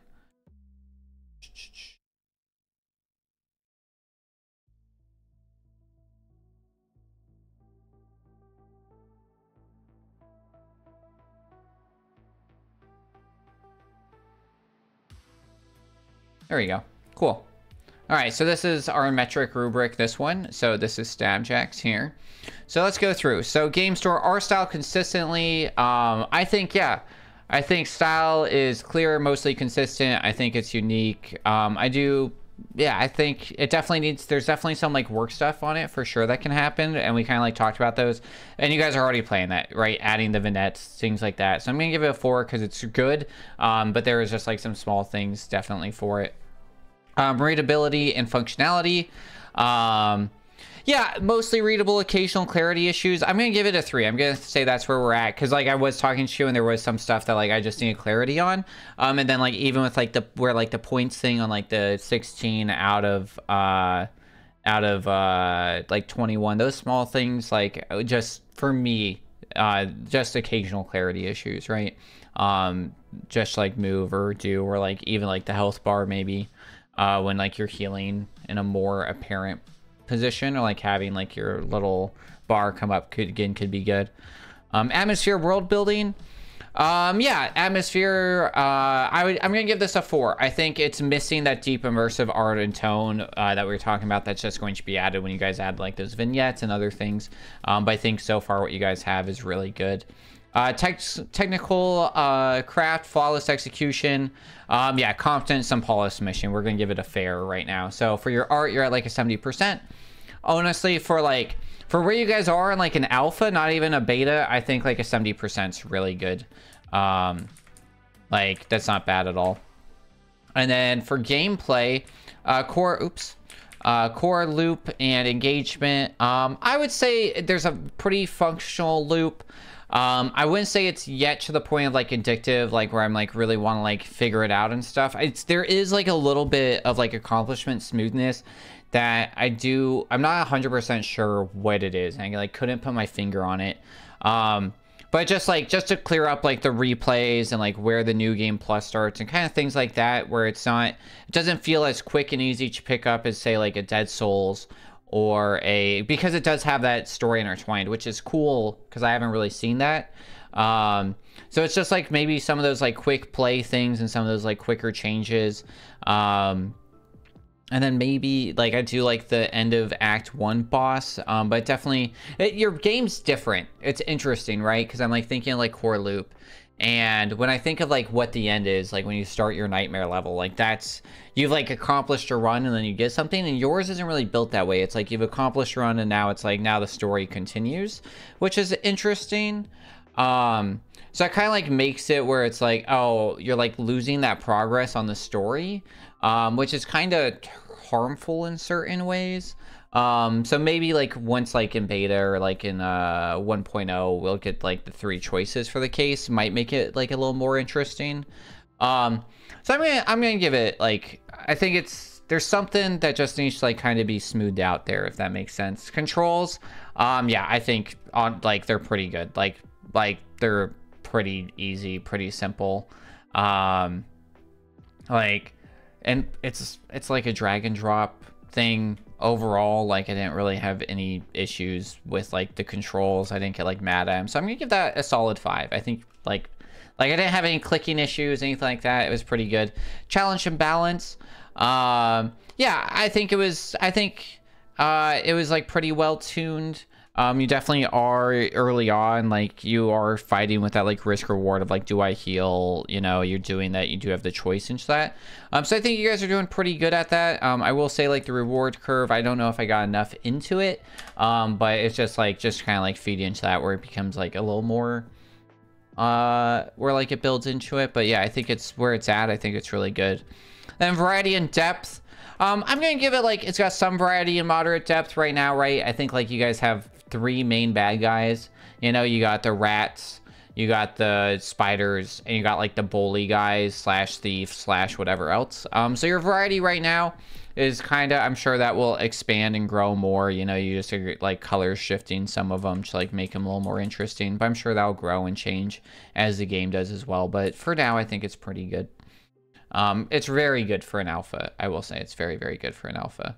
There we go. Cool. All right, so this is our metric rubric, this one. So this is StabJack's here. So let's go through. So game store, art style consistently. I think, yeah, I think style is clear, mostly consistent. I think it's unique. Yeah, I think it definitely needs, there's definitely some like work stuff on it for sure that can happen. And we kind of like talked about those. And you guys are already playing that, right? Adding the vignettes, things like that. So I'm going to give it a 4 because it's good. But there is just like some small things definitely for it. Readability and functionality. Yeah, mostly readable, occasional clarity issues. I'm gonna give it a 3. I'm gonna say that's where we're at, because like I was talking to you and there was some stuff that like I just needed clarity on. And then like even with like the points thing on like the 16 out of like 21, those small things, like just for me, just occasional clarity issues, right? Just like move or do, or like even like the health bar maybe. When like you're healing in a more apparent position, or like having like your little bar come up could be good. Atmosphere, world building. Yeah, atmosphere. I'm gonna give this a 4. I think it's missing that deep immersive art and tone that we were talking about. That's just going to be added when you guys add like those vignettes and other things. But I think so far what you guys have is really good. Technical craft, flawless execution. Yeah, competent, some polished mission. We're gonna give it a fair right now. So for your art, you're at like a 70%. Honestly, for where you guys are in like an alpha, not even a beta, I think like a 70% is really good. Like that's not bad at all. And then for gameplay, core loop and engagement. I would say there's a pretty functional loop. I wouldn't say it's yet to the point of like addictive, like where I'm like really want to like figure it out and stuff. There is like a little bit of like accomplishment smoothness that I'm not 100% sure what it is. I like couldn't put my finger on it. But just to clear up like the replays and like where the new game plus starts and kind of things like that, where it doesn't feel as quick and easy to pick up as say like a Dead Souls, or because it does have that story intertwined, which is cool because I haven't really seen that. So it's just like maybe some of those like quick play things and some of those like quicker changes. And then maybe like I do like the end of Act 1 boss, but definitely your game's different. It's interesting, right? Because I'm like thinking like core loop. And when I think of like what the end is, like when you start your nightmare level, like you've like accomplished a run and then you get something, and yours isn't really built that way. It's like you've accomplished a run and now it's like now the story continues, which is interesting. So it kind of like makes it where it's like, oh, you're like losing that progress on the story, which is kind of harmful in certain ways. So maybe like once like in beta or like in 1.0 we'll get like the 3 choices for the case, might make it like a little more interesting. So I'm gonna give it like, I think there's something that just needs to like kind of be smoothed out there, if that makes sense. Controls, Yeah, I think on like they're pretty good. Like they're pretty easy, pretty simple. Like, and it's like a drag and drop thing overall. Like I didn't really have any issues with like the controls. I didn't get like mad at them, so I'm gonna give that a solid 5. I think like I didn't have any clicking issues, anything like that. It was pretty good. Challenge and balance. Yeah, I think it was like pretty well tuned. You definitely are early on, like you are fighting with that like risk reward of like, do I heal? You know, you're doing that. You do have the choice into that. So I think you guys are doing pretty good at that. I will say like the reward curve, I don't know if I got enough into it. But it's just kind of like feeding into that where it becomes like a little more, where like it builds into it. But yeah, I think it's where it's at. I think it's really good. Then variety and depth. I'm gonna give it like, it's got some variety and moderate depth right now, right? I think like you guys have 3 main bad guys. You know, you got the rats, you got the spiders, and you got like the bully guys slash thief slash whatever else. So your variety right now is kind of, I'm sure that will expand and grow more. You know, you just are like color shifting some of them to like make them a little more interesting, but I'm sure that'll grow and change as the game does as well. But for now, I think it's pretty good. It's very good for an alpha. I will say it's very, very good for an alpha.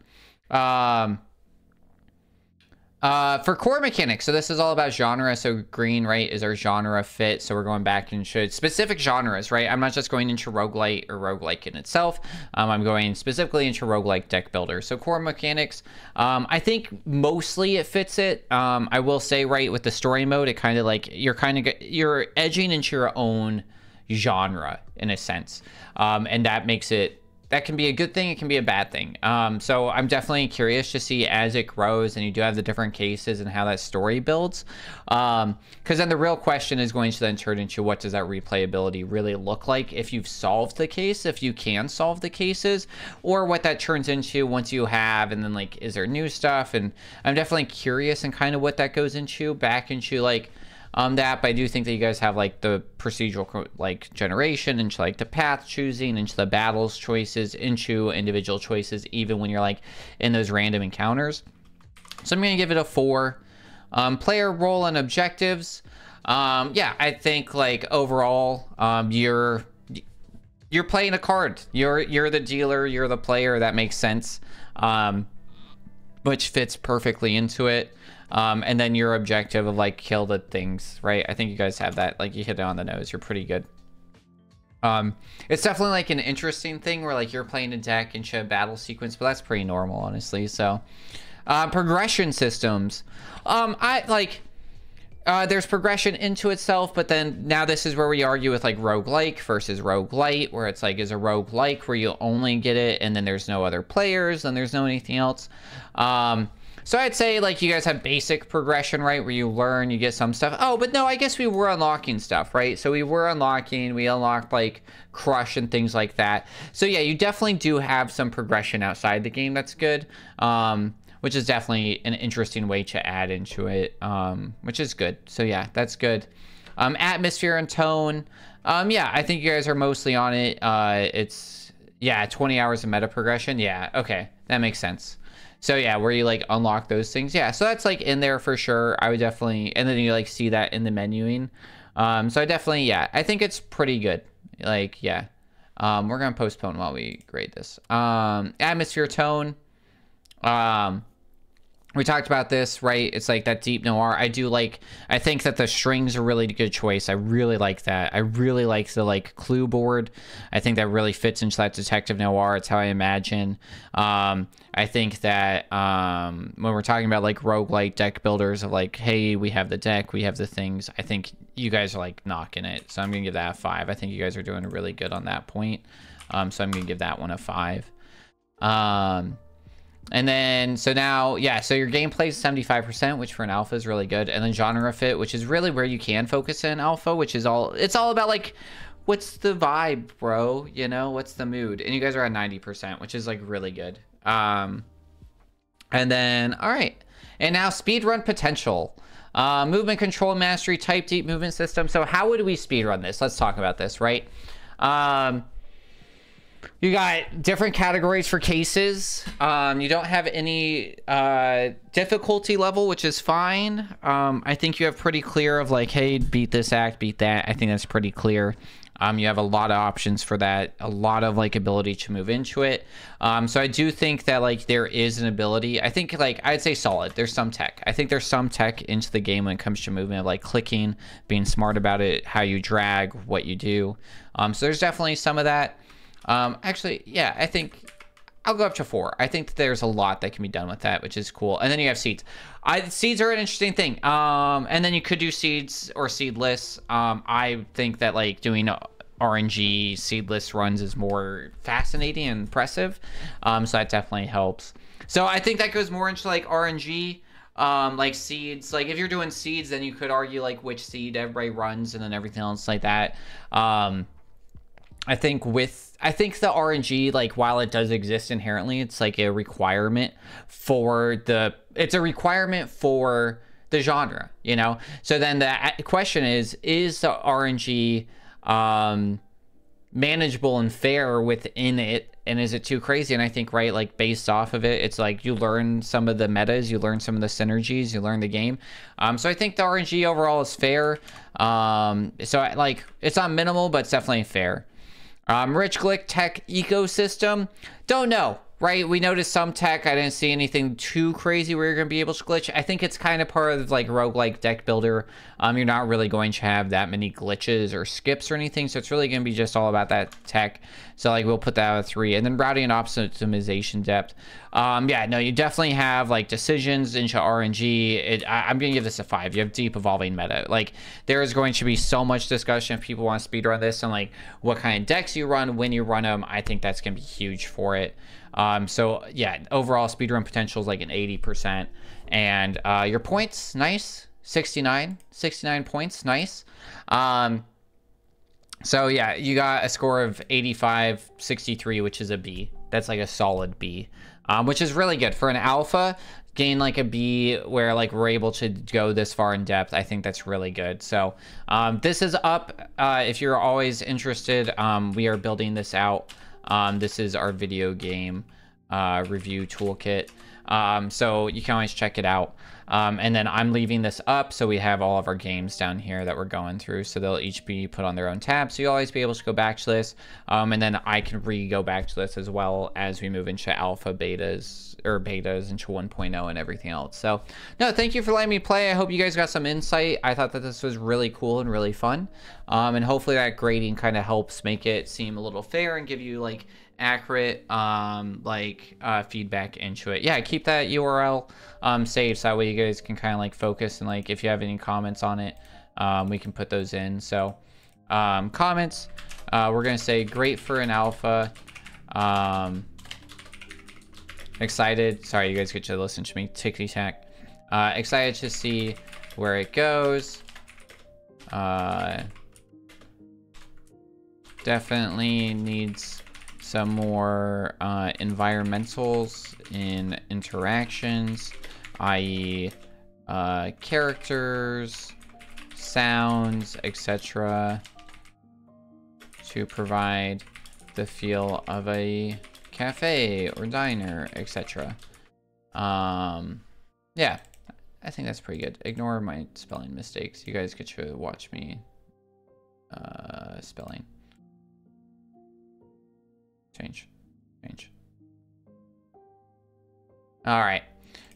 For core mechanics, so this is all about genre. So green, right, is our genre fit. So we're going back and should specific genres, right? I'm not just going into roguelite or roguelike in itself. I'm going specifically into roguelike deck builder. So core mechanics, I think mostly it fits it. I will say, right, with the story mode, it kind of like you're edging into your own genre in a sense, and that makes it, that can be a good thing, it can be a bad thing. So I'm definitely curious to see as it grows and you do have the different cases and how that story builds, because then the real question is going to then turn into what does that replayability really look like if you've solved the case, if you can solve the cases, or what that turns into once you have, and then like is there new stuff. And I'm definitely curious and kind of what that goes into back into like that. But I do think that you guys have like the procedural like generation into like the path choosing, into the battles choices, into individual choices, even when you're like in those random encounters. So I'm gonna give it a 4. Player role and objectives. Yeah, I think like overall, you're playing a card. You're the dealer, you're the player. That makes sense, which fits perfectly into it. And then your objective of like kill the things, right? I think you guys have that, like you hit it on the nose. You're pretty good. It's definitely like an interesting thing where like you're playing a deck into a battle sequence, but that's pretty normal, honestly. So progression systems, there's progression into itself, but then now this is where we argue with like roguelike versus roguelite, where it's like, is a roguelike where you only get it and then there's no other players and there's no anything else. So I'd say like you guys have basic progression, right, where you learn, you get some stuff. Oh, but no, I guess we were unlocking stuff, right? So we unlocked like crush and things like that. So yeah, you definitely do have some progression outside the game. That's good. Which is definitely an interesting way to add into it, which is good. So yeah, that's good. Atmosphere and tone. Yeah, I think you guys are mostly on it. It's, yeah, 20 hours of meta progression. Yeah, okay, that makes sense. So yeah, where you like unlock those things. Yeah, so that's like in there for sure. I would definitely, and then you like see that in the menuing. So I definitely, yeah, I think it's pretty good. Like, yeah. We're gonna postpone while we grade this. Atmosphere, tone. We talked about this, right? It's like that deep noir. I think that the strings are really good choice. I really like that. I really like the like clue board. I think that really fits into that detective noir. It's how I imagine. I think that when we're talking about like roguelite deck builders of like, hey, we have the deck, we have the things, I think you guys are like knocking it. So I'm gonna give that a 5. I think you guys are doing really good on that point. So I'm gonna give that one a 5. And then, so now, yeah, so your gameplay is 75%, which for an alpha is really good. And then genre fit, which is really where you can focus in alpha, which is it's all about like, what's the vibe, bro? You know, what's the mood? And you guys are at 90%, which is like really good. And then, all right. And now speedrun potential. Movement control mastery, type deep movement system. So how would we speedrun this? Let's talk about this, right? You got different categories for cases. You don't have any difficulty level, which is fine. I think you have pretty clear of like, hey, beat this act, beat that. I think that's pretty clear. You have a lot of options for that, a lot of like ability to move into it. So I do think that like there is an ability. I think like I'd say solid. There's some tech. I think there's some tech into the game when it comes to movement, of like clicking, being smart about it, how you drag, what you do. So there's definitely some of that. Actually, yeah, I think I'll go up to 4. I think that there's a lot that can be done with that, which is cool. And then you have seeds. Seeds are an interesting thing. And then you could do seeds or seedless. I think that like doing RNG seedless runs is more fascinating and impressive. So that definitely helps. So I think that goes more into like RNG, like seeds. Like if you're doing seeds, then you could argue like which seed everybody runs and then everything else like that. I think the RNG, like while it does exist inherently, it's like a requirement for it's a requirement for the genre, you know? So then the question is the RNG manageable and fair within it, and is it too crazy? And I think, right, like based off of it, it's like you learn some of the metas, you learn some of the synergies, you learn the game. So I think the RNG overall is fair. So like it's not minimal, but it's definitely fair. Rich Glick tech ecosystem, don't know, right? We noticed some tech. I didn't see anything too crazy where you're going to be able to glitch. I think it's kind of part of like roguelike deck builder. You're not really going to have that many glitches or skips or anything, so it's really going to be just all about that tech. So like we'll put that at 3. And then routing and optimization depth. Yeah, no, you definitely have like decisions into RNG. I'm going to give this a 5. You have deep evolving meta. Like there is going to be so much discussion if people want to speedrun this and like what kind of decks you run, when you run them. I think that's going to be huge for it. So yeah, overall speedrun potential is like an 80%. And your points, nice. 69 points, nice. So yeah, you got a score of 85-63, which is a B. That's like a solid B, which is really good for an alpha. Gain like a B where like we're able to go this far in depth. I think that's really good. So this is up. If you're always interested, we are building this out. This is our video game review toolkit. So you can always check it out. And then I'm leaving this up, so we have all of our games down here that we're going through, so they'll each be put on their own tab, so you'll always be able to go back to this. And then I can go back to this as well as we move into alpha betas into 1.0 and everything else. So no, thank you for letting me play. I hope you guys got some insight. I thought that this was really cool and really fun. And hopefully that grading kind of helps make it seem a little fair and give you like accurate feedback into it. Yeah, keep that URL saved so that way you guys can kind of like focus, and like if you have any comments on it, we can put those in. So comments, we're gonna say great for an alpha. Excited, sorry you guys get to listen to me tickety tack. Excited to see where it goes. Definitely needs some more environmentals in interactions, i.e. Characters, sounds, etc., to provide the feel of a cafe or diner, etc. Yeah, I think that's pretty good. Ignore my spelling mistakes. You guys get to watch me spelling. Change. All right.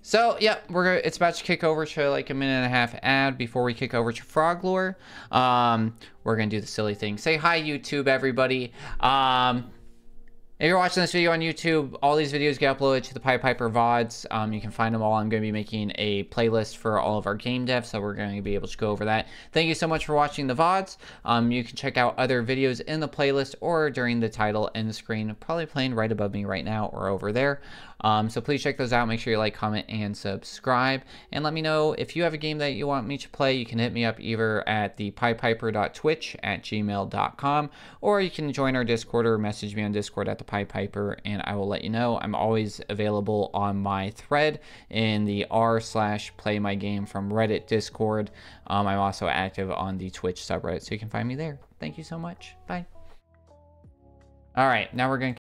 So, yeah, it's about to kick over to like a 1.5-minute ad before we kick over to Frog Lore. We're going to do the silly thing. Say hi, YouTube, everybody. If you're watching this video on YouTube, all these videos get uploaded to the ThePiPiper VODs. You can find them all. I'm going to be making a playlist for all of our game devs, so we're going to be able to go over that. Thank you so much for watching the VODs. You can check out other videos in the playlist or during the title end screen, probably playing right above me right now or over there. So please check those out. Make sure you like, comment, and subscribe. And let me know if you have a game that you want me to play. You can hit me up either at thepipiper.twitch@gmail.com, or you can join our Discord or message me on Discord at ThePiPiper, and I will let you know. I'm always available on my thread in the r/playmygame from Reddit Discord. I'm also active on the Twitch subreddit, so you can find me there. Thank you so much. Bye. All right, now we're going to